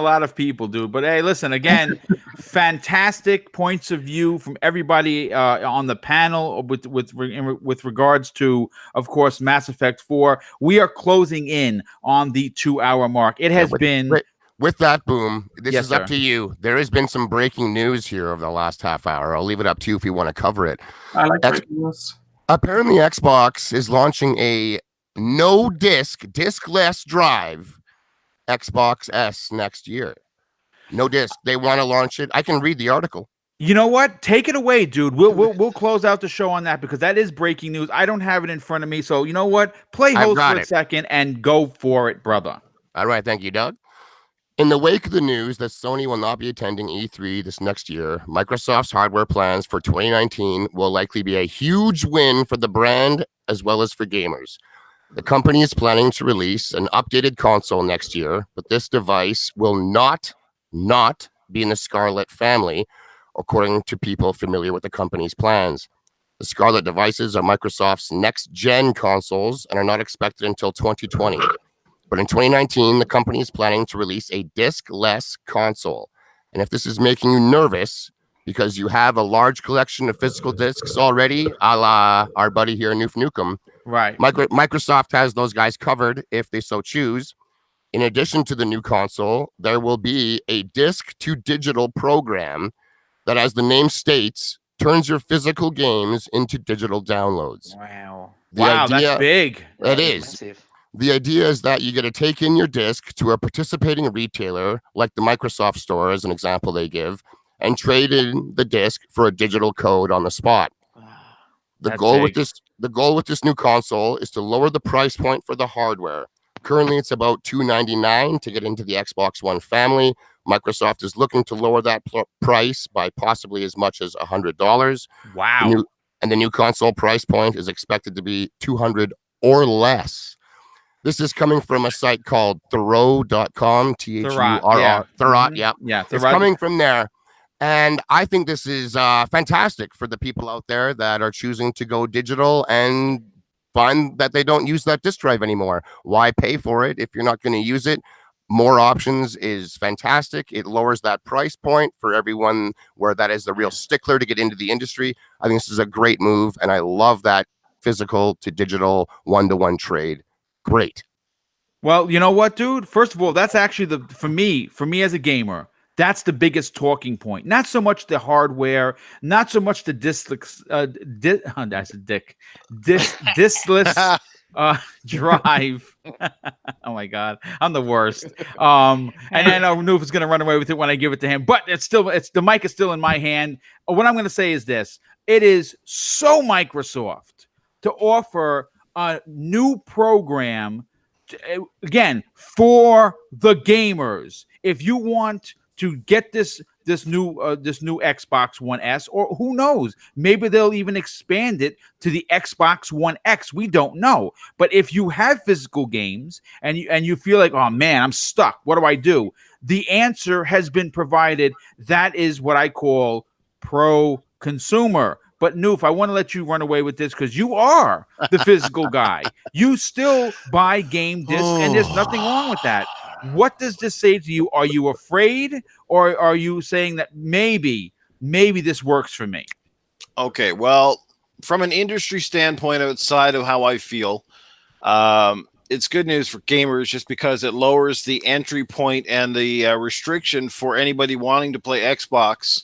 lot of people, dude. But hey, listen, again, fantastic points of view from everybody on the panel with regards to, of course, Mass Effect 4. We are closing in on the 2-hour mark. It has been. With that, Boom, this Yes, is up to you. There has been some breaking news here over the last half hour. I'll leave it up to you if you want to cover it. I like breaking news. Apparently, Xbox is launching a no disc, discless drive Xbox S next year. No disc. They want to launch it. I can read the article. You know what? Take it away, dude. We'll close out the show on that because that is breaking news. I don't have it in front of me, so you know what? Play I've host got for a it. second and go for it, brother. All right, thank you, Doug. In the wake of the news that Sony will not be attending E3 this next year, Microsoft's hardware plans for 2019 will likely be a huge win for the brand as well as for gamers. The company is planning to release an updated console next year, but this device will not be in the Scarlett family, according to people familiar with the company's plans. The Scarlett devices are Microsoft's next-gen consoles and are not expected until 2020. But in 2019, the company is planning to release a disc-less console. And if this is making you nervous because you have a large collection of physical discs already, a la our buddy here, Noof Nukem, Right. Microsoft has those guys covered if they so choose. In addition to the new console, there will be a disc-to-digital program that, as the name states, turns your physical games into digital downloads. Wow. The Wow, idea- that's big. It is. Massive. The idea is that you get to take in your disc to a participating retailer, like the Microsoft Store, as an example they give, and trade in the disc for a digital code on the spot. The That's goal with big. this new console is to lower the price point for the hardware. Currently, it's about $299 to get into the Xbox One family. Microsoft is looking to lower that price by possibly as much as $100. Wow. The new console price point is expected to be $200 or less. This is coming from a site called Thurrott.com, Thurrott, yeah. Thurrott, Mhm. yep. Yeah, It's coming from there. And I think this is fantastic for the people out there that are choosing to go digital and find that they don't use that disk drive anymore. Why pay for it if you're not going to use it? More options is fantastic. It lowers that price point for everyone where that is the real stickler to get into the industry. I think this is a great move, and I love that physical to digital one-to-one trade. Great. Well, you know what, dude? First of all, that's actually for me as a gamer, that's the biggest talking point. Not so much the hardware, not so much the diskless drive. Oh my god, I'm the worst. And I know Noof is gonna run away with it when I give it to him, but it's the mic is still in my hand. What I'm gonna say is this: it is so Microsoft to offer a new program again for the gamers. If you want to get this new Xbox One S, or who knows, maybe they'll even expand it to the Xbox One X. We don't know. But if you have physical games and you feel like, oh man, I'm stuck, what do I do? The answer has been provided. That is what I call pro consumer. But Noof, I want to let you run away with this because you are the physical guy. You still buy game discs, and there's nothing wrong with that. What does this say to you? Are you afraid, or are you saying that maybe this works for me? Okay, well, from an industry standpoint, outside of how I feel, it's good news for gamers just because it lowers the entry point and the restriction for anybody wanting to play Xbox.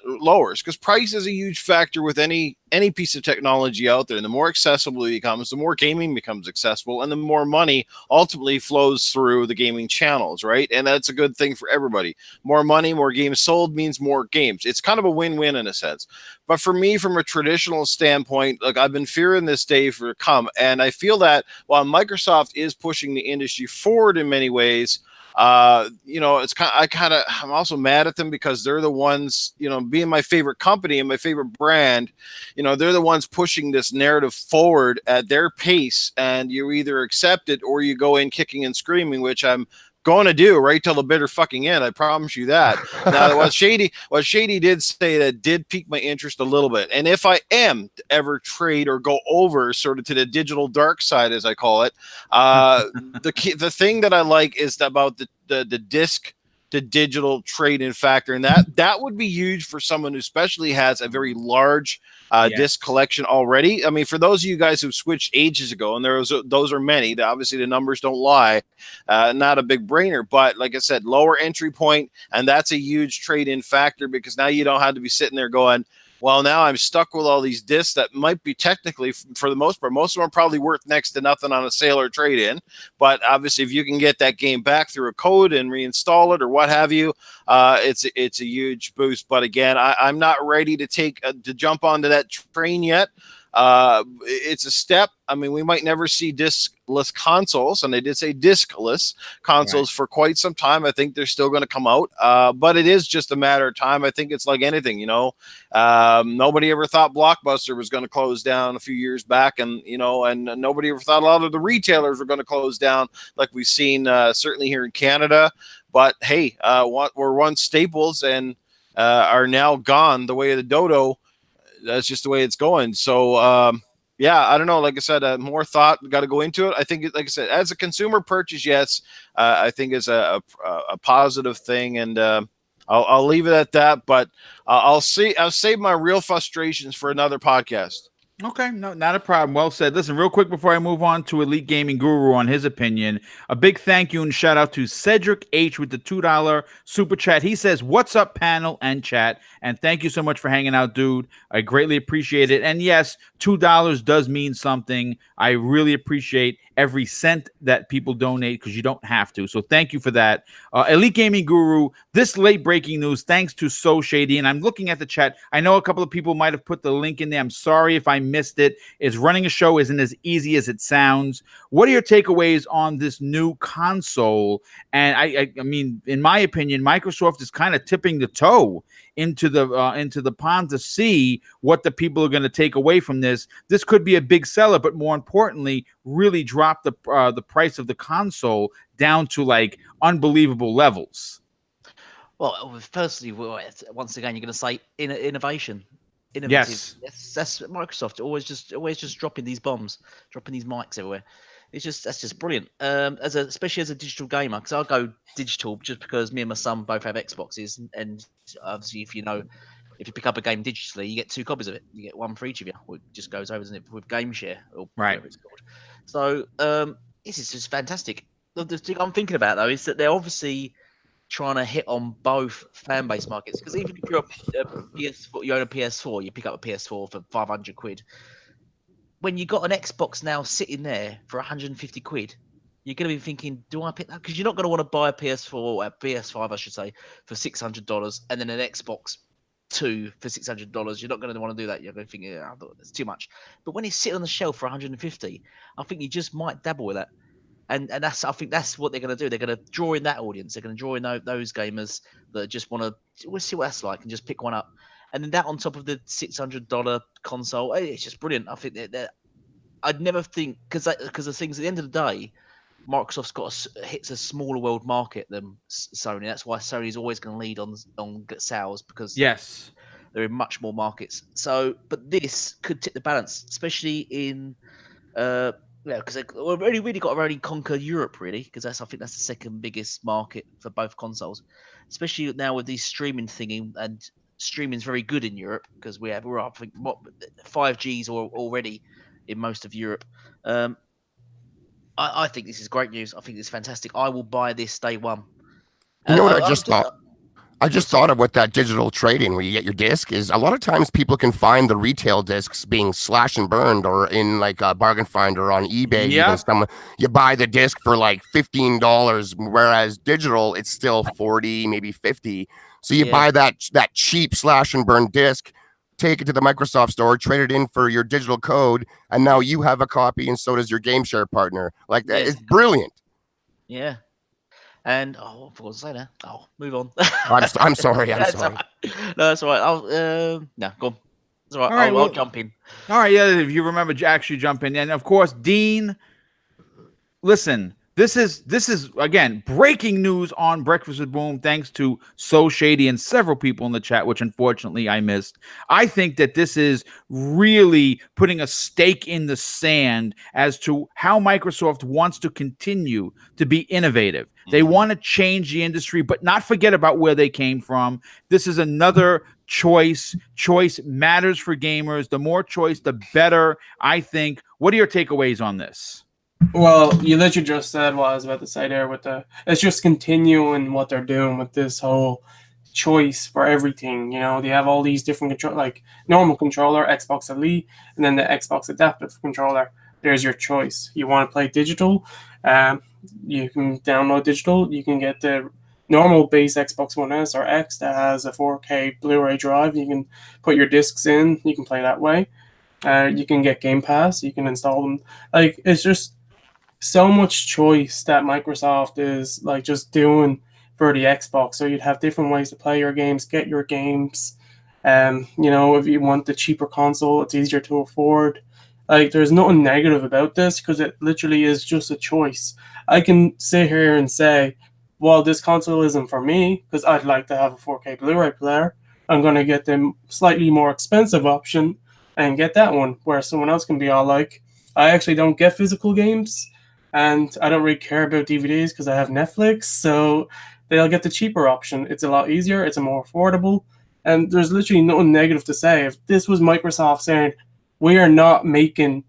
Lowers, because price is a huge factor with any piece of technology out there. And the more accessible it becomes, the more gaming becomes accessible, and the more money ultimately flows through the gaming channels, right? And that's a good thing for everybody. More money, more games sold means more games. It's kind of a win-win in a sense. But for me, from a traditional standpoint, like, I've been fearing this day for come, and I feel that while Microsoft is pushing the industry forward in many ways, it's I'm also mad at them because they're the ones, being my favorite company and my favorite brand, they're the ones pushing this narrative forward at their pace, and you either accept it or you go in kicking and screaming, which I'm going to do right till the bitter fucking end. I promise you that. Now, what Shady did say that did pique my interest a little bit. And if I am to ever trade or go over sort of to the digital dark side, as I call it, the thing that I like is about the disc to digital trade-in factor, and that would be huge for someone who especially has a very large disc collection already. I mean, for those of you guys who switched ages ago, and those are many, obviously the numbers don't lie, not a big brainer, but like I said, lower entry point, and that's a huge trade-in factor because now you don't have to be sitting there going, Well, now I'm stuck with all these discs that might be technically, for the most part, most of them are probably worth next to nothing on a sale or trade-in. But obviously, if you can get that game back through a code and reinstall it or what have you, it's a huge boost. But again, I'm not ready to to jump onto that train yet. It's a step. I mean, we might never see diskless consoles, and they did say diskless consoles for quite some time. I think they're still going to come out, but it is just a matter of time. I think it's like anything, you know. Nobody ever thought Blockbuster was going to close down a few years back, and nobody ever thought a lot of the retailers were going to close down, like we've seen certainly here in Canada. But hey, what were once staples and are now gone the way of the dodo. That's just the way it's going. So, yeah, I don't know. Like I said, more thought got to go into it. I think, like I said, as a consumer purchase, yes, I think is a positive thing, and I'll leave it at that. But I'll save my real frustrations for another podcast. Okay, no, not a problem. Well said. Listen, real quick before I move on to Elite Gaming Guru on his opinion, a big thank you and shout out to Cedric H with the $2 super chat. He says, "What's up, panel and chat?" And thank you so much for hanging out, dude. I greatly appreciate it. And yes, $2 does mean something. I really appreciate every cent that people donate because you don't have to. So thank you for that. Elite Gaming Guru, this late breaking news, thanks to So Shady. And I'm looking at the chat. I know a couple of people might have put the link in there. I'm sorry if I missed it. Is running a show isn't as easy as it sounds. What are your takeaways on this new console? And I mean, in my opinion, Microsoft is kind of tipping the toe into the pond to see what the people are going to take away from this. This could be a big seller, but more importantly, really drop the price of the console down to like unbelievable levels. Well, firstly, once again, you're going to say innovation. Innovative. Yes, that's Microsoft always just dropping these bombs, dropping these mics everywhere. That's just brilliant. Especially as a digital gamer, because I'll go digital just because me and my son both have Xboxes, and obviously, if you pick up a game digitally, you get 2 copies of it. You get one for each of you. It just goes over, isn't it, with Game Share or whatever it's called. So this is just fantastic. The thing I'm thinking about though is that they're obviously trying to hit on both fan base markets, because even if you're a PS4, you own a PS4, you pick up a PS4 for 500 quid. When you got an Xbox now sitting there for 150 quid, you're going to be thinking, do I pick that? Because you're not going to want to buy a PS4 or a PS5, I should say, for $600 and then an Xbox 2 for $600. You're not going to want to do that. You're going to think, yeah, that's too much. But when it's sitting on the shelf for 150, I think you just might dabble with that. And I think that's what they're going to do. They're going to draw in that audience. They're going to draw in those gamers that just want to, we'll see what that's like, and just pick one up. And then that on top of the $600 console, it's just brilliant. I think that I'd never think, because the things at the end of the day, Microsoft's hits a smaller world market than Sony. That's why Sony's always going to lead on sales, because yes, they're in much more markets. So, but this could tip the balance, especially in because they've really got to only conquer Europe, really, because I think that's the second biggest market for both consoles, especially now with these streaming thingy, and streaming's very good in Europe because we're up, I think, 5Gs already in most of Europe. I think this is great news. I think it's fantastic. I will buy this day one. You know what I just thought? I just thought of what that digital trade-in where you get your disc is. A lot of times people can find the retail discs being slash and burned or in like a bargain finder on eBay. Yeah. Even you buy the disc for like $15, whereas digital it's still 40, maybe 50. So you buy that cheap slash and burn disc, take it to the Microsoft store, trade it in for your digital code, and now you have a copy, and so does your game share partner. Like that is brilliant. Yeah. And I forgot to say that. Oh, move on. I'm sorry. I'm sorry. Right. No, that's all right. No, go on. That's all right. All right, I'll jump in. All right, yeah. If you remember, actually jump in, and of course, Dean. Listen, this is again breaking news on Breakfast with Boom, thanks to So Shady and several people in the chat, which unfortunately I missed. I think that this is really putting a stake in the sand as to how Microsoft wants to continue to be innovative. They want to change the industry, but not forget about where they came from. This is another choice. Choice matters for gamers. The more choice, the better, I think. What are your takeaways on this? Well, you literally just said what I was about to say there. It's just continuing what they're doing with this whole choice for everything. You know, they have all these different control, like normal controller, Xbox Elite, and then the Xbox Adaptive controller. There's your choice. You want to play digital, you can download digital. You can get the normal base Xbox One S or X that has a 4K Blu-ray drive. You can put your discs in. You can play that way. You can get Game Pass. You can install them. Like, it's just so much choice that Microsoft is like just doing for the Xbox. So you'd have different ways to play your games, get your games. You know, if you want the cheaper console, it's easier to afford. Like, there's nothing negative about this because it literally is just a choice. I can sit here and say, well, this console isn't for me because I'd like to have a 4K Blu-ray player. I'm going to get the slightly more expensive option and get that one, where someone else can be all like, I actually don't get physical games and I don't really care about DVDs because I have Netflix, so they'll get the cheaper option. It's a lot easier, it's a more affordable, and there's literally nothing negative to say. If this was Microsoft saying, we are not making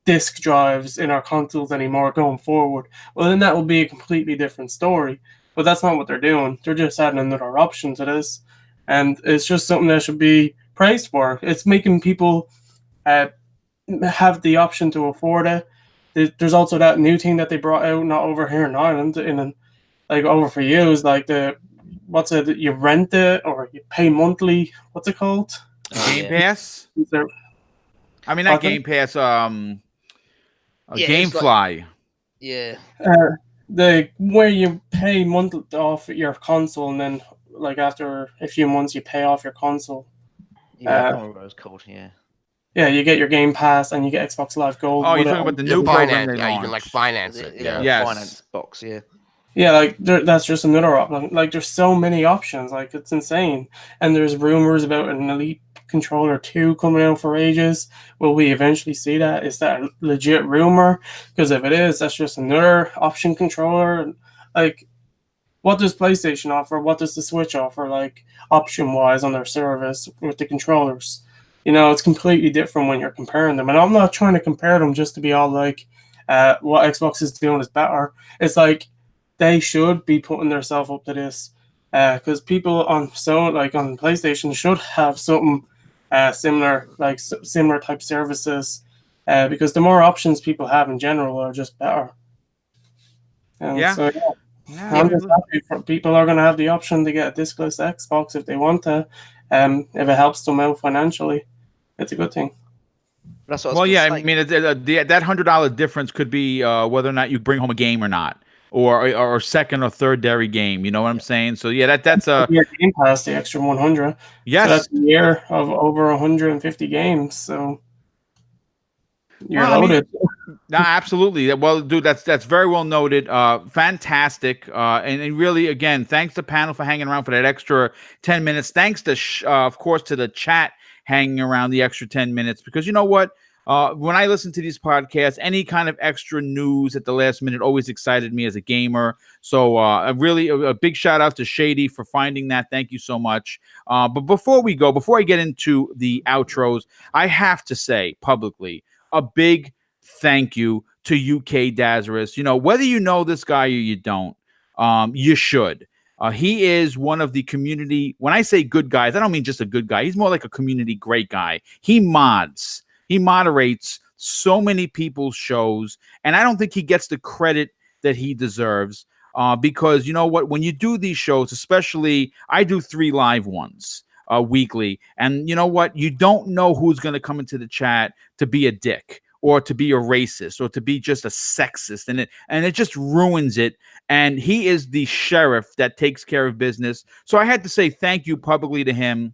disk drives in our consoles anymore going forward, well, then that will be a completely different story. But that's not what they're doing. They're just adding another option to this, and it's just something that should be praised for. It's making people have the option to afford it. There's also that new thing that they brought out, not over here in Ireland, like over for you, is like what's it? You rent it or you pay monthly. What's it called? Game Pass. I mean, not Game Pass. GameFly. Yeah. Where you pay monthly off your console, and then like after a few months you pay off your console. Yeah, I don't remember what it was called. Yeah. Yeah, you get your Game Pass and you get Xbox Live Gold. Oh, you're talking about the new program they you can like finance it. Yeah. Finance box. Yeah. Yeah, like that's just another option. Like, there's so many options. Like, it's insane. And there's rumors about an Elite Controller 2 coming out for ages. Will we eventually see that? Is that a legit rumor? Because if it is, that's just another option controller. Like, what does PlayStation offer? What does the Switch offer? Like, option-wise on their service with the controllers. You know, it's completely different when you're comparing them. And I'm not trying to compare them just to be all like, what Xbox is doing is better. It's like, they should be putting themselves up to this, because people on on PlayStation should have something similar, like similar type services, because the more options people have in general are just better. And so I'm just happy for people are going to have the option to get a discless Xbox if they want to, if it helps them out financially. It's a good thing. That's what I mean, that $100 difference could be whether or not you bring home a game or not. Or second or third dairy game, you know what I'm saying? So yeah, that's a Game Pass, the extra 100. Yes, so that's a year of over 150 games. So you're loaded. No, absolutely. Well, dude, that's very well noted. Fantastic. And really, again, thanks to panel for hanging around for that extra 10 minutes. Thanks to of course to the chat hanging around the extra 10 minutes, because you know what? When I listen to these podcasts, any kind of extra news at the last minute always excited me as a gamer. So a big shout out to Shady for finding that. Thank you so much. But before I get into the outros, I have to say publicly a big thank you to UK Dazarus. You know, whether you know this guy or you don't, you should. He is one of the community. When I say good guys, I don't mean just a good guy. He's more like a community great guy. He moderates so many people's shows, and I don't think he gets the credit that he deserves, because you know what? When you do these shows, especially I do 3 live ones weekly, and you know what? You don't know who's going to come into the chat to be a dick or to be a racist or to be just a sexist, and it just ruins it. And he is the sheriff that takes care of business. So I had to say thank you publicly to him.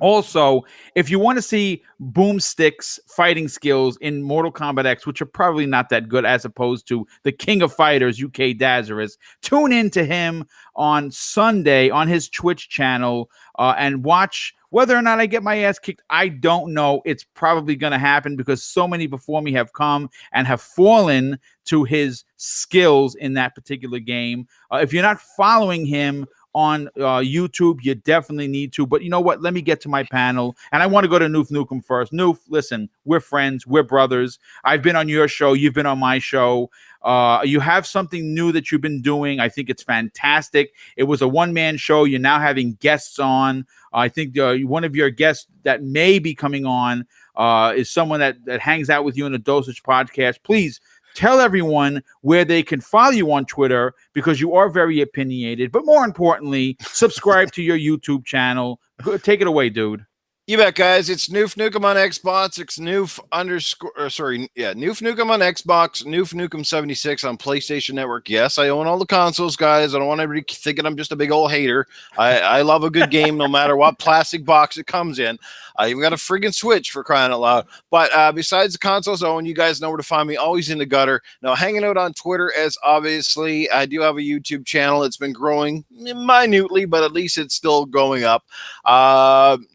Also, if you want to see BoomStick's fighting skills in Mortal Kombat X, which are probably not that good as opposed to the King of Fighters, UK Dazarus, tune in to him on Sunday on his Twitch channel and watch. Whether or not I get my ass kicked, I don't know. It's probably going to happen because so many before me have come and have fallen to his skills in that particular game. If you're not following him on YouTube, you definitely need to. But you know what? Let me get to my panel. And I want to go to Noof Nukem first. Noof, listen, we're friends. We're brothers. I've been on your show. You've been on my show. You have something new that you've been doing. I think it's fantastic. It was a one-man show. You're now having guests on. I think one of your guests that may be coming on is someone that hangs out with you in the Dosage podcast. Please tell everyone where they can follow you on Twitter, because you are very opinionated. But more importantly, subscribe to your YouTube channel. Take it away, dude. You bet, guys. It's Noof Nukem on Xbox. It's Noof Nukem on Xbox, Noof Nukem 76 on PlayStation Network. Yes, I own all the consoles, guys. I don't want everybody thinking I'm just a big old hater. I love a good game no matter what plastic box it comes in. I even got a friggin' Switch, for crying out loud. But besides the consoles, I own, you guys know where to find me. Always in the gutter. Now, hanging out on Twitter, as obviously, I do have a YouTube channel. It's been growing minutely, but at least it's still going up.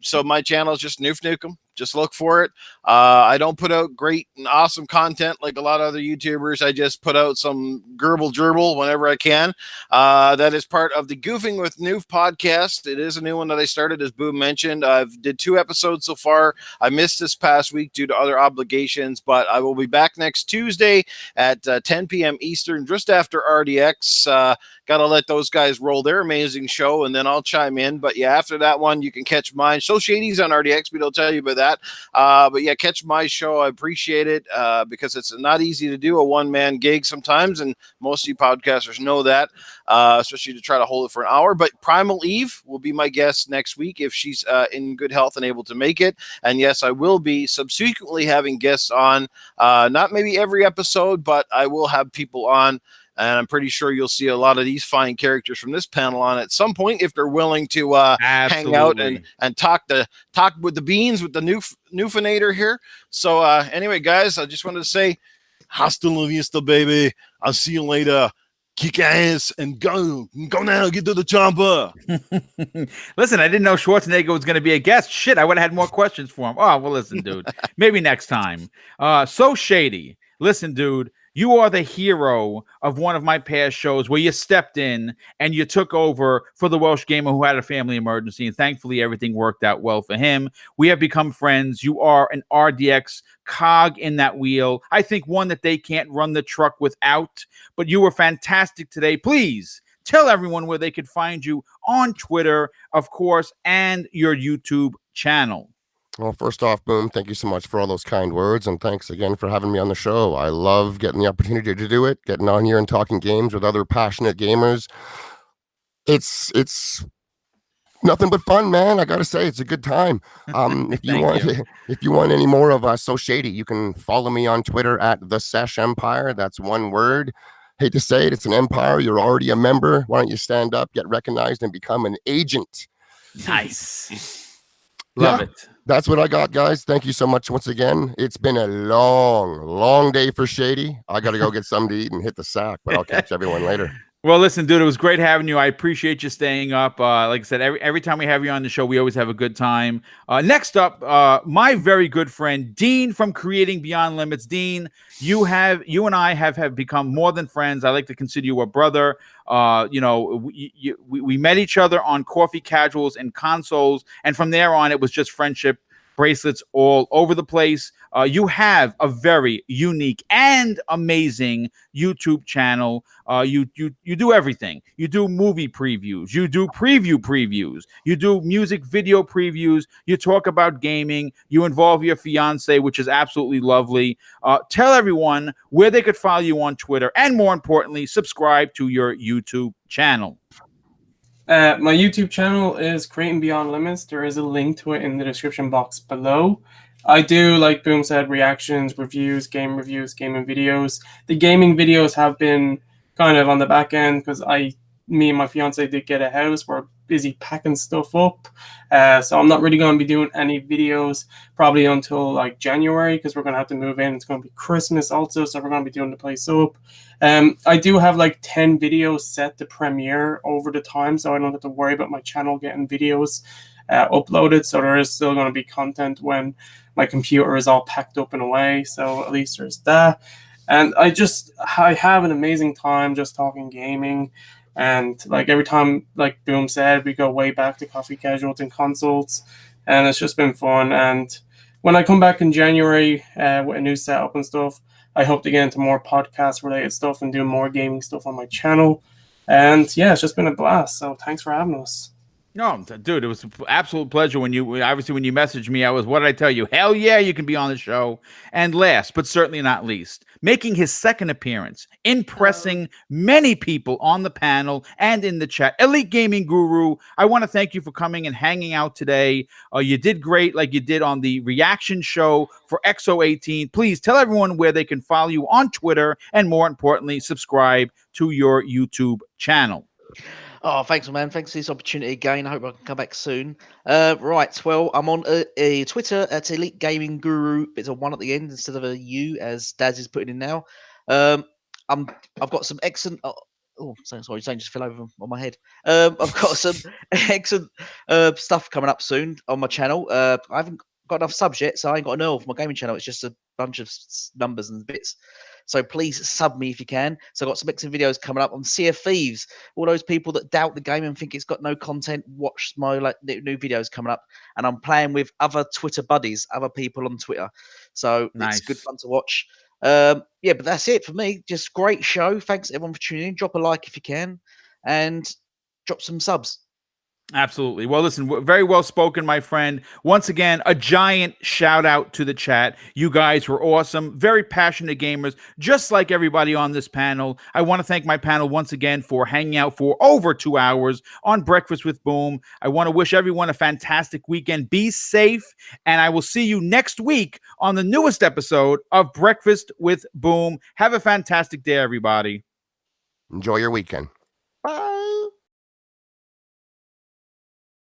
So my channel is just Noof Nukem. Just look for it. I don't put out great and awesome content like a lot of other YouTubers. I just put out some gerbil gerbil whenever I can. That is part of the Goofing with Noof podcast. It is a new one that I started, as Boom mentioned. I've did 2 episodes so far. I missed this past week due to other obligations, but I will be back next Tuesday at 10 p.m. Eastern, just after RDX. Got to let those guys roll their amazing show, and then I'll chime in. But yeah, after that one, you can catch mine. So Shady's on RDX, but I'll tell you about that. But yeah, catch my show. I appreciate it because it's not easy to do a one-man gig sometimes, and most of you podcasters know that, especially to try to hold it for an hour. But Primal Eve will be my guest next week if she's in good health and able to make it. And yes, I will be subsequently having guests on, not maybe every episode, but I will have people on. And I'm pretty sure you'll see a lot of these fine characters from this panel on at some point if they're willing to hang out and talk with the beans with the Noofinator here. So anyway, guys, I just wanted to say, hasta la vista, baby. I'll see you later. Kick ass and go now. Get to the chopper. Listen, I didn't know Schwarzenegger was going to be a guest. Shit, I would have had more questions for him. Oh, well, listen, dude. Maybe next time. So Shady. Listen, dude. You are the hero of one of my past shows where you stepped in and you took over for the Welsh gamer who had a family emergency, and thankfully everything worked out well for him. We have become friends. You are an RDX cog in that wheel. I think one that they can't run the truck without, but you were fantastic today. Please tell everyone where they could find you on Twitter, of course, and your YouTube channel. Well, first off, Boom, thank you so much for all those kind words, and thanks again for having me on the show. I love getting the opportunity to do it, getting on here and talking games with other passionate gamers. It's nothing but fun, man. I gotta say, it's a good time. If you want any more of So Shady, you can follow me on Twitter at The Sesh Empire. That's one word. Hate to say it, it's an empire. You're already a member. Why don't you stand up, get recognized, and become an agent? Nice. Love it. That's what I got, guys. Thank you so much once again. It's been a long day for Shady. I got to go get something to eat and hit the sack, but I'll catch everyone later. Well, listen, dude, it was great having you. I appreciate you staying up. Like I said, every time we have you on the show, we always have a good time. Next up, my very good friend, Dean from Creating Beyond Limits. Dean, you and I have become more than friends. I like to consider you a brother. We met each other on Coffee Casuals and consoles, and from there on, it was just friendship bracelets all over the place. You have a very unique and amazing YouTube channel. You do everything. You do movie previews. You do previews. You do music video previews. You talk about gaming. You involve your fiance, which is absolutely lovely. Tell everyone where they could follow you on Twitter, and more importantly, subscribe to your YouTube channel. My YouTube channel is Creating Beyond Limits. There is a link to it in the description box below. I do, like Boom said, reactions, reviews, gaming videos. The gaming videos have been kind of on the back end because me and my fiance did get a house. We're busy packing stuff up. So I'm not really going to be doing any videos probably until like January because we're going to have to move in. It's going to be Christmas also, so we're going to be doing the place up. I do have like 10 videos set to premiere over the time, so I don't have to worry about my channel getting videos uploaded. So there is still going to be content when my computer is all packed up and away. So at least there's that. And I have an amazing time just talking gaming. And like every time, like Boom said, we go way back to Coffee Casuals and consults, and it's just been fun. And when I come back in January with a new setup and stuff, I hope to get into more podcast related stuff and do more gaming stuff on my channel. And yeah, it's just been a blast. So thanks for having us. No, dude, it was an absolute pleasure when you messaged me. I was, what did I tell you? Hell yeah, you can be on the show. And last, but certainly not least, making his second appearance, impressing many people on the panel and in the chat, Elite Gaming Guru. I want to thank you for coming and hanging out today. You did great, like you did on the reaction show for XO18. Please tell everyone where they can follow you on Twitter, and more importantly, subscribe to your YouTube channel. Oh, thanks, man. Thanks for this opportunity again. I hope I can come back soon. Right. Well, I'm on Twitter at Elite Gaming Guru. It's a 1 at the end instead of a U, as Daz is putting in now. I've got some excellent. Sorry, something just fell over on my head. I've got some excellent stuff coming up soon on my channel. I haven't got enough subs yet, so I ain't got an Earl for my gaming channel. It's just a bunch of numbers and bits. So please sub me if you can. So I've got some excellent videos coming up on Sea of Thieves. All those people that doubt the game and think it's got no content, watch my new videos coming up. And I'm playing with other Twitter buddies, other people on Twitter. So Nice. It's good fun to watch. Yeah, but that's it for me. Just great show. Thanks everyone for tuning in. Drop a like if you can, and drop some subs. Absolutely. Well, listen, very well spoken, my friend. Once again, a giant shout out to the chat. You guys were awesome. Very passionate gamers, just like everybody on this panel. I want to thank my panel once again for hanging out for over 2 hours on Breakfast with Boom. I want to wish everyone a fantastic weekend. Be safe, and I will see you next week on the newest episode of Breakfast with Boom. Have a fantastic day, everybody. Enjoy your weekend.